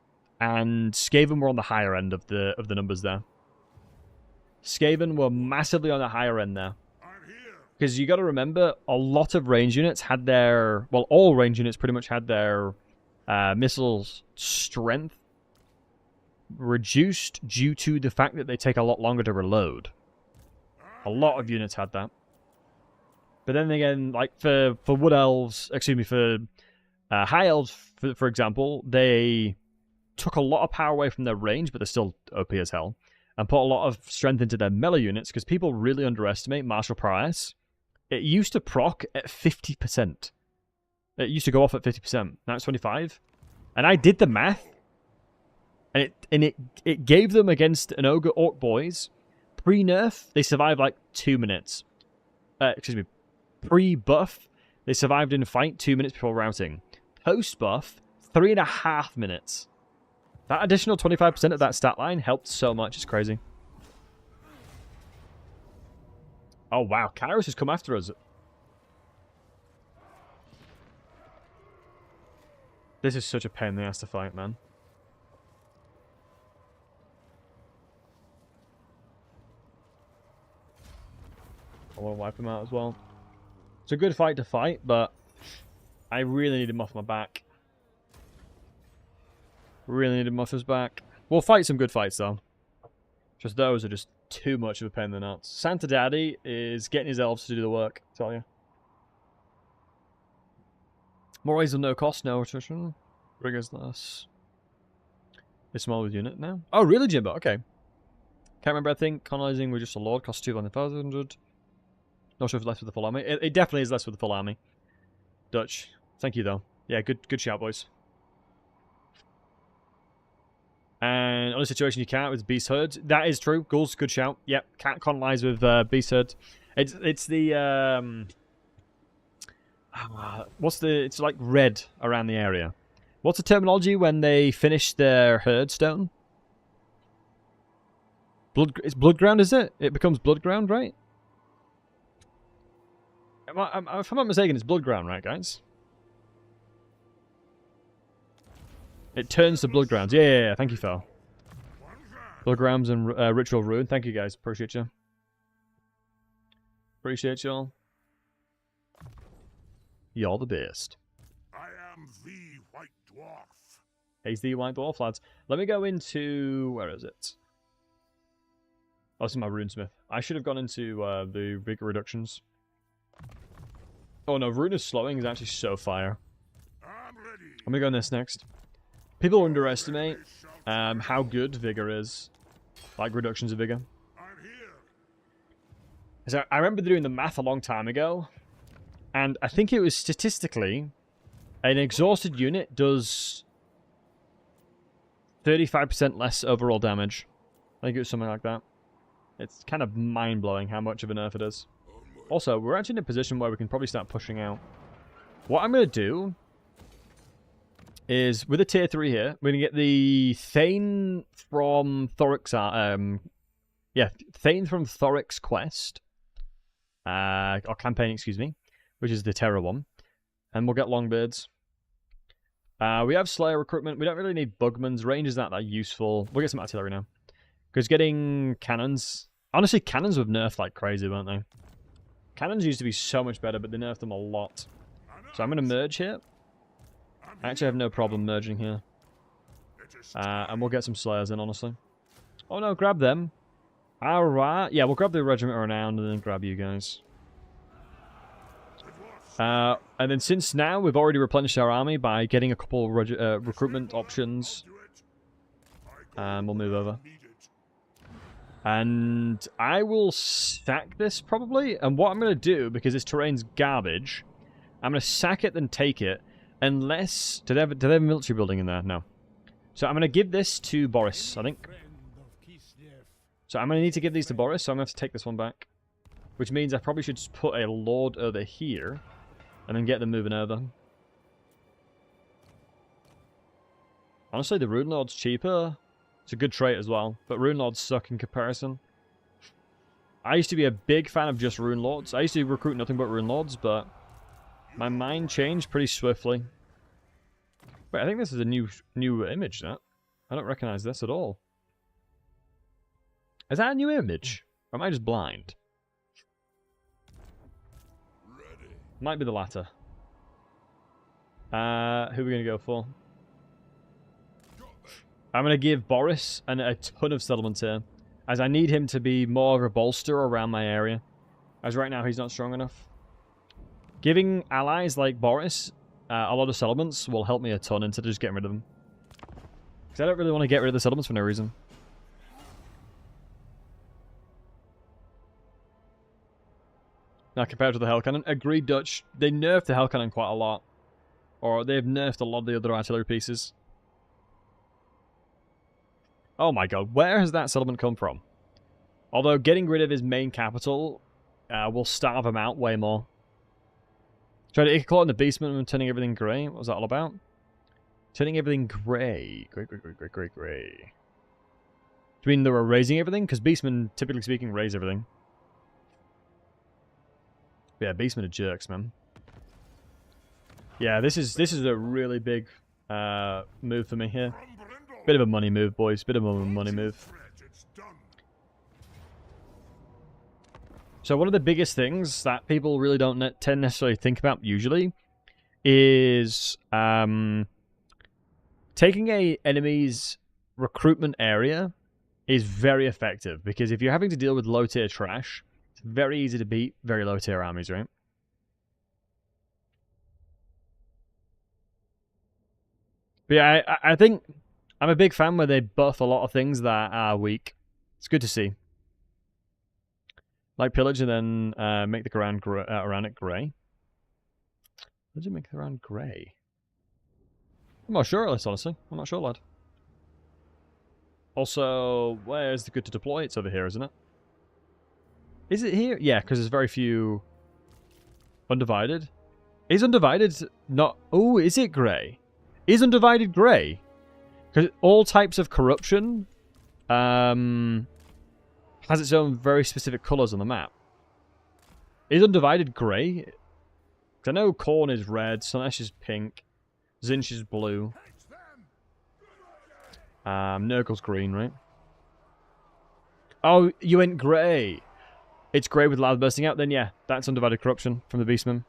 And Skaven were on the higher end of the numbers there. Skaven were massively on the higher end there. Because you got to remember, a lot of range units had their... Well, all range units pretty much had their missiles strength reduced due to the fact that they take a lot longer to reload. A lot of units had that. But then again, like for Wood Elves... Excuse me, for High Elves, for example, they took a lot of power away from their range, but they're still OP as hell. And put a lot of strength into their melee units, because people really underestimate martial prowess. It used to proc at 50%. It used to go off at 50%. Now it's 25. And I did the math. And it gave them against an Ogre Orc boys. Pre-nerf, they survived like 2 minutes. Excuse me. Pre-buff, they survived in fight 2 minutes before routing. Post-buff, 3.5 minutes. That additional 25% of that stat line helped so much. It's crazy. Oh, wow. Kairos has come after us. This is such a pain in the ass to fight, man. I want to wipe him out as well. It's a good fight to fight, but I really need him off my back. Really need him off his back. We'll fight some good fights, though. Just those are just too much of a pain in the nuts. Santa Daddy is getting his elves to do the work, I tell you. More ways of no cost, no attrition. Riggers less. It's smaller unit now. Oh, really, Jimbo? Okay. Can't remember, I think. Colonizing with just a lord costs 2,500. Not sure if it's less with the full army. It definitely is less with the full army. Dutch. Thank you, though. Yeah, good shout, boys. And other situation you can't with Beast Herd. That is true. Ghouls, good shout. Yep, can't colonize with Beast Herd. It's the it's like red around the area. What's the terminology when they finish their herd stone? It's blood ground, is it? It becomes blood ground, right? If I'm not mistaken, it's blood ground, right, guys? It turns to blood grounds. Yeah. Thank you, Phil. Blood grounds and ritual ruin. Thank you, guys. Appreciate you. Appreciate y'all. You're the best. I am the White Dwarf. He's the White Dwarf, lads. Let me go into... Where is it? Oh, this is my runesmith. I should have gone into the vigor reductions. Oh no, rune of slowing is actually so fire. I'm ready. I'm gonna go on this next. People underestimate how good vigor is. Like reductions of vigor. I'm here. So I remember doing the math a long time ago. And I think it was statistically, an exhausted unit does 35% less overall damage. I think it was something like that. It's kind of mind-blowing how much of a nerf it is. Also, we're actually in a position where we can probably start pushing out. What I'm going to do is, with a tier 3 here, we're going to get the Thane from Thoric's... Thane from Thoric's quest. Or campaign, excuse me. Which is the Terror one. And we'll get Longbeards. We have Slayer recruitment. We don't really need Bugman's. Range is not that useful. We'll get some artillery now. Because getting cannons... Honestly, cannons were nerfed like crazy, weren't they? Cannons used to be so much better, but they nerfed them a lot. So I'm going to merge here. I actually have no problem merging here. And we'll get some Slayers in, honestly. Oh no, grab them. Alright. Yeah, we'll grab the regiment around and then grab you guys. And then since now we've already replenished our army by getting a couple recruitment options. And we'll move over. And I will sack this probably. And what I'm going to do, because this terrain's garbage, I'm going to sack it then take it. Unless... Do they have a military building in there? No. So I'm going to give this to Boris, I think. So I'm going to need to give these to Boris, so I'm going to have to take this one back. Which means I probably should just put a lord over here. And then get them moving over. Honestly, the Rune Lord's cheaper. It's a good trait as well. But Rune Lords suck in comparison. I used to be a big fan of just Rune Lords. I used to recruit nothing but Rune Lords, but my mind changed pretty swiftly. Wait, I think this is a new image, that. I don't recognize this at all. Is that a new image? Or am I just blind? Might be the latter. Who are we going to go for? I'm going to give Boris a ton of settlements here. As I need him to be more of a bolster around my area. As right now he's not strong enough. Giving allies like Boris a lot of settlements will help me a ton instead of just getting rid of them. Because I don't really want to get rid of the settlements for no reason. Now, compared to the Hell Cannon, agreed, Dutch. They nerfed the Hell Cannon quite a lot. Or they've nerfed a lot of the other artillery pieces. Oh my god, where has that settlement come from? Although getting rid of his main capital will starve him out way more. Try to claw in the basement and turning everything grey. What was that all about? Turning everything grey. Grey. Do you mean they were raising everything? Because beastmen, typically speaking, raise everything. Yeah, beastmen are jerks, man. Yeah, this is a really big move for me here. Bit of a money move, boys. Bit of a money move. So one of the biggest things that people really don't tend necessarily think about usually is taking a enemy's recruitment area is very effective, because if you're having to deal with low tier trash, it's very easy to beat very low tier armies, right? But yeah, I think I'm a big fan where they buff a lot of things that are weak. It's good to see. Like pillage and then make the around it grey. What did you make the around grey? I'm not sure, honestly. I'm not sure, lad. Also, where's the good to deploy? It's over here, isn't it? Is it here? Yeah, because there's very few undivided. Is undivided not... Oh, is it grey? Is undivided grey? Because all types of corruption has its own very specific colours on the map. Is undivided grey? Because I know corn is red, Slanesh is pink, Zinch is blue. Nurgle's green, right? Oh, you went grey. It's grey with loud bursting out, then yeah, that's undivided corruption from the Beastman.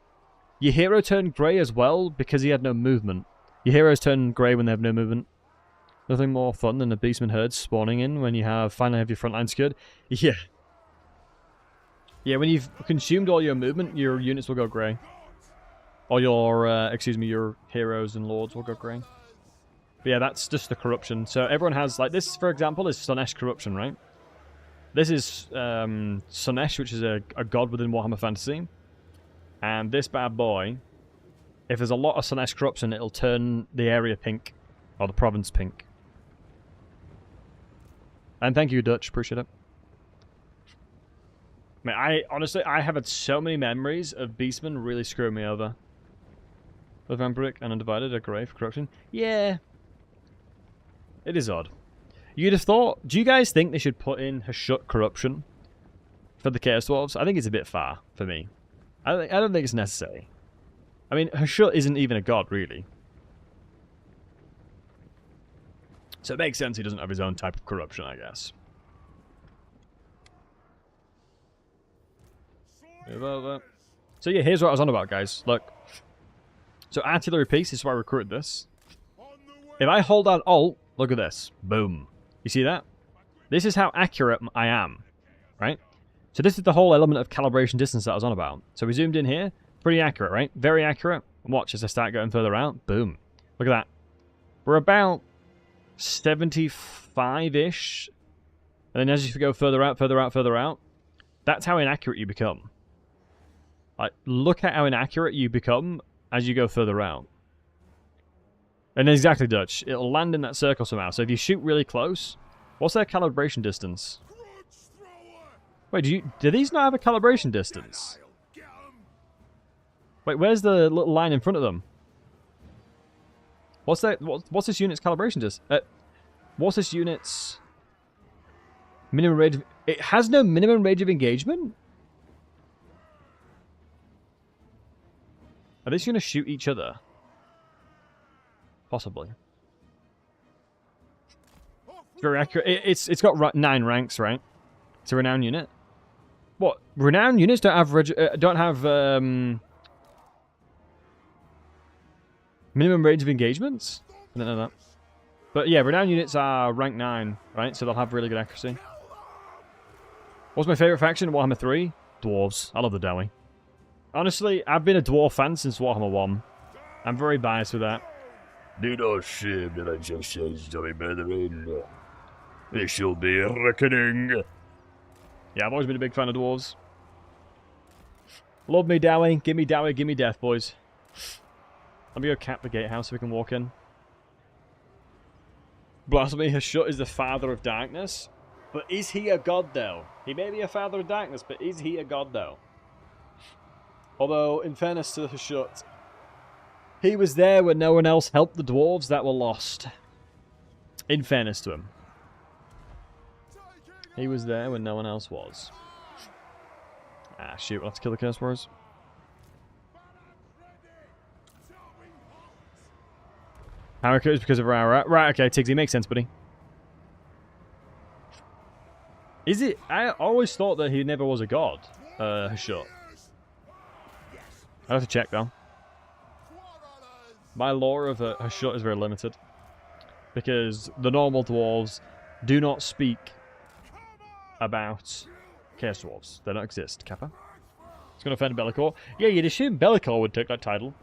Your hero turned grey as well because he had no movement. Your heroes turn grey when they have no movement. Nothing more fun than a Beastman herd spawning in when you finally have your front line secured. Yeah. Yeah, when you've consumed all your movement, your units will go grey. Or your heroes and lords will go grey. But yeah, that's just the corruption. So everyone has, like, this, for example, is Slanesh corruption, right? This is Slanesh, which is a god within Warhammer Fantasy. And this bad boy, if there's a lot of Slanesh corruption, it'll turn the area pink. Or the province pink. And thank you, Dutch. Appreciate it. I mean, honestly, I have had so many memories of Beastmen really screwing me over. With Vampiric and Undivided are grey for corruption. Yeah. It is odd. You'd have thought... Do you guys think they should put in Hashut corruption for the Chaos Dwarves? I think it's a bit far for me. I don't think it's necessary. I mean, Hashut isn't even a god, really. So it makes sense he doesn't have his own type of corruption, I guess. Move over. So yeah, here's what I was on about, guys. Look. So artillery piece, this is why I recruited this. If I hold down Alt, look at this. Boom. You see that? This is how accurate I am. Right? So this is the whole element of calibration distance that I was on about. So we zoomed in here. Pretty accurate, right? Very accurate. Watch as I start going further out. Boom. Look at that. We're about 75-ish. And then as you go further out, further out, further out, that's how inaccurate you become. Like, look at how inaccurate you become as you go further out. And exactly, Dutch. It'll land in that circle somehow. So if you shoot really close, what's their calibration distance? Wait, do these not have a calibration distance? Wait, where's the little line in front of them? What's that? What's this unit's calibration distance? What's this unit's minimum range? It has no minimum range of engagement? Are they just going to shoot each other? Possibly. It's very accurate. It's got 9 ranks, right? It's a renowned unit. What? Renowned units don't have minimum range of engagements? I don't know that. But yeah, renowned units are rank 9, right? So they'll have really good accuracy. What's my favourite faction? Warhammer 3? Dwarves. I love the Delhi. Honestly, I've been a dwarf fan since Warhammer 1. I'm very biased with that. Do not shame that I just says to me, brethren. There shall be a reckoning. Yeah, I've always been a big fan of dwarves. Love me, Dowie. Give me Dowie, give me death, boys. Let me go cap the gatehouse so we can walk in. Blasphemy, Hashut is the father of darkness. But is he a god, though? He may be a father of darkness, but is he a god, though? Although, in fairness to Hashut, he was there when no one else helped the dwarves that were lost. In fairness to him. He was there when no one else was. Ah, shoot, we'll have to kill the Curse Warriors. How accurate is because of our... Right, okay, Tigsy, makes sense, buddy. Is it... I always thought that he never was a god, Hashut. I'll have to check, though. My lore of Hashut is very limited. Because the normal dwarves do not speak about Chaos Dwarves. They don't exist, Kappa. It's going to offend Bellicor. Yeah, you'd assume Bellicor would take that title.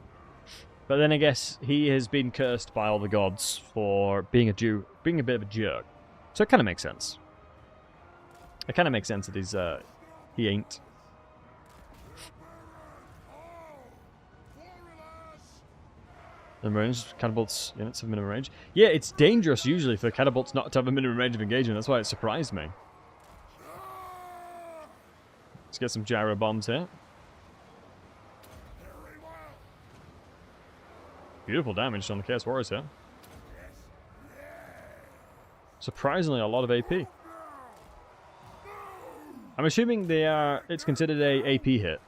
But then I guess he has been cursed by all the gods for being a Jew, being a bit of a jerk. So it kind of makes sense. It kind of makes sense that he ain't. Minimum range, catapults units have minimum range. Yeah, it's dangerous usually for catapults not to have a minimum range of engagement. That's why it surprised me. Let's get some gyro bombs here. Beautiful damage on the Chaos Warriors here. Surprisingly, a lot of AP. I'm assuming they are. It's considered a AP hit.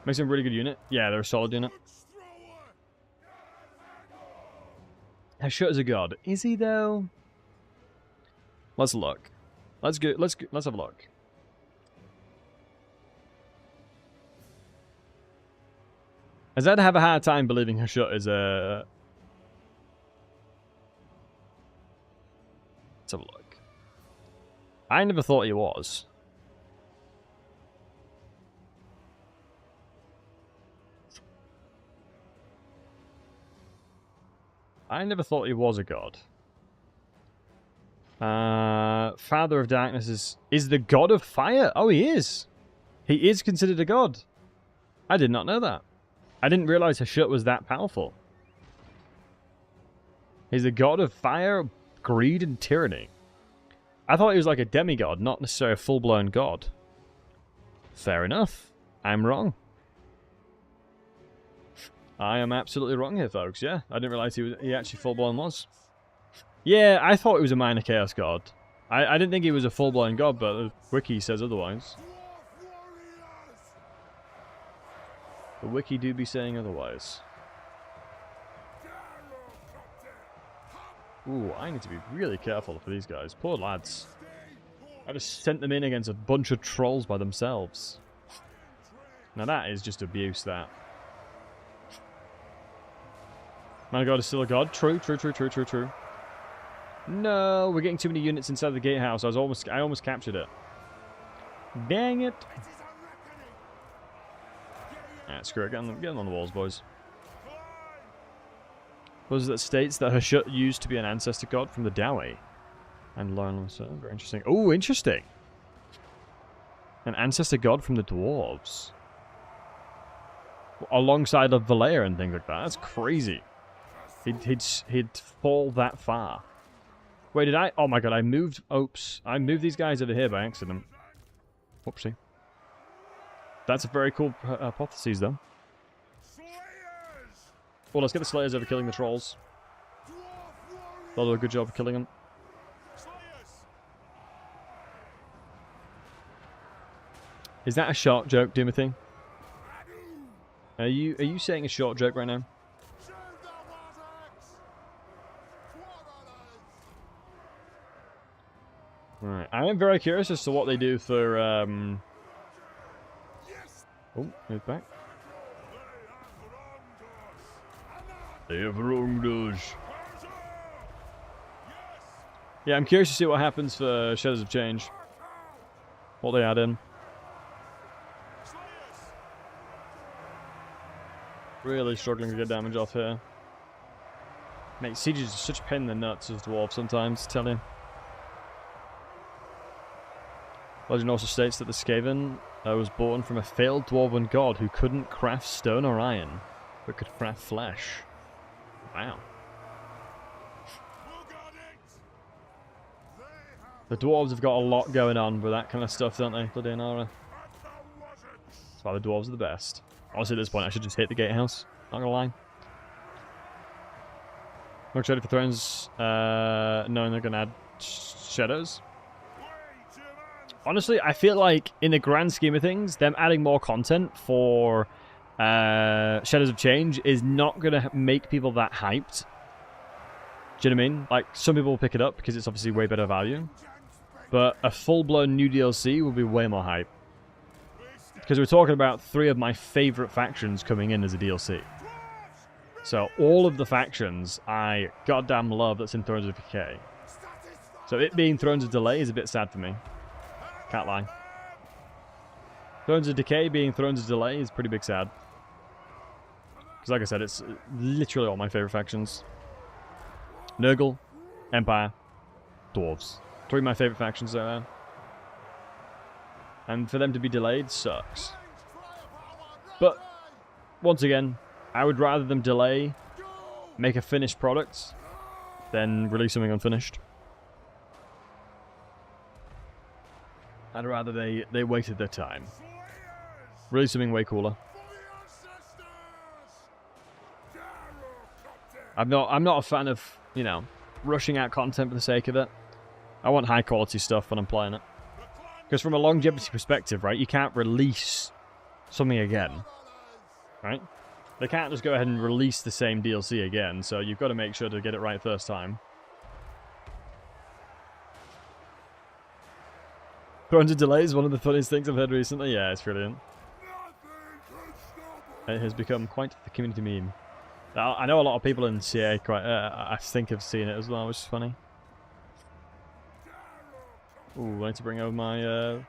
Makes them a really good unit. Yeah, they're a solid unit. Hashut is a god. Is he though? Let's look. Let's have a look. As I'd have a hard time believing Hashut is a... Let's have a look. I never thought he was. I never thought he was a god. Father of Darkness is the god of fire. Oh, he is. He is considered a god. I did not know that. I didn't realize Hashut was that powerful. He's the god of fire, greed, and tyranny. I thought he was like a demigod, not necessarily a full-blown god. Fair enough. I'm wrong. I am absolutely wrong here, folks. Yeah, I didn't realize he actually full-blown was. Yeah, I thought he was a minor chaos god. I didn't think he was a full-blown god, but the wiki says otherwise. The wiki do be saying otherwise. Ooh, I need to be really careful for these guys. Poor lads. I just sent them in against a bunch of trolls by themselves. Now that is just abuse, that. My god is still a god. True, true, true, true, true, true. No, we're getting too many units inside the gatehouse. I almost captured it. Dang it. Alright, screw it. Get them on the walls, boys. Was that states that Hashut used to be an ancestor god from the Dawi. And Lauren, very interesting. Oh, interesting. An ancestor god from the dwarves. Alongside of Valea and things like that. That's crazy. He'd fall that far. Wait, did I? Oh my god, I moved. Oops. I moved these guys over here by accident. Whoopsie. That's a very cool hypothesis, though. Well, let's get the Slayers over killing the trolls. They'll do a good job of killing them. Is that a short joke, Timothy? Are you saying a short joke right now? Alright, I am very curious as to what they do for, Oh, move back. They have wronged us. Yeah, I'm curious to see what happens for Shadows of Change. What they add in. Really struggling to get damage off here. Mate, Siege is such a pain in the nuts as dwarf sometimes, tell you. Legend also states that the Skaven was born from a failed dwarven god who couldn't craft stone or iron, but could craft flesh. Wow. The dwarves have got a lot going on with that kind of stuff, don't they? Bloody Nara. That's why the dwarves are the best. Honestly, at this point, I should just hit the gatehouse. Not gonna lie. I'm excited for Thrones, knowing they're gonna add shadows. Honestly, I feel like, in the grand scheme of things, them adding more content for Shadows of Change is not going to make people that hyped. Do you know what I mean? Like, some people will pick it up because it's obviously way better value. But a full-blown new DLC will be way more hype. Because we're talking about 3 of my favourite factions coming in as a DLC. So all of the factions I goddamn love that's in Thrones of Decay. So it being Thrones of Delay is a bit sad for me. Can't lie. Thrones of Decay being Thrones of Delay is pretty big sad. Because like I said, it's literally all my favourite factions. Nurgle, Empire, Dwarves. 3 of my favourite factions there. And for them to be delayed sucks. But, once again, I would rather them delay, make a finished product, than release something unfinished. I'd rather they waited their time. Release something way cooler. I'm not a fan of, you know, rushing out content for the sake of it. I want high quality stuff when I'm playing it. Because from a longevity perspective, right, you can't release something again. Right? They can't just go ahead and release the same DLC again, so you've got to make sure to get it right first time. Thrones of Delay is one of the funniest things I've heard recently. Yeah, it's brilliant. It has become quite the community meme. Now, I know a lot of people in CA quite, I think have seen it as well, which is funny. Ooh, I need to bring over my,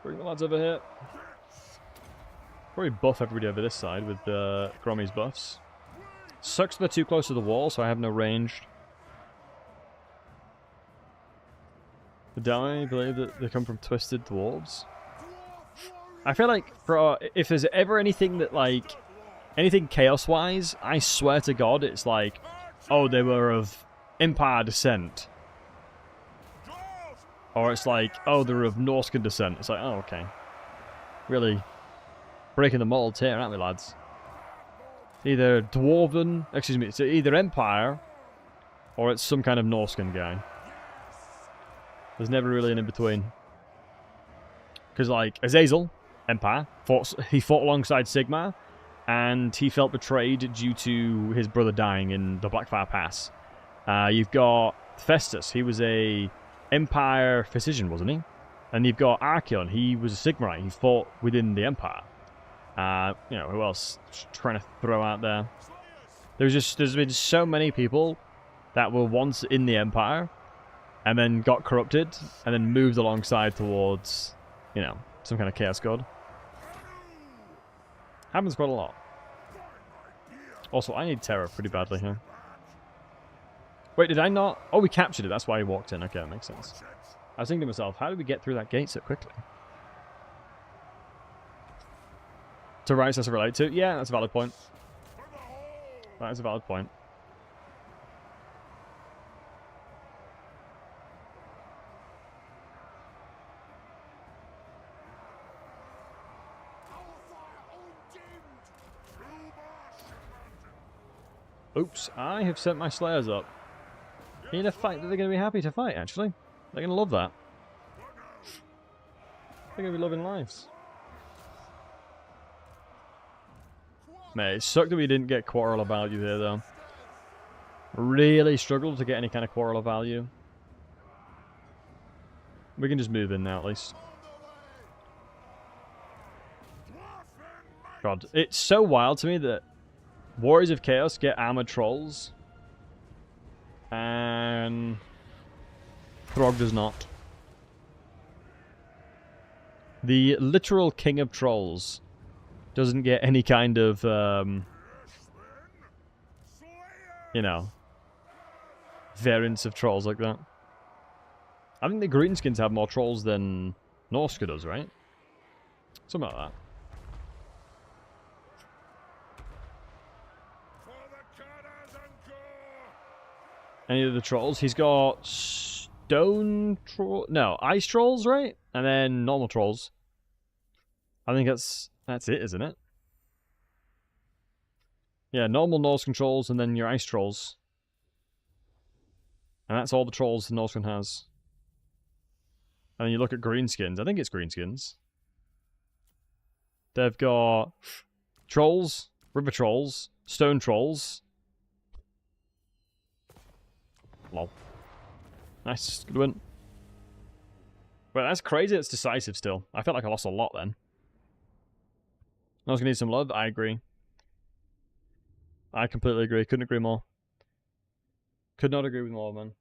bring the lads over here. Probably buff everybody over this side with Grommy's buffs. Sucks they're too close to the wall, so I have no range. Do I believe that they come from Twisted Dwarves? I feel like, bro, if there's ever anything that, like, anything chaos-wise, I swear to God, it's like, oh, they were of Empire descent. Or it's like, oh, they're of Norscan descent. It's like, oh, okay. Really breaking the mold here, aren't we, lads? Either Dwarven, excuse me, it's either Empire, or it's some kind of Norscan guy. There's never really an in-between. Because, like, Azazel, Empire, he fought alongside Sigmar, and he felt betrayed due to his brother dying in the Blackfire Pass. You've got Festus, he was a Empire physician, wasn't he? And you've got Archeon, he was a Sigmarite, he fought within the Empire. You know, who else? Just trying to throw out there. There's been so many people that were once in the Empire, and then got corrupted, and then moved alongside towards, you know, some kind of Chaos God. Happens quite a lot. Also, I need Terror pretty badly here. Wait, did I not? Oh, we captured it. That's why he walked in. Okay, that makes sense. I was thinking to myself, how did we get through that gate so quickly? To rights that's related to? Yeah, that's a valid point. That is a valid point. Oops, I have sent my Slayers up. In a fight that they're going to be happy to fight, actually. They're going to love that. They're going to be loving lives. Mate, it sucked that we didn't get Quarrel of Value here, though. Really struggled to get any kind of Quarrel of Value. We can just move in now, at least. God, it's so wild to me that Warriors of Chaos get Armored Trolls, and Throg does not. The literal King of Trolls doesn't get any kind of, you know, variants of trolls like that. I think the Greenskins have more trolls than Norsca does, right? Something like that. Any of the trolls? He's got stone troll, no, ice trolls, right? And then normal trolls. I think that's it, isn't it? Yeah, normal Norscan trolls and then your ice trolls. And that's all the trolls the Norscan has. And then you look at Greenskins. I think it's Greenskins. They've got trolls, river trolls, stone trolls. Lol. Nice, good win. But that's crazy, it's decisive still. I felt like I lost a lot then. I was going to need some love, I agree. I completely agree. Couldn't agree more. Could not agree with more, man.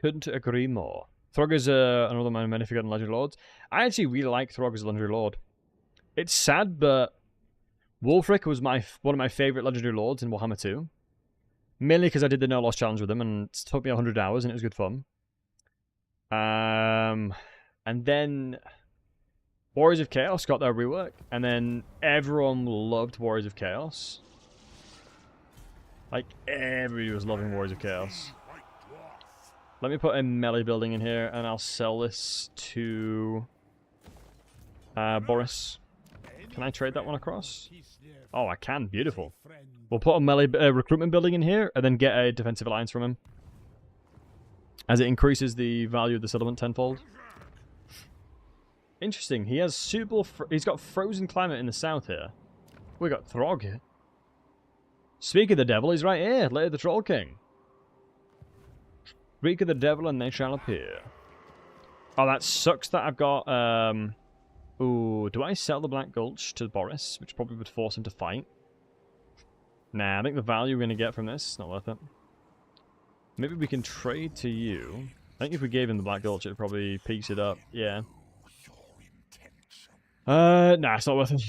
Couldn't agree more. Throg is another of my many forgotten legendary lords. I actually really like Throg as a legendary lord. It's sad, but Wulfric was one of my favourite legendary lords in Warhammer 2. Mainly because I did the No Loss challenge with him, and it took me 100 hours, and it was good fun. And then Warriors of Chaos got their rework, and then everyone loved Warriors of Chaos. Like, everybody was loving Warriors of Chaos. Let me put a melee building in here, and I'll sell this to Boris. Can I trade that one across? Oh, I can. Beautiful. We'll put a melee recruitment building in here, and then get a defensive alliance from him, as it increases the value of the settlement tenfold. Interesting. He has suitable. He's got frozen climate in the south here. We got Throg here. Speak of the devil, he's right here. Later the Troll King. Speak of the devil, and they shall appear. Oh, that sucks that I've got. Ooh, do I sell the Black Gulch to Boris, which probably would force him to fight? Nah, I think the value we're going to get from this is not worth it. Maybe we can trade to you. I think if we gave him the Black Gulch, it'd probably piece it up. Yeah. Nah, it's not worth it.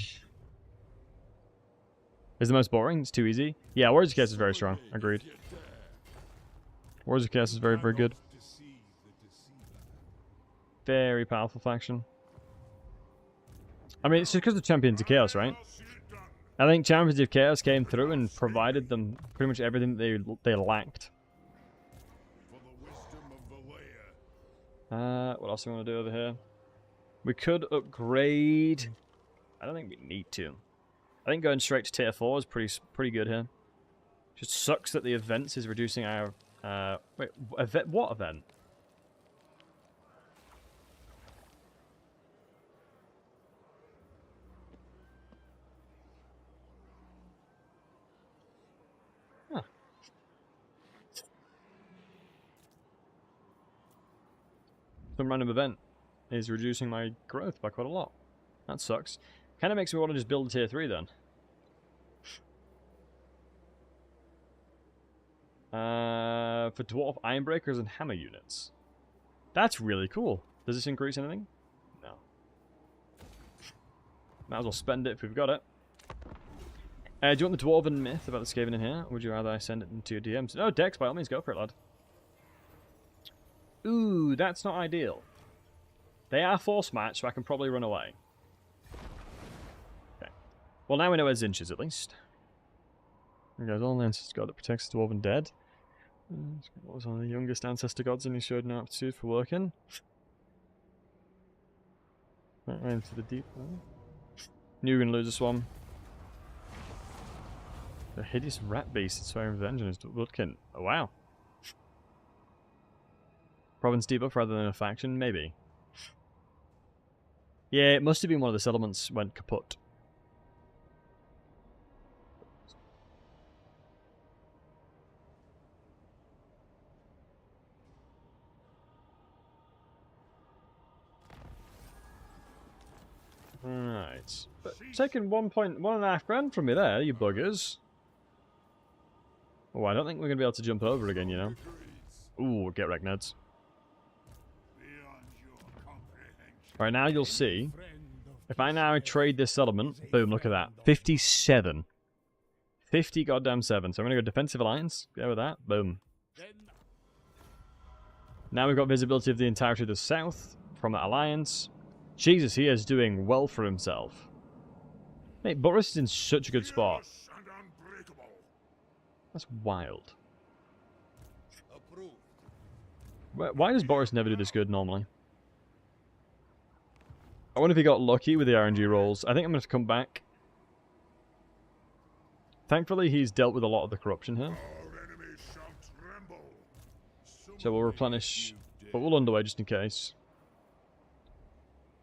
Is the most boring? It's too easy. Yeah, Warriors of Chaos is very strong. Agreed. Warriors of Chaos is very, very good. Very powerful faction. I mean, it's just because of Champions of Chaos, right? I think Champions of Chaos came through and provided them pretty much everything they lacked. What else do we want to do over here? We could upgrade. I don't think we need to. I think going straight to tier 4 is pretty good here. Just sucks that the events is reducing our. Wait, what event? Huh. Some random event is reducing my growth by quite a lot. That sucks. Kind of makes me want to just build a tier 3 then. For Dwarf Ironbreakers and Hammer units. That's really cool. Does this increase anything? No. Might as well spend it if we've got it. Do you want the Dwarven myth about the Skaven in here? Or would you rather I send it into your DMs? No, Dex, by all means, go for it, lad. Ooh, that's not ideal. They are force match, so I can probably run away. Okay. Well, now we know where Zinch is, at least. There goes all the ancestor god that protects the dwarven dead. What was one of the youngest ancestor gods, and he showed no aptitude for working. Right into the deep. Knew we were going to lose this one. The hideous rat beast is swearing revenge on his bloodkin. Oh, wow. Province debuff rather than a faction? Maybe. Yeah, it must have been one of the settlements went kaput. Right. But taking 1.5 grand from me there, you buggers. Oh, I don't think we're going to be able to jump over again, you know. Ooh, get wrecked, Neds. Right, now you'll see. If I now trade this settlement, boom, look at that. 57. 50 goddamn 7. So I'm going to go Defensive Alliance. Go with that. Boom. Now we've got visibility of the entirety of the south from that alliance. Jesus, he is doing well for himself. Mate, Boris is in such a good spot. That's wild. Why does Boris never do this good normally? I wonder if he got lucky with the RNG rolls. I think I'm going to come back. Thankfully, he's dealt with a lot of the corruption here. So we'll replenish, but we'll underway just in case.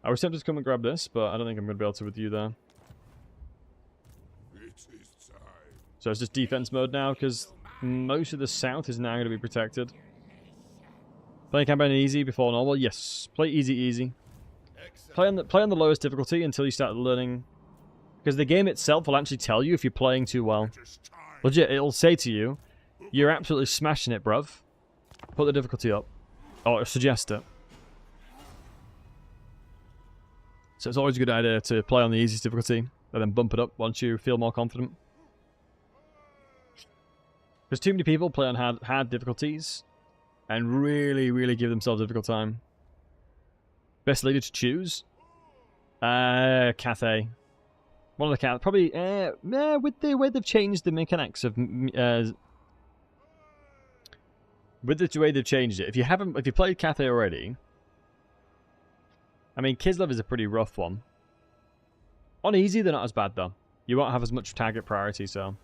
I was tempted to come and grab this, but I don't think I'm going to be able to with you there. So it's just defense mode now, because most of the south is now going to be protected. Playing campaign easy before normal? Yes. Play easy, easy. Play on the lowest difficulty until you start learning, because the game itself will actually tell you if you're playing too well. It is time. Legit, it'll say to you, "You're absolutely smashing it, bruv. Put the difficulty up," or suggest it. So it's always a good idea to play on the easiest difficulty and then bump it up once you feel more confident. Because too many people play on hard difficulties and really give themselves a difficult time. Best leader to choose? Cathay. One of the cat probably with the way they've changed the mechanics of with the way they've changed it. If you played Cathay already, I mean, Kislev is a pretty rough one. On easy, they're not as bad though. You won't have as much target priority, so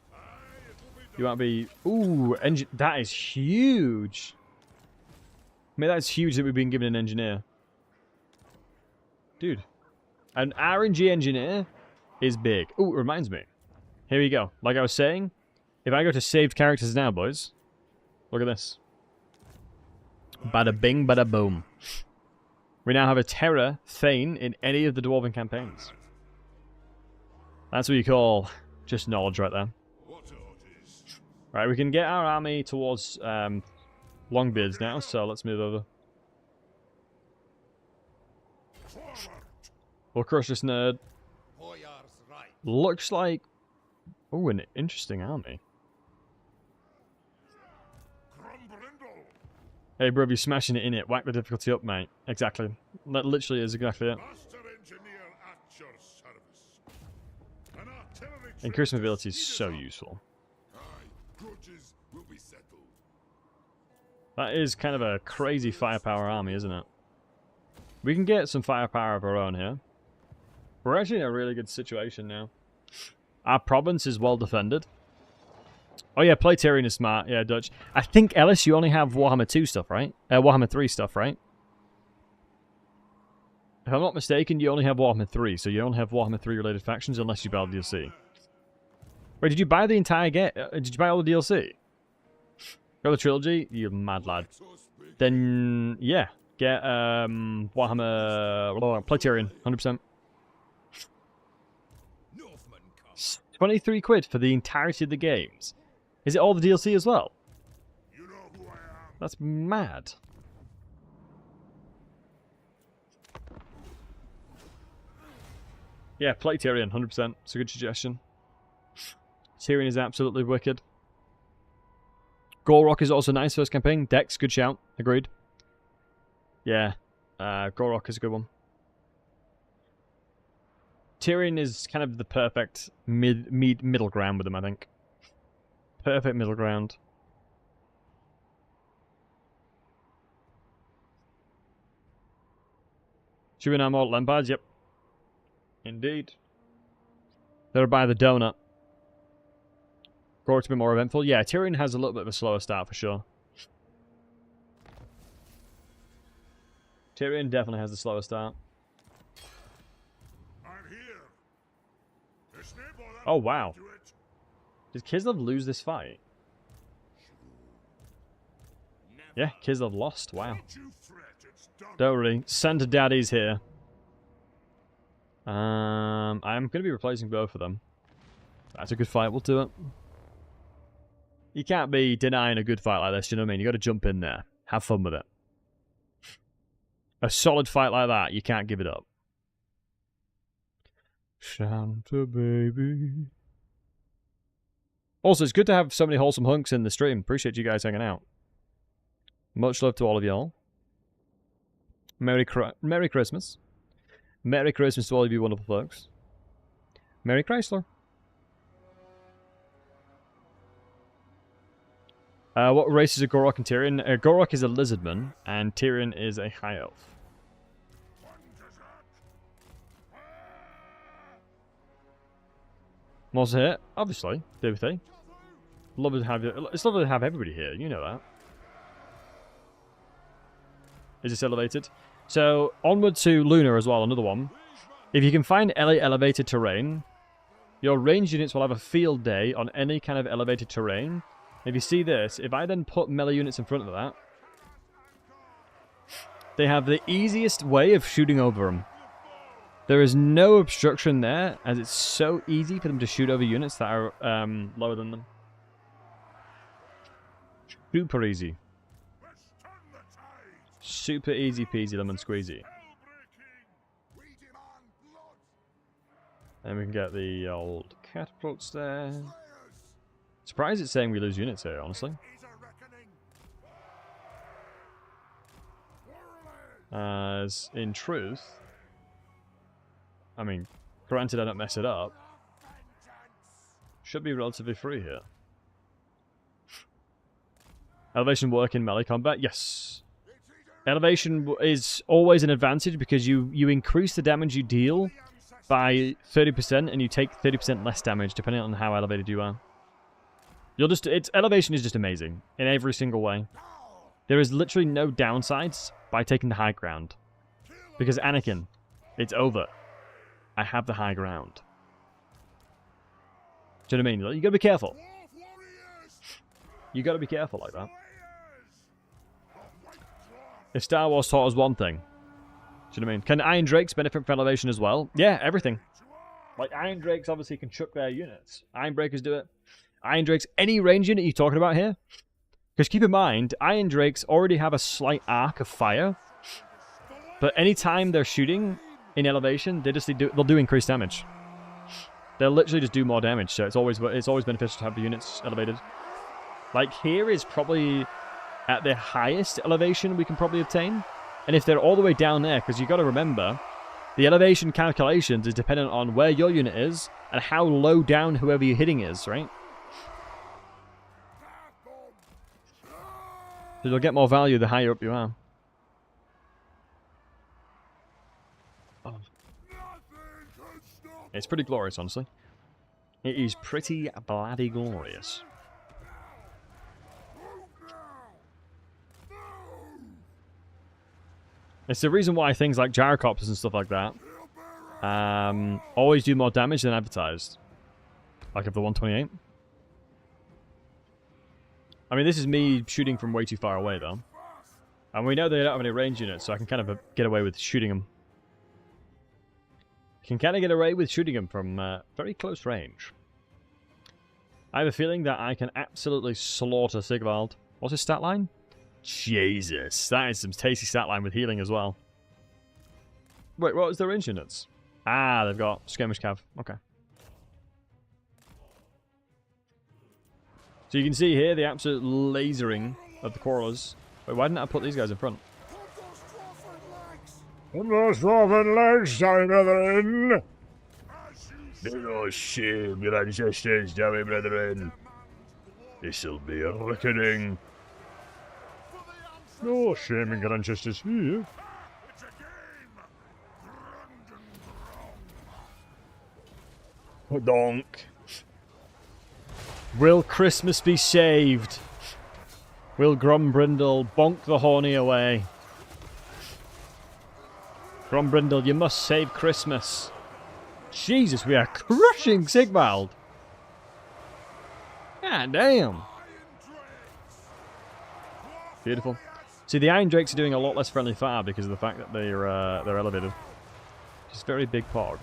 you won't be. Ooh, that is huge. I mean, that's huge that we've been given an engineer, dude. An RNG engineer is big. Ooh, it reminds me. Here we go. Like I was saying, if I go to saved characters now, boys, look at this. Bada bing, bada boom. We now have a Terror Thane in any of the Dwarven campaigns. That's what you call just knowledge right there. Right, we can get our army towards Longbeards now, so let's move over. We'll crush this nerd. Looks like... Oh, an interesting army. Grombrindal. Hey, bro, you're smashing it in it. Whack the difficulty up, mate. Exactly. That literally is exactly it. Master engineer at your service. An artillery Increased train mobility is speed so up. useful. Aye, grudges will be settled. That is kind of a crazy firepower army, isn't it? We can get some firepower of our own here. We're actually in a really good situation now. Our province is well defended. Oh yeah, play Tyrion is smart. Yeah, Dutch. I think, Ellis, you only have Warhammer 2 stuff, right? Warhammer 3 stuff, right? If I'm not mistaken, you only have Warhammer 3, so you only have Warhammer 3 related factions unless you buy the DLC. Wait, did you buy the entire game? Did you buy all the DLC? Got the trilogy? You mad lad. Then, yeah. Get Warhammer... Play Tyrion, 100%. 23 quid for the entirety of the games. Is it all the DLC as well? You know who I am. That's mad. Yeah, play Tyrion, 100%. It's a good suggestion. Tyrion is absolutely wicked. Gorok is also nice first campaign. Dex, good shout. Agreed. Yeah, Gorok is a good one. Tyrion is kind of the perfect middle ground with him, I think. Perfect middle ground. Should we now more Lampards? Yep. Indeed. They're by the donut. Gorok's a bit more eventful. Yeah, Tyrion has a little bit of a slower start for sure. Tyrion definitely has the slower start. I'm here. There's no more Oh, wow. to it. Did Kislev lose this fight? Yeah, Kislev lost. Wow. Don't you fret, it's done. Don't worry. Santa Daddy's here. I'm going to be replacing both of them. That's a good fight. We'll do it. You can't be denying a good fight like this, you know what I mean? You got to jump in there. Have fun with it. A solid fight like that, you can't give it up. Santa baby. Also, it's good to have so many wholesome hunks in the stream. Appreciate you guys hanging out. Much love to all of y'all. Merry Christmas. Merry Christmas to all of you wonderful folks. Merry Chrysler. What races are Gorok and Tyrion? Gorok is a lizardman, and Tyrion is a high elf. Monster here, obviously. DBT. It's lovely to have everybody here. You know that. Is this elevated? So onward to Luna as well. Another one. If you can find elevated terrain, your ranged units will have a field day on any kind of elevated terrain. If you see this, if I then put melee units in front of that, they have the easiest way of shooting over them. There is no obstruction there, as it's so easy for them to shoot over units that are lower than them. Super easy. Super easy peasy lemon squeezy. And we can get the old catapults there. Surprised it's saying we lose units here, honestly. As in truth, I mean, granted I don't mess it up, should be relatively free here. Elevation work in melee combat? Yes. Elevation is always an advantage because you increase the damage you deal by 30% and you take 30% less damage depending on how elevated you are. Elevation is just amazing in every single way. There is literally no downsides by taking the high ground. Because Anakin, it's over. I have the high ground. Do you know what I mean? You gotta be careful. You gotta be careful like that. If Star Wars taught us one thing, do you know what I mean? Can Iron Drakes benefit from elevation as well? Yeah, everything. Like, Iron Drakes obviously can chuck their units. Iron Breakers do it. Iron Drakes, any range unit you're talking about here? Because keep in mind, Iron Drakes already have a slight arc of fire. But anytime they're shooting in elevation, they'll do increased damage. They'll literally just do more damage, so it's always beneficial to have the units elevated. Like, here is probably at the highest elevation we can probably obtain. And if they're all the way down there, because you've got to remember, the elevation calculations is dependent on where your unit is and how low down whoever you're hitting is, right? So you'll get more value the higher up you are. Oh. It's pretty glorious, honestly. It is pretty bloody glorious. It's the reason why things like gyrocopters and stuff like that always do more damage than advertised. Like of the 128. I mean, this is me shooting from way too far away, though. And we know they don't have any range units, so I can kind of get away with shooting them. Can kind of get away with shooting them from very close range. I have a feeling that I can absolutely slaughter Sigvald. What's his stat line? Jesus, that is some tasty stat line with healing as well. Wait, what was their range units? Ah, they've got skirmish cav. Okay. So you can see here the absolute lasering of the Quarrelers. Wait, why didn't I put these guys in front? Put those dwarven legs, sorry, brethren. Do not shame your ancestors, damn brethren. This'll be a reckoning. No shaming your ancestors here. Donk. Will Christmas be saved? Will Grombrindal bonk the horny away? Grombrindal, you must save Christmas. Jesus, we are crushing Sigvald. God damn. Beautiful. See, the Iron Drakes are doing a lot less friendly fire because of the fact that they're elevated. Just very big pog.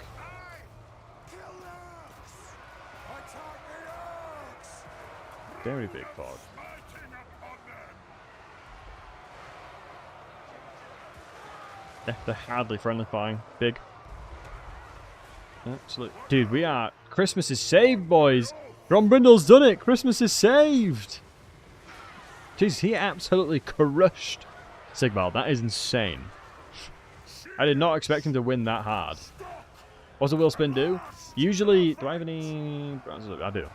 Very big pog. Yeah, they're hardly friendly firing. Big. Absolutely. Dude, we are... Christmas is saved, boys! Grombrindal's done it! Christmas is saved! Jeez, he absolutely crushed Sigvald. That is insane. I did not expect him to win that hard. What's a wheel spin do? Usually... Do I have any... I do.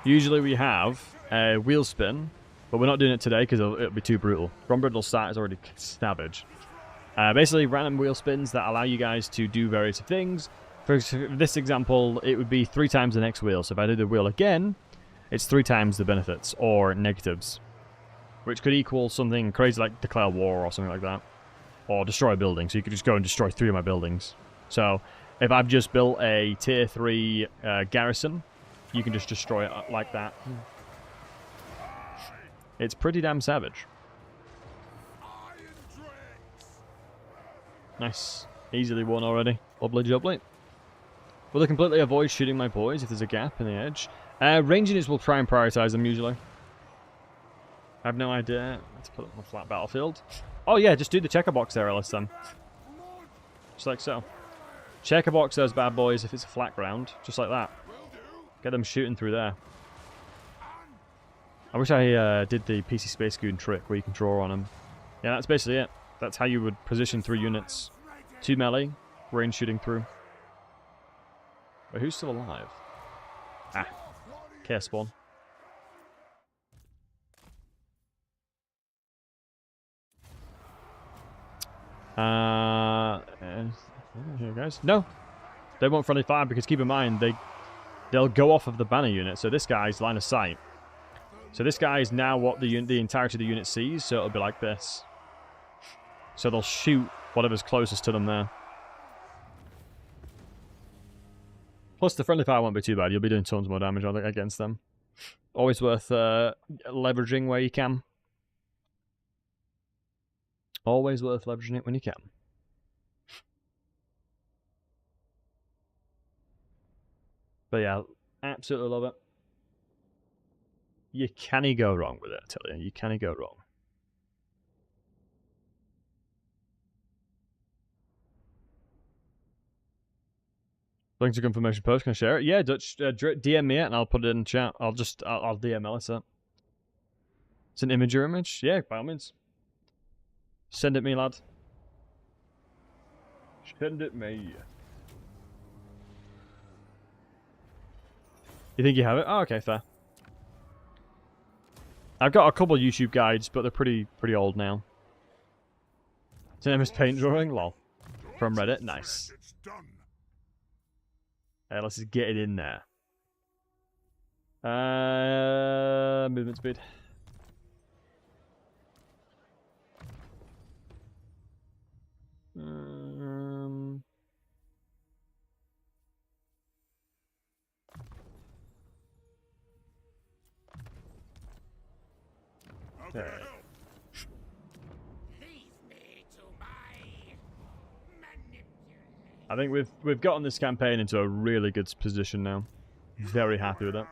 Usually we have a wheel spin, but we're not doing it today because it'll be too brutal. Grombrindal's start is already savage. Basically, random wheel spins that allow you guys to do various things. For this example, it would be 3 times the next wheel. So if I do the wheel again, it's 3 times the benefits or negatives, which could equal something crazy like declare war or something like that, or destroy a building. So you could just go and destroy 3 of my buildings. So if I've just built a tier 3 garrison, you can just destroy it like that. It's pretty damn savage. Nice. Easily won already. Lovely jubbly. Will they completely avoid shooting my boys if there's a gap in the edge? Range units will try and prioritize them usually. I have no idea. Let's put it on a flat battlefield. Oh yeah, just do the checker box there, Ellis, then. Just like so. Checker box those bad boys if it's a flat ground. Just like that. Get them shooting through there. I wish I did the PC Space Goon trick where you can draw on them. Yeah, that's basically it. That's how you would position 3 units. 2 melee, range shooting through. Wait, who's still alive? Ah, Chaos Spawn. Here, guys. No, they won't friendly fire because keep in mind they'll go off of the banner unit. So this guy's line of sight. So this guy is now what the entirety of the unit sees. So it'll be like this. So they'll shoot whatever's closest to them there. Plus the friendly fire won't be too bad. You'll be doing tons more damage against them. Always worth leveraging where you can. Always worth leveraging it when you can. But yeah, absolutely love it. You can't go wrong with it, I tell you. You can't go wrong. Link to confirmation post, can I share it? Yeah, Dutch, DM me it and I'll put it in chat. I'll DM Ellis it. It's an image or image? Yeah, by all means. Send it me, lad. Send it me. You think you have it? Oh, okay, fair. I've got a couple of YouTube guides, but they're pretty old now. His name is Paint Drawing, lol. From Reddit, nice. Let's just get it in there. Movement speed. Okay. I think we've gotten this campaign into a really good position now. Very happy with it.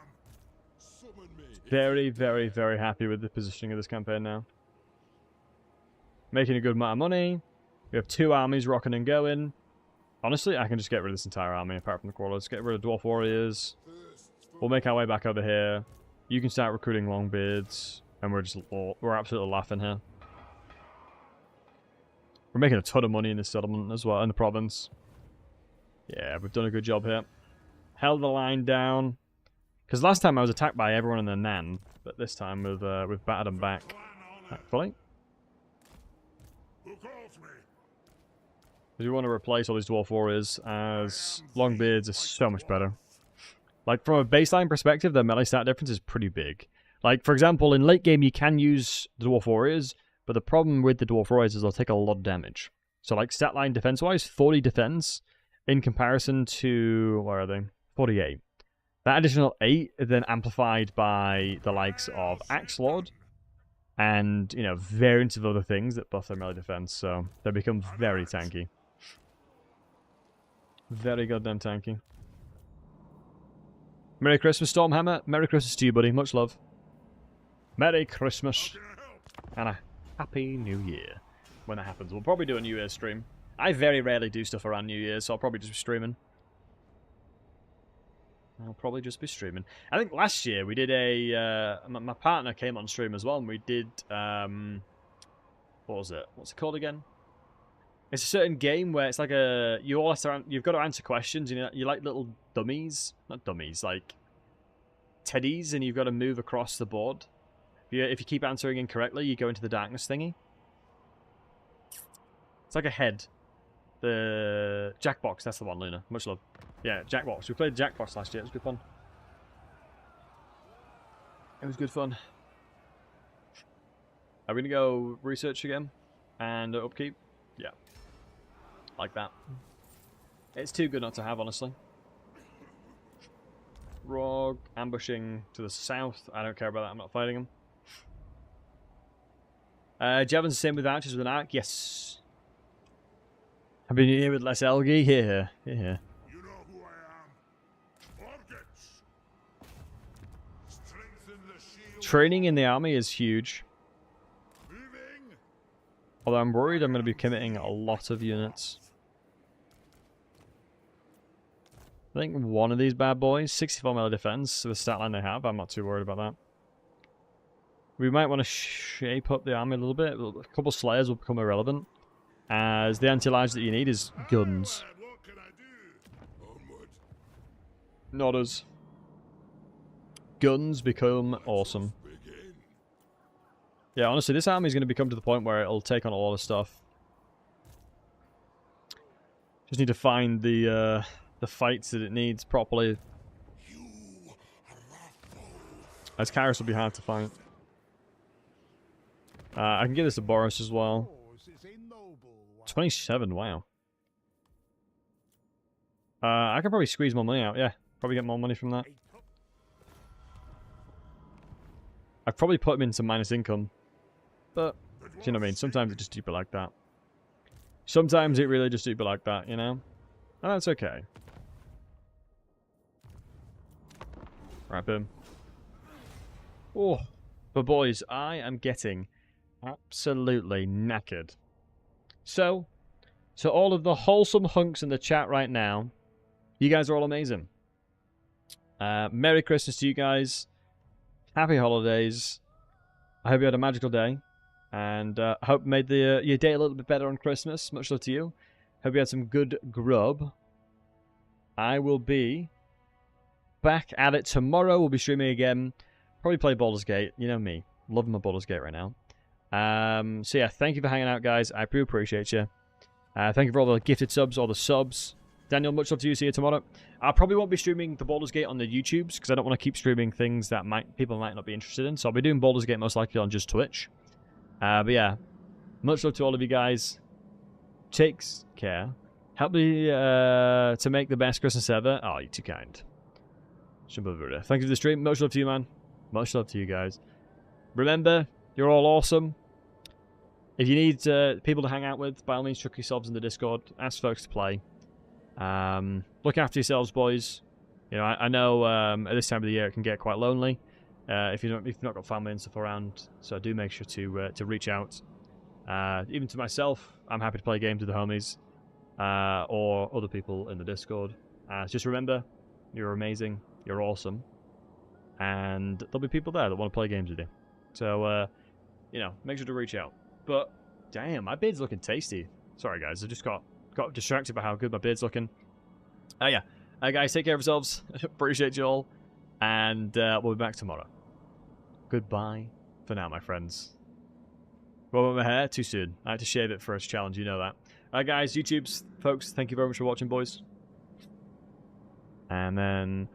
Very, very, very happy with the positioning of this campaign now. Making a good amount of money. We have 2 armies rocking and going. Honestly, I can just get rid of this entire army apart from the Quarters. Get rid of Dwarf Warriors. We'll make our way back over here. You can start recruiting Longbeards. And we're absolutely laughing here. We're making a ton of money in this settlement as well, in the province. Yeah, we've done a good job here. Held the line down. Because last time I was attacked by everyone in the Nan, but this time we've battered them back. Thankfully. Because we want to replace all these Dwarf Warriors, as Longbeards are so much better. Like, from a baseline perspective, the melee stat difference is pretty big. Like, for example, in late game, you can use the Dwarf Warriors, but the problem with the Dwarf Warriors is they'll take a lot of damage. So, like, stat line defense-wise, 40 defense in comparison to, where are they? 48. That additional 8 is then amplified by the likes of Axe Lord and, you know, variants of other things that buff their melee defense, so they become very tanky. Very goddamn tanky. Merry Christmas, Stormhammer. Merry Christmas to you, buddy. Much love. Merry Christmas and a Happy New Year when that happens. We'll probably do a New Year's stream. I very rarely do stuff around New Year's, so I'll probably just be streaming. I think last year we did a... my partner came on stream as well, and we did... what was it? What's it called again? It's a certain game where it's like a... You've got to answer questions, and you're like little dummies. Not dummies, like... teddies, and you've got to move across the board. If you keep answering incorrectly, you go into the darkness thingy. It's like a head. The Jackbox, that's the one, Luna. Much love. Yeah, Jackbox. We played Jackbox last year. It was good fun. It was good fun. Are we going to go research again? And upkeep? Yeah. Like that. It's too good not to have, honestly. Rogue, ambushing to the south. I don't care about that. I'm not fighting him. Javelins the same with archers with an arc? Yes. I've been here with less algae. Here. You know who I am. Organs. Strengthen the shield. Training in the army is huge. Moving. Although I'm worried I'm going to be committing a lot of units. I think one of these bad boys, 64 melee defense, with the stat line they have, I'm not too worried about that. We might want to shape up the army a little bit. A couple slayers will become irrelevant, as the anti-lives that you need is guns. What can I do? Onward. Not us. Guns become awesome. Begin. Yeah, honestly, this army is going to become to the point where it'll take on a lot of stuff. Just need to find the fights that it needs properly. As Kairos will be hard to find. I can give this to Boris as well. 27, wow. I can probably squeeze more money out, yeah. Probably get more money from that. I'd probably put him into minus income. But, you know what I mean? Sometimes it just do it like that. Sometimes it really just do it like that, you know? And that's okay. Right, boom. Oh, but boys, I am getting absolutely knackered. So all of the wholesome hunks in the chat right now, you guys are all amazing. Merry Christmas to you guys. Happy holidays. I hope you had a magical day. And I hope it made your day a little bit better on Christmas. Much love to you. Hope you had some good grub. I will be back at it tomorrow. We'll be streaming again. Probably play Baldur's Gate. You know me. Loving my Baldur's Gate right now. So yeah, thank you for hanging out, guys. I do appreciate you. Thank you for all the gifted subs, all the subs. Daniel, much love to you. See you tomorrow. I probably won't be streaming the Baldur's Gate on the YouTubes because I don't want to keep streaming things that people might not be interested in. So I'll be doing Baldur's Gate most likely on just Twitch. But yeah, much love to all of you guys. Take care. Help me to make the best Christmas ever. Oh, you're too kind. Thank you for the stream. Much love to you, man. Much love to you guys. Remember, you're all awesome. If you need people to hang out with, by all means, chuck yourselves in the Discord. Ask folks to play. Look after yourselves, boys. You know, I know at this time of the year it can get quite lonely if you've not got family and stuff around. So do make sure to reach out. Even to myself, I'm happy to play games with the homies or other people in the Discord. Just remember, you're amazing. You're awesome. And there'll be people there that want to play games with you. So, you know, make sure to reach out. But, damn, my beard's looking tasty. Sorry, guys. I just got distracted by how good my beard's looking. Yeah. Guys, take care of yourselves. Appreciate you all. And we'll be back tomorrow. Goodbye for now, my friends. What about my hair? Too soon. I had to shave it for this challenge. You know that. Alright, guys. YouTube's folks, thank you very much for watching, boys. And then...